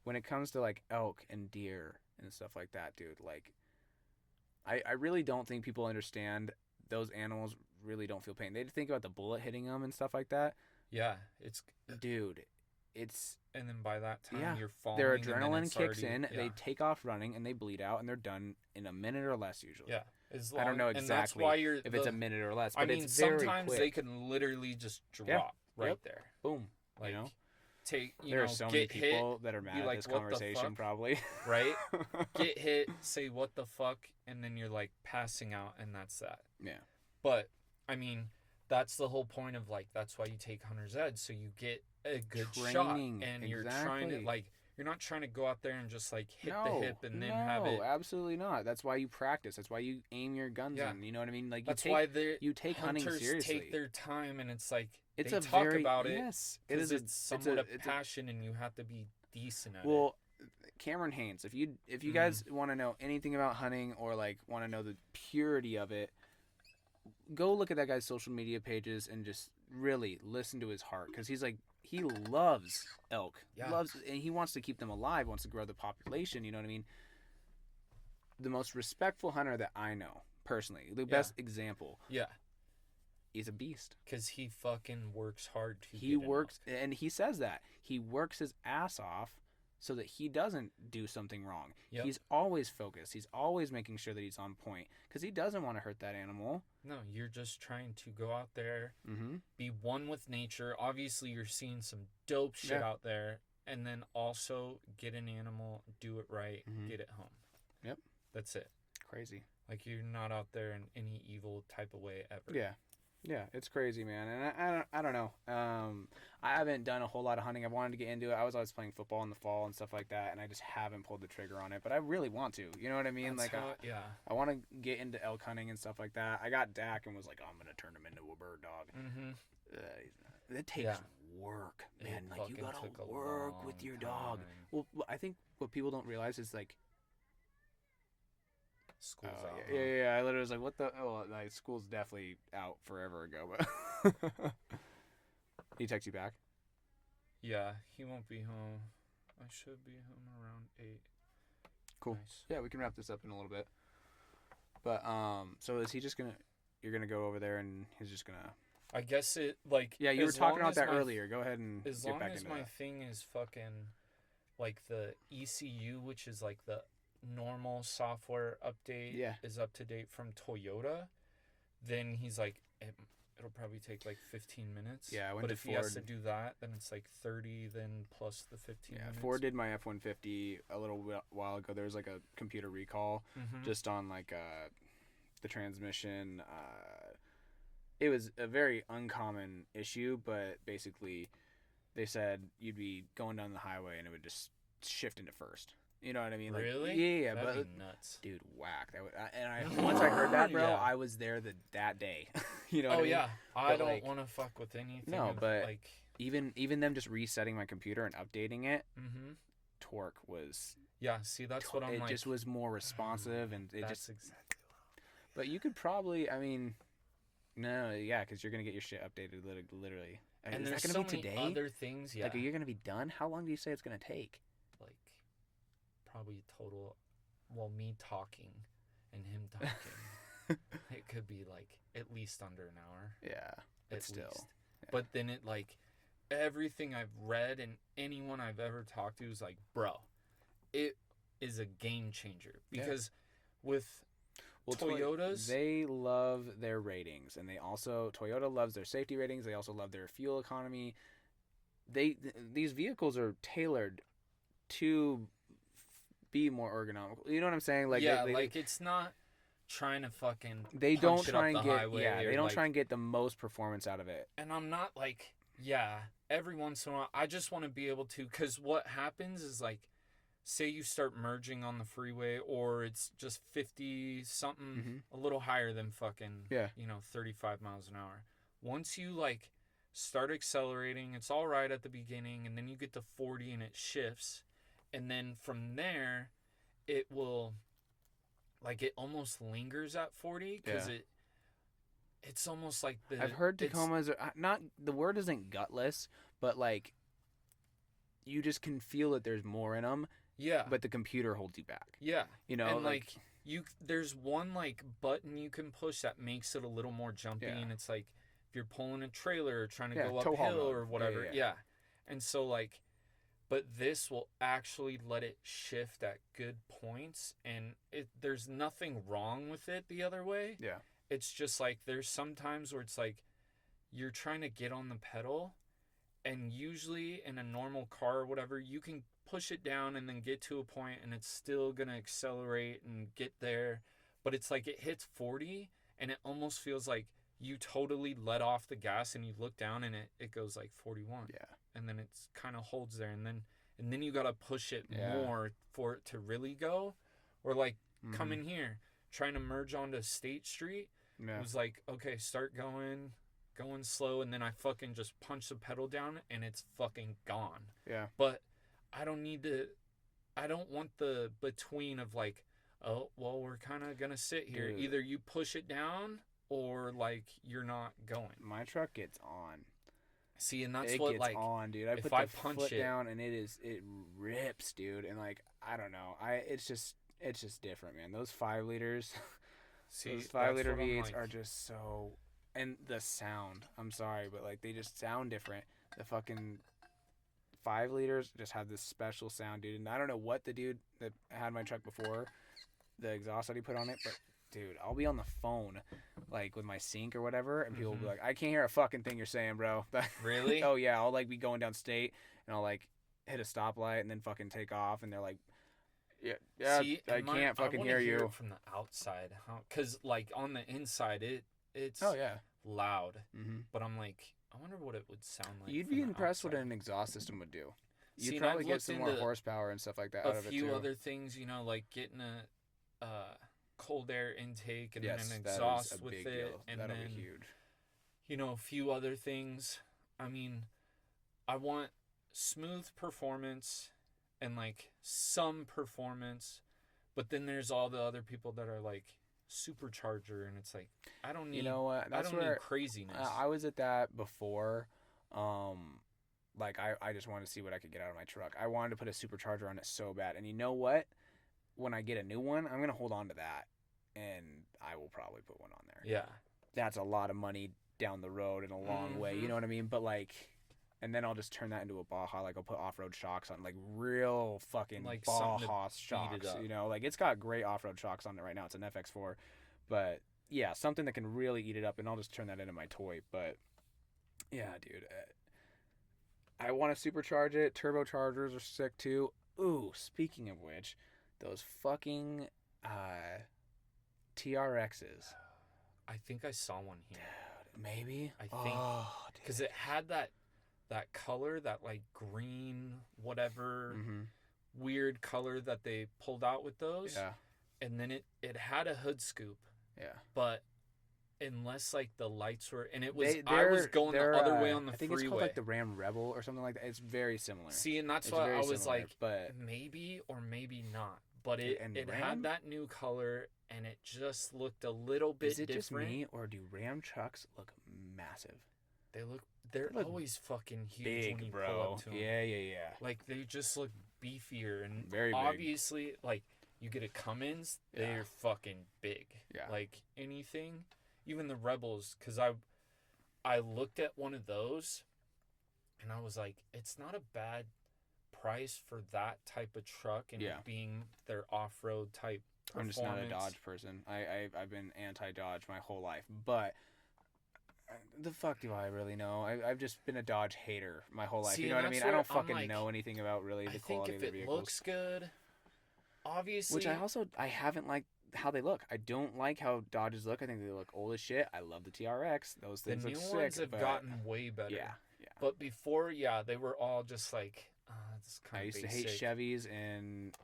when it comes to like elk and deer and stuff like that, dude, like I really don't think people understand those animals really don't feel pain. They think about the bullet hitting them and stuff like that. Yeah, it's Dude, it's and then by that time Yeah. you're falling. their and then adrenaline it's kicks already- in, Yeah. they take off running, and they bleed out, and they're done in a minute or less usually. yeah. As I don't know and that's exactly why you're if it's a minute or less, but I mean, it's very sometimes quick. they can literally just drop Yeah. right Yep. there. Boom. Like know? take There are so many get hit, people that are mad at like, this "What the conversation, fuck?" probably. right? Get hit, say what the fuck, and then you're like passing out, and that's that. Yeah. But I mean, that's the whole point of like that's why you take hunter's ed, so you get a good shot, Training, and you're trying to exactly. like you're not trying to go out there and just like hit the No, hip and then no, have it. absolutely not. That's why you practice. That's why you aim your guns Yeah. in. You know what I mean? Like That's why the you take hunting hunters seriously. take their time, and it's like It's they a talk very about it yes. It because is it's somewhat a passion, and you have to be decent at it. Well, Cameron Haynes. If you guys want to know anything about hunting or like want to know the purity of it, go look at that guy's social media pages and just really listen to his heart, because he's like, he loves elk, and he wants to keep them alive, wants to grow the population. You know what I mean? The most respectful hunter that I know personally, the best example. Yeah. He's a beast. Because he fucking works hard to He works, and he says that. He works his ass off so that he doesn't do something wrong. Yep. He's always focused. He's always making sure that he's on point, because he doesn't want to hurt that animal. No, you're just trying to go out there, be one with nature. Obviously, you're seeing some dope shit out there, and then also get an animal, do it right, get it home. Yep. That's it. Crazy. Like, you're not out there in any evil type of way ever. Yeah. Yeah, it's crazy, man. And I don't know. I haven't done a whole lot of hunting. I've wanted to get into it. I was always playing football in the fall and stuff like that, and I just haven't pulled the trigger on it. But I really want to. You know what I mean? That's like, I want to get into elk hunting and stuff like that. I got Dak and was like, oh, I'm gonna turn him into a bird dog. It takes work, man. Like, you gotta work with your dog. Well, I think what people don't realize is like, school's out. Yeah. I literally was like, what the? Oh, like, school's definitely out forever ago. But he text you back? Yeah, he won't be home. I should be home around 8. Cool. Nice. Yeah, we can wrap this up in a little bit. But so is he just gonna? You're gonna go over there and he's just gonna. I guess it like. Yeah, you were talking about that earlier. Go ahead and as get long back as into my that. thing is fucking, like the ECU, which is like the normal software update, is up to date from Toyota, then he's like, it'll probably take like 15 minutes. Yeah, I went but to if Ford. he has to do that, then it's like 30, then plus the 15 minutes. Ford did my F-150 a little while ago. There was like a computer recall just on like the transmission. It was a very uncommon issue, but basically they said you'd be going down the highway and it would just shift into first. You know what I mean? Like, really? Yeah, that'd but be nuts. Dude, whack. Once I heard that, bro, I was there that day. You know what I mean? Yeah. I But, don't like, want to fuck with anything. No, but like even them just resetting my computer and updating it, torque was. Yeah, see, that's what I'm it like. It just was more responsive, and it that's just. exactly what I'm like. But you could probably, I mean, no, yeah, because you're gonna get your shit updated literally. And is there's that gonna so be many today? other things. Yeah. Like, you're gonna be done. How long do you say it's gonna take? Like, probably total. Well, me talking, and him talking. It could be like at least under an hour. Yeah, but at still. least. Yeah. But then it like everything I've read and anyone I've ever talked to is like, bro, it is a game changer because with Toyotas, they love their ratings, and Toyota loves their safety ratings. They also love their fuel economy. These vehicles are tailored to be more ergonomical. You know what I'm saying? Like, yeah, like it's not trying to fucking. They don't try and get. Highway, Yeah, they don't like, try and get the most performance out of it. And I'm not like, yeah. Every once in a while, I just want to be able to, because what happens is like, say you start merging on the freeway, or it's just 50 something, a little higher than fucking, 35 miles an hour. Once you like start accelerating, it's all right at the beginning, and then you get to 40 and it shifts. And then from there, it will, like, it almost lingers at 40 because it's almost like I've heard Tacomas are not, the word isn't gutless, but like, you just can feel that there's more in them. Yeah. But the computer holds you back. Yeah. You know, and like there's one like button you can push that makes it a little more jumpy, and it's like if you're pulling a trailer or trying to go uphill or whatever. Yeah. And so like, but this will actually let it shift at good points, and there's nothing wrong with it the other way. Yeah. It's just like there's some times where it's like you're trying to get on the pedal, and usually in a normal car or whatever, you can push it down and then get to a point and it's still going to accelerate and get there. But it's like it hits 40 and it almost feels like you totally let off the gas and you look down and it goes like 41. Yeah. And then it's kind of holds there, and then and then you gotta push it Yeah. more for it to really go. Or like Mhm. coming here, trying to merge onto State Street. Yeah. It was like, okay, start going slow, and then I fucking just punch the pedal down and it's fucking gone. Yeah. But I don't want the between of like, oh, well, we're kind of gonna sit here. Dude. Either you push it down or like you're not going. My truck gets on. See, and that's It what gets like on, dude. I if put I the punch foot it- down and it rips, dude. And like I don't know, it's just different, man. Those 5 liters, see those 5-liter that's what I'm V8s like. are just so, and the sound. I'm sorry, but like they just sound different. The fucking 5 liters just have this special sound, dude. And I don't know what the dude that had my truck before, the exhaust that he put on it, but dude, I'll be on the phone, like with my sync or whatever, and people will be Mhm. like, "I can't hear a fucking thing you're saying, bro." Really? Oh yeah, I'll like be going down state, and I'll like hit a stoplight and then fucking take off, and they're like, "Yeah, See, I and can't fucking wanna hear hear you." it from the outside, because like on the inside, it's Oh yeah. loud. Mm-hmm. But I'm like, I wonder what it would sound like. You'd from be the impressed what outside. an exhaust system would do. See, You'd and probably I've get looked some more into horsepower and stuff like that out a of it few too. other things, like getting a cold air intake and then Yes, an that is exhaust a with big it, deal. and That'll then be huge. a few other things. I mean, I want smooth performance and like some performance, but then there's all the other people that are like supercharger, and it's like I don't need. You know what? That's I don't where need craziness. I was at that before. Like I just wanted to see what I could get out of my truck. I wanted to put a supercharger on it so bad. And you know what? When I get a new one, I'm gonna hold on to that, and I will probably put one on there. Yeah. That's a lot of money down the road and a long way. You Mhm. know what I mean? But like, and then I'll just turn that into a Baja. Like I'll put off-road shocks on, like real fucking Like something to Baja beat it shocks. up. Like it's got great off-road shocks on it right now. It's an FX4, but yeah, something that can really eat it up, and I'll just turn that into my toy. But yeah, dude, I want to supercharge it. Turbochargers are sick too. Ooh, speaking of which, those fucking TRXs. I think I saw one here Dude, maybe. I think- Oh, because it had that color, that like green whatever Mm-hmm. weird color that they pulled out with those. Yeah. And then it had a hood scoop, Yeah. but unless like the lights were, and it was I They're- was going the they're, other way on the I think freeway. it's called like the Ram Rebel or something like that. It's very similar. See, and that's It's why very I was similar, like, but maybe or maybe not. But And it Ram? had that new color, and it just looked a little bit is it different. just me or do Ram trucks look massive? They're look always fucking huge when Big, you bro. pull up to them. Yeah. Like they just look beefier, and Very big. obviously, like you get a Cummins, Yeah. they're fucking big. Yeah. Like anything, even the Rebels, because I looked at one of those, and I was like, it's not a bad price for that type of truck and Yeah. it being their off-road type I'm performance. just not a Dodge person. I've been anti-Dodge my whole life, but the fuck do I really know? I've just been a Dodge hater my whole life. See, you know and what I mean? that's I where don't I'm fucking like, know anything about really I the think quality if of the it vehicles. looks good, obviously. Which I haven't liked how they look. I don't like how Dodges look. I think they look old as shit. I love the TRX. Those the things new look ones sick. have but gotten way better. yeah. But before, they were all just like, this kind I of used basic. to hate Chevys, and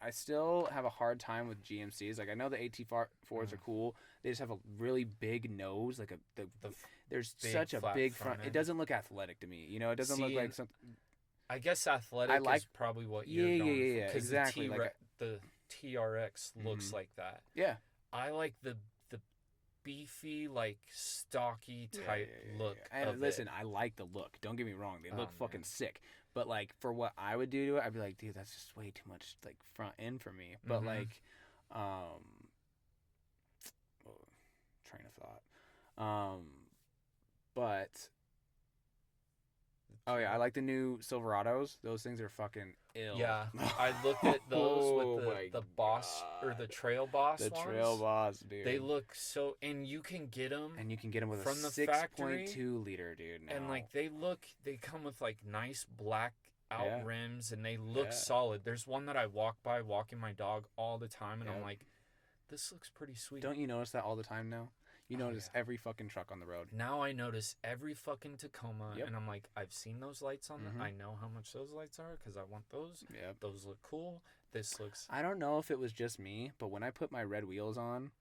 I still have a hard time with GMCs. Like I know the AT4s are cool. They just have a really big nose, like there's big such a flat big front front. end. It doesn't look athletic to me. You know, it doesn't look See, like and something. I guess athletic like- is probably what you're Yeah, going yeah, for. 'Cause exactly, like the TRX looks Mhm. like that. Yeah. I like the beefy, like stocky type look. And of listen, it. I like the look. Don't get me wrong; they look Oh, fucking man. sick. But like for what I would do to it, I'd be like, dude, that's just way too much like front end for me. But Mhm. like, train of thought. But oh yeah, I like the new Silverados. Those things are fucking ill. Yeah, I looked at those Oh with my the Boss or the God. Trail Boss The ones. Trail Boss, dude. They look so, and you can get them, and you can get them with from a the 6.2 liter, dude. Now. and like they come with like nice black out Yeah. rims, and they look Yeah. solid. There's one that I walk by walking my dog all the time, and I'm Yep. like, this looks pretty sweet. Don't you notice that all the time now? You notice every fucking truck on the road. Now I notice every fucking Tacoma, Yep. and I'm like, I've seen those lights on Mhm. I know how much those lights are because I want those. Yep. Those look cool. This looks... I don't know if it was just me, but when I put my red wheels on,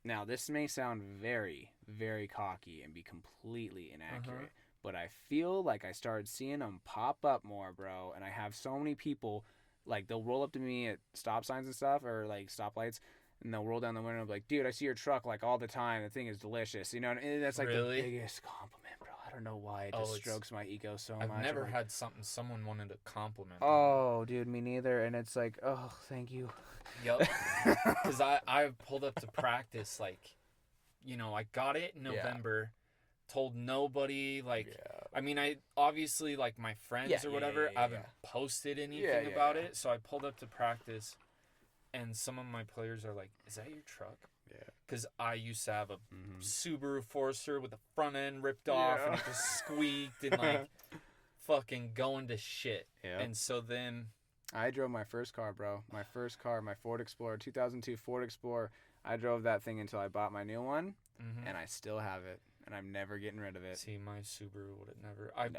now this may sound very, very cocky and be completely inaccurate, but I feel like I started seeing them pop up more, bro. And I have so many people, like, they'll roll up to me at stop signs and stuff, or like stoplights, and they'll roll down the window and be like, dude, I see your truck like all the time. The thing is delicious. You know, and that's like Really? the biggest compliment, bro. I don't know why it just strokes my ego so much. I've never I'm like, had someone wanted to compliment. oh, dude, me neither. And it's like, oh, thank you. Yep. Because I pulled up to practice, like, you know, I got it in November, told nobody, like, I mean, I obviously, like, my friends or whatever, I haven't posted anything about it, so I pulled up to practice, and some of my players are like, is that your truck? Yeah. Because I used to have a Subaru Forester with the front end ripped off, and it just squeaked, and, like, fucking going to shit. Yeah. And so then... I drove my first car, bro. My first car, my Ford Explorer, 2002 Ford Explorer. I drove that thing until I bought my new one, and I still have it, and I'm never getting rid of it. See, my Subaru would have never... I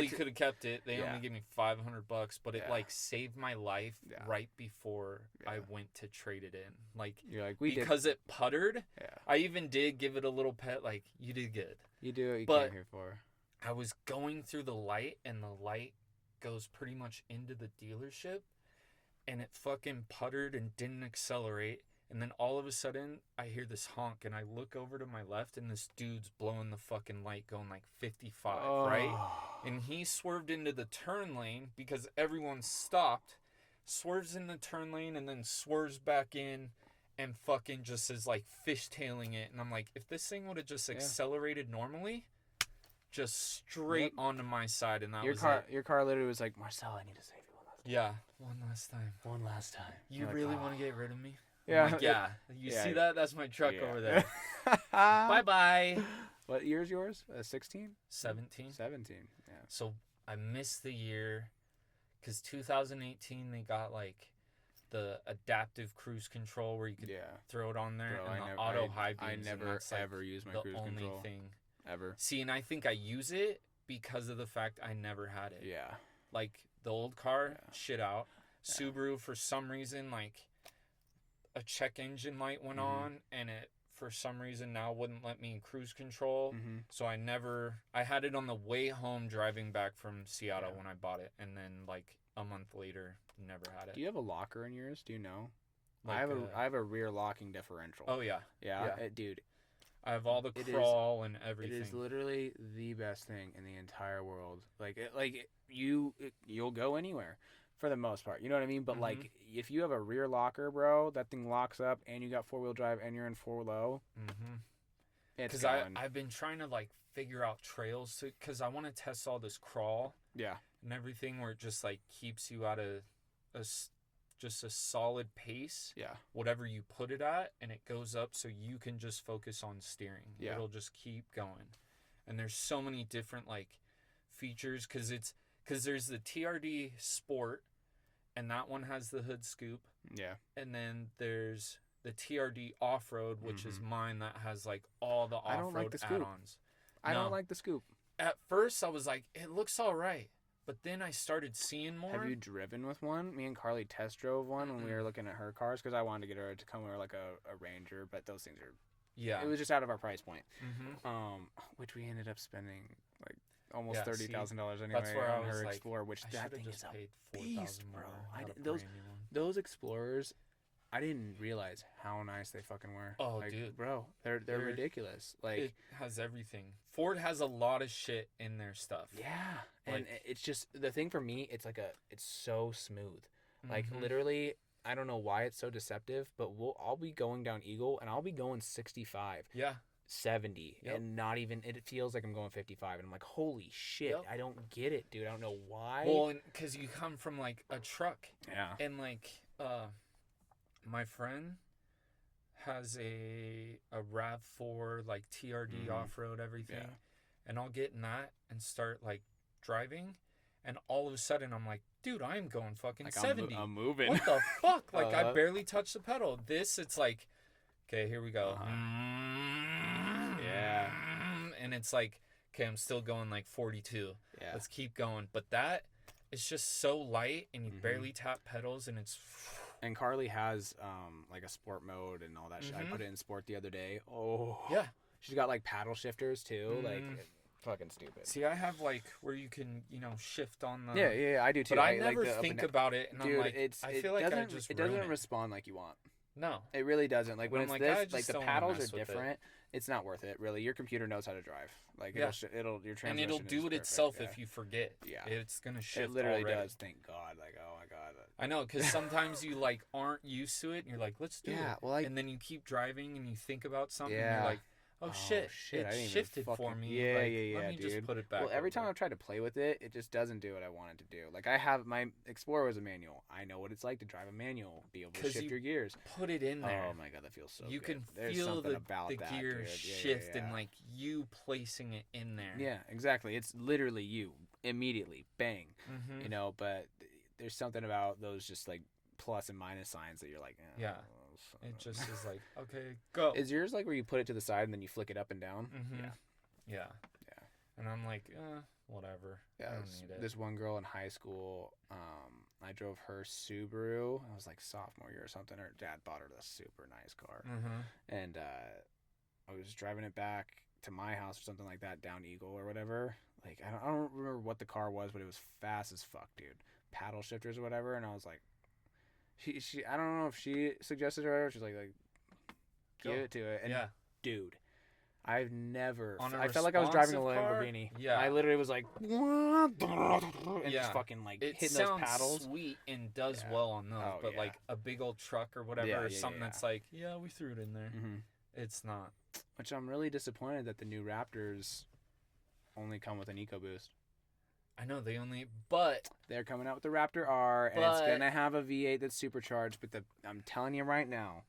could have kept it. They only gave me $500, but it, like, saved my life right before I went to trade it in. Like, you're like, because it puttered, Yeah. I even did give it a little pet, like, you did good. You do what you But came here for. I was going through the light, and the light goes pretty much into the dealership, and it fucking puttered and didn't accelerate. And then all of a sudden, I hear this honk, and I look over to my left, and this dude's blowing the fucking light going like 55, right? And he swerved into the turn lane because everyone stopped, swerves in the turn lane, and then swerves back in and fucking just is like fishtailing it. And I'm like, if this thing would have just accelerated normally, just straight onto my side, and that was it. Your car literally was like, Marcel, I need to save you one last time. Yeah, one last time. One last time. You really want to get rid of me? Yeah. I'm like, yeah. You see that? That's my truck over there. Bye. Bye-bye. What year is yours? 16? 17. 17, yeah. So I missed the year because 2018 they got like the adaptive cruise control where you could throw it on there, Bro, and the auto high beams. I never like ever use my cruise control. The only thing. Ever. See, and I think I use it because of the fact I never had it. Yeah. Like the old car, shit out. Subaru, for some reason, like a check engine light went on, and it for some reason now wouldn't let me cruise control. So I had it on the way home driving back from Seattle when I bought it, and then like a month later, never had it. Do you have a locker in yours? Do you know? Like I have a rear locking differential. Oh yeah. Dude. I have all the crawl and everything. It is literally the best thing in the entire world. You'll go anywhere for the most part. You know what I mean? But like, if you have a rear locker, bro, that thing locks up, and you got 4-wheel drive, and you're in 4-low. Because I've been trying to like figure out trails because I want to test all this crawl. Yeah. And everything where it just like keeps you at just a solid pace. Yeah. Whatever you put it at, and it goes up so you can just focus on steering. Yeah. It'll just keep going. And there's so many different like features because there's the TRD Sport, and that one has the hood scoop. Yeah. And then there's the TRD Off-Road, which is mine, that has like all the off-road add-ons. I don't like the scoop. At first I was like, it looks all right. But then I started seeing more. Have you driven with one? Me and Carly test drove one when we were looking at her cars because I wanted to get her a Tacoma or like a Ranger, but those things are... Yeah. It was just out of our price point. Which we ended up spending like almost $30,000 anyway that's where on I was her like, Explorer, which I that thing just is a paid beast, $4,000 bro. Those Explorers, I didn't realize how nice they fucking were. Oh, like, dude, bro, they're ridiculous. Like, it has everything. Ford has a lot of shit in their stuff. Yeah, like, and it's just the thing for me. It's it's so smooth. Like literally, I don't know why it's so deceptive, but I'll be going down Eagle and I'll be going 65. Yeah. 70 and not even it feels like I'm going 55 and I'm like, holy shit, I don't get it, dude. I don't know why. Well, because you come from like a truck, and like my friend has a RAV4 like TRD off-road everything, and I'll get in that and start like driving, and all of a sudden I'm like, dude, I am going fucking like 70. I'm moving. What the fuck? Like I barely touched the pedal. This, it's like, Okay, here we go. Yeah. And it's like, okay, I'm still going like 42. Yeah. Let's keep going. But that is just so light, and you barely tap pedals, and it's... And Carly has like a sport mode and all that shit. I put it in sport the other day. Oh. Yeah. She's got like paddle shifters too. Like, fucking stupid. See, I have like where you can, shift on the... Yeah, I do too. But I like never think about it, and Dude, I'm like, I feel like I just it doesn't ruin it. respond like you want. No. It really doesn't. Like when I'm it's like, I this, just like the don't wanna paddles mess are with it. different. It's not worth it, really. Your computer knows how to drive. Like Yeah. it'll your transmission And it'll is do it perfect, itself yeah. if you forget. Yeah. It's going to shift It literally already. does. Thank God. Like, oh my God. I know, because sometimes you like aren't used to it, and you're like, let's do Yeah, it. well, like- and then you keep driving, and you think about something, and Yeah. you're like, oh shit, I it didn't even shifted for fucking- me. Yeah, like, yeah, Let me dude. just put it back. Well, every time over. I've tried to play with it, it just doesn't do what I want it to do. Like I have my Explorer was a manual. I know what it's like to drive a manual, be able to 'Cause shift you your gears. Put it in there. Oh my God, that feels so you good. can There's feel something the about the that, gear dude. shift Yeah. and like you placing it in there. Yeah, exactly. It's literally you immediately, bang. Mm-hmm. You know, but there's something about those just like plus and minus signs that you're like, Yeah. It just is like, okay, go. Is yours like where you put it to the side and then you flick it up and down? Mm-hmm. Yeah. Yeah. And I'm like, whatever. I Yeah, don't need it. this one girl in high school, I drove her Subaru. I was like sophomore year or something. Her dad bought her this super nice car, Mm-hmm. and I was driving it back to my house or something like that, down Eagle or whatever. Like I don't remember what the car was, but it was fast as fuck, dude. Paddle shifters or whatever, and I was like, she I don't know if she suggested it or whatever. She's like give Go. it to it, and Yeah. dude. I've never. On a I felt like I was driving a responsive car? Lamborghini. Yeah. I literally was like, and just fucking like It hitting those sounds paddles. sweet and does Yeah. well on those, Oh, but yeah. like a big old truck or whatever, Yeah, or yeah, something yeah. that's like, yeah, we threw it in there. Mm-hmm. It's not. Which I'm really disappointed that the new Raptors only come with an EcoBoost. I know they only, but They're coming out with the Raptor R, and it's But- gonna have a V8 that's supercharged. But I'm telling you right now,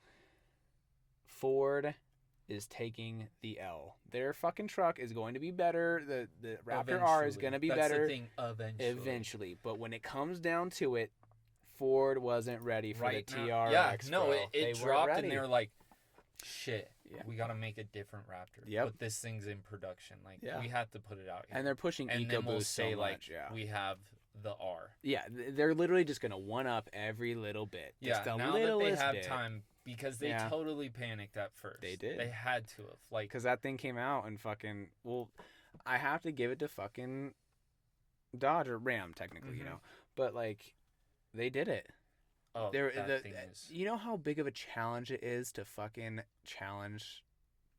Ford is taking the L. Their fucking truck is going to be better. The Raptor R is eventually. going to be That's better the thing, eventually. But when it comes down to it, Ford wasn't ready for Right the now, TRX. yeah, no, bro. it They weren't dropped, ready. and they were like, shit, Yeah. we got to make a different Raptor. Yep. But this thing's in production. Like, Yeah. we have to put it out here. And they're pushing and then we'll EcoBoost say, so like, much. Yeah. we have the R. Yeah, they're literally just gonna one up every little bit. Yeah, just the now that they littlest have bit. time, because they Yeah. totally panicked at first. They did. They had to have. Like, Because that thing came out and fucking I have to give it to fucking Dodge or Ram technically, you Mhm. know, but like they did it. oh, They're that thing is... You know how big of a challenge it is to fucking challenge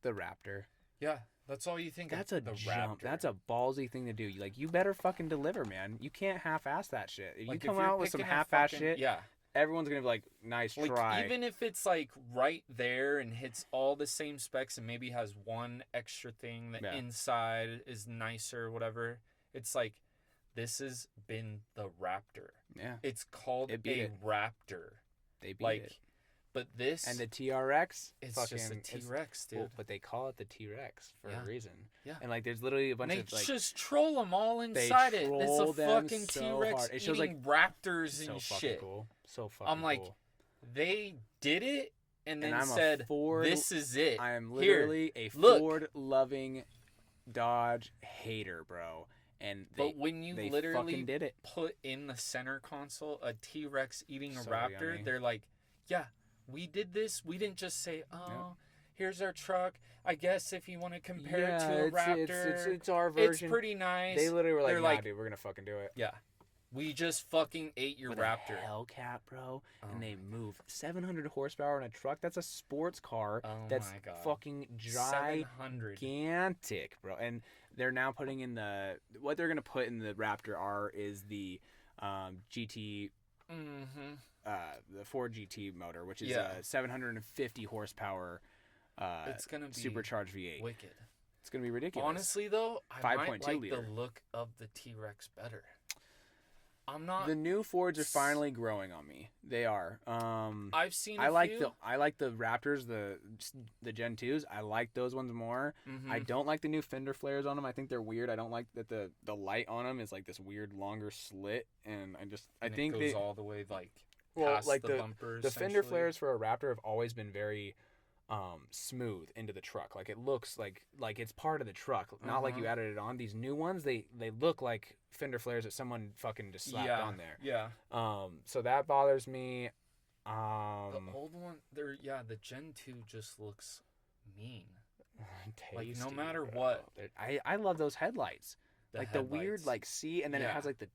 the Raptor. Yeah, that's all you think That's of a the jump. Raptor. That's a ballsy thing to do. Like you better fucking deliver, man. You can't half-ass that shit. If Like, you come you're out with some picking a half-ass fucking- shit, Yeah. everyone's gonna be like, "Nice Like, try." even if it's like right there and hits all the same specs and maybe has one extra thing, the Yeah. inside is nicer or whatever, it's like, this has been the Raptor. Yeah, It's called It beat a it. Raptor. they beat Like, it. but this, And the TRX, it's fucking, just a T-Rex, dude. Well, but they call it the T-Rex for Yeah. a reason. Yeah. And like, there's literally a bunch They of like, just troll them all they inside it. It's troll a them fucking so T-Rex hard. It shows, eating raptors so and fucking shit. cool. So fucking I'm like, cool. They did it and then And I'm said, a Ford. this is it. I am Here, literally a look. Ford-loving Dodge hater, bro. And But when you they literally fucking did it. put in the center console a T-Rex eating a So raptor, yummy. they're like, yeah, we did this. We didn't just say, oh, Yep. here's our truck. I guess if you want to compare it to a it's, raptor, it's our it's version. pretty nice. They literally were like, They're nah, like- dude, we're gonna fucking do it. Yeah. We just fucking ate your With raptor. a Hellcat, bro, Oh and they my move 700 horsepower in a truck. That's a sports car. Oh That's my God. fucking 700. gigantic, bro. And they're now putting in what they're gonna put in the Raptor R is the GT, Mm-hmm. the Ford GT motor, which is Yeah. a 750 horsepower It's gonna be supercharged V8. wicked. It's gonna be ridiculous. Honestly, though, I might 5.2 like liter. the look of the T-Rex better. I'm not. The new Fords are finally growing on me. They are. I've seen. I a like few. the Raptors, the Gen 2s. I like those ones more. Mhm. I don't like the new fender flares on them. I think they're weird. I don't like that the light on them is like this weird longer slit, and I And think it goes they all the way like well past like the bumper. the fender essentially. flares for a Raptor have always been very smooth into the truck. Like it looks like it's part of the truck, not like you added it on. These new ones, they look like fender flares that someone fucking just slapped on there. Yeah. So that bothers me. The old one, the Gen 2 just looks mean. Tasty, like no matter bro. what. I love those headlights. Like the weird like C, and then it Yeah. has like the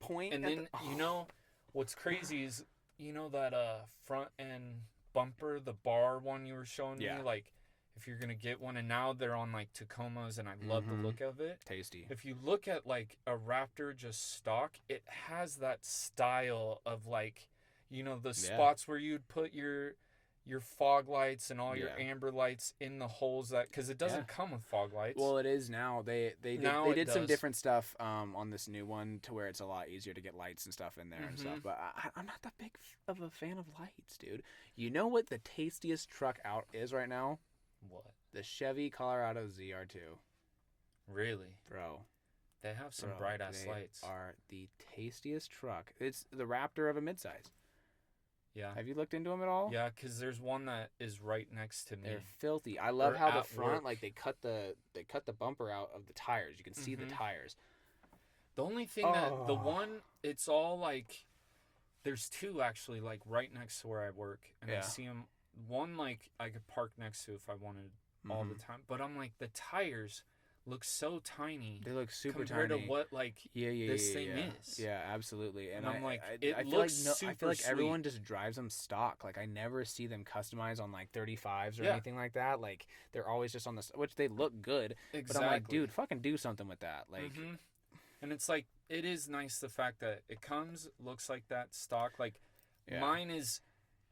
point. And then you know what's crazy is that front end bumper, the bar one you were showing me, like if you're gonna get one, and now they're on like Tacomas, and I love the look of it. Tasty. If you look at like a Raptor just stock, it has that style of like the spots where you'd put your fog lights and all your amber lights in the holes, that because it doesn't come with fog lights. Well, it is now. They did some different stuff on this new one to where it's a lot easier to get lights and stuff in there and stuff. But I'm not that big of a fan of lights, dude. You know what the tastiest truck out is right now? What? The Chevy Colorado ZR2. Really? Bro. They have some bright ass lights. They are the tastiest truck. It's the Raptor of a midsize. Yeah. Have you looked into them at all? Yeah, because there's one that is right next to me. They're filthy. I love how the front, like they cut the bumper out of the tires. You can see the tires. The only thing that the one, it's all like, there's two actually like right next to where I work, and I see them. One like I could park next to if I wanted all the time, but I'm like the tires look so tiny. They look super compared tiny to what like this thing is. Yeah, absolutely. And I'm like, I feel like I feel like everyone just drives them stock. Like I never see them customized on like 35s or anything like that. Like they're always just on the, which they look good. Exactly. But I'm like, dude, fucking do something with that. Like, and it's like it is nice the fact that it looks like that stock. Like mine is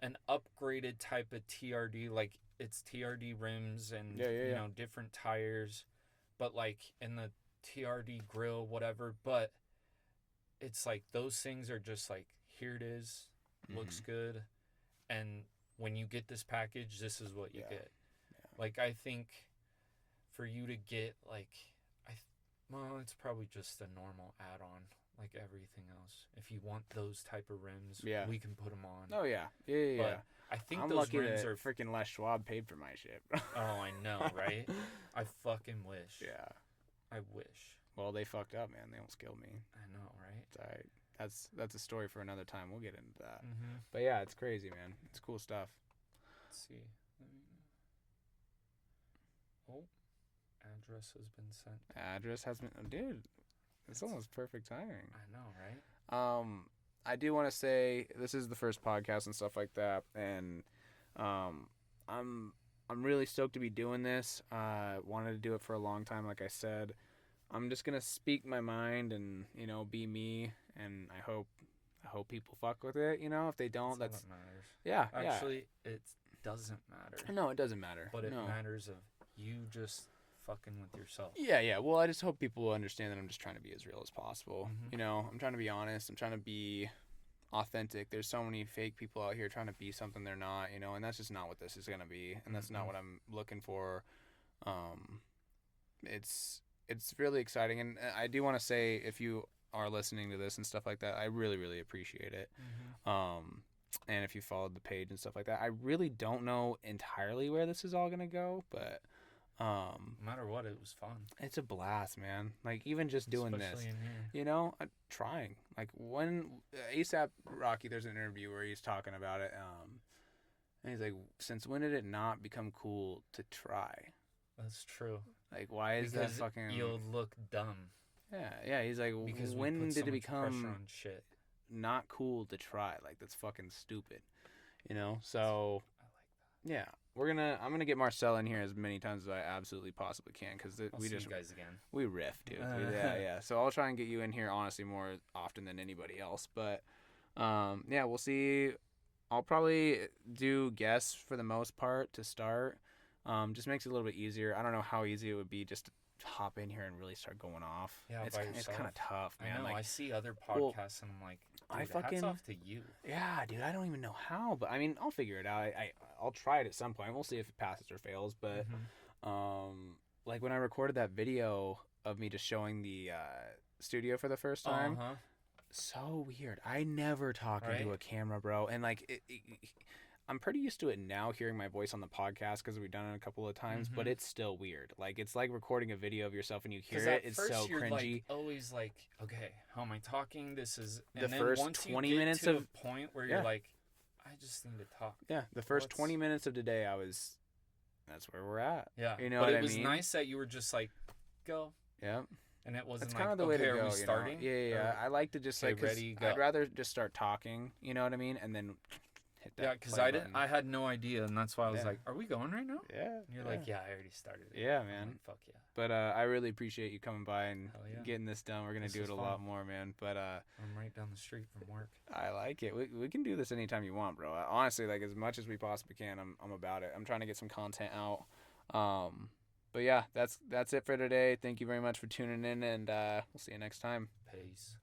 an upgraded type of TRD. Like it's TRD rims and different tires. But like in the TRD grill, whatever, but it's like those things are just like, here it is, looks good, and when you get this package, this is what you get. Yeah. Like I think for you to get like, well, it's probably just a normal add-on like everything else. If you want those type of rims, we can put them on. Oh yeah, yeah. But I think I'm those lucky rims that are freaking Les Schwab paid for my shit. Oh, I know, right? I fucking wish. Yeah. I wish. Well, they fucked up, man. They almost killed me. I know, right? It's all right. That's a story for another time. We'll get into that. But yeah, it's crazy, man. It's cool stuff. Let's see. Oh, address has been sent. Address has been... Oh, dude, it's almost perfect timing. I know, right? I do want to say this is the first podcast and stuff like that, and I'm really stoked to be doing this. Wanted to do it for a long time, like I said. I'm just gonna speak my mind and be me, and I hope people fuck with it. If they don't, that's what matters. Yeah, actually, it doesn't matter. No, it doesn't matter. But it matters of you just fucking with yourself. Yeah. Well, I just hope people will understand that I'm just trying to be as real as possible. I'm trying to be honest. I'm trying to be authentic. There's so many fake people out here trying to be something they're not, and that's just not what this is gonna be, and that's not what I'm looking for. It's really exciting, and I do want to say, if you are listening to this and stuff like that, I really, really appreciate it. And if you followed the page and stuff like that, I really don't know entirely where this is all gonna go, but no matter what, it was fun. It's a blast, man. Like even just doing Especially this, in here. I'm trying. Like when ASAP Rocky, there's an interview where he's talking about it, and he's like, "Since when did it not become cool to try?" That's true. Like, why is that fucking? You'll look dumb. Yeah. He's like, because when did it become on shit? Not cool to try? Like that's fucking stupid, So I like that. Yeah. I'm gonna get Marcel in here as many times as I absolutely possibly can, because we just see you guys again. We riff, dude. Yeah. So I'll try and get you in here honestly more often than anybody else. But we'll see. I'll probably do guests for the most part to start. Just makes it a little bit easier. I don't know how easy it would be just to hop in here and really start going off. Yeah, it's kind of tough, man. I know. Like, I see other podcasts and I'm like, dude, hats off to you. Yeah, dude. I don't even know how, but I mean, I'll figure it out. I'll try it at some point. We'll see if it passes or fails. But like when I recorded that video of me just showing the studio for the first time, so weird. I never talk into a camera, bro. And like, I'm pretty used to it now, hearing my voice on the podcast because we've done it a couple of times. But it's still weird. Like it's like recording a video of yourself and you hear it. It's so you're cringy. Like, always like, okay, how am I talking? This is the first once 20 you get minutes to of a point where you're like, I just need to talk. Yeah, the first 20 minutes of the day, that's where we're at. Yeah, you know but what it I was mean? nice that you were just like, go. Yeah. And it wasn't That's like, kind of the okay, way to are go. we starting? Yeah. I like to just okay, like, 'cause ready, go. I'd rather just start talking. You know what I mean? And then hit that. Yeah, because play button. I had no idea, and that's why I was like, are we going right now? Yeah. And you're like, yeah, I already started it. Yeah, I'm man. like, fuck yeah. But I really appreciate you coming by and Hell yeah. getting this done. We're gonna do it a lot more, man. But I'm right down the street from work. I like it. We can do this anytime you want, bro. Honestly, like as much as we possibly can, I'm about it. I'm trying to get some content out. But yeah, that's it for today. Thank you very much for tuning in, and we'll see you next time. Peace.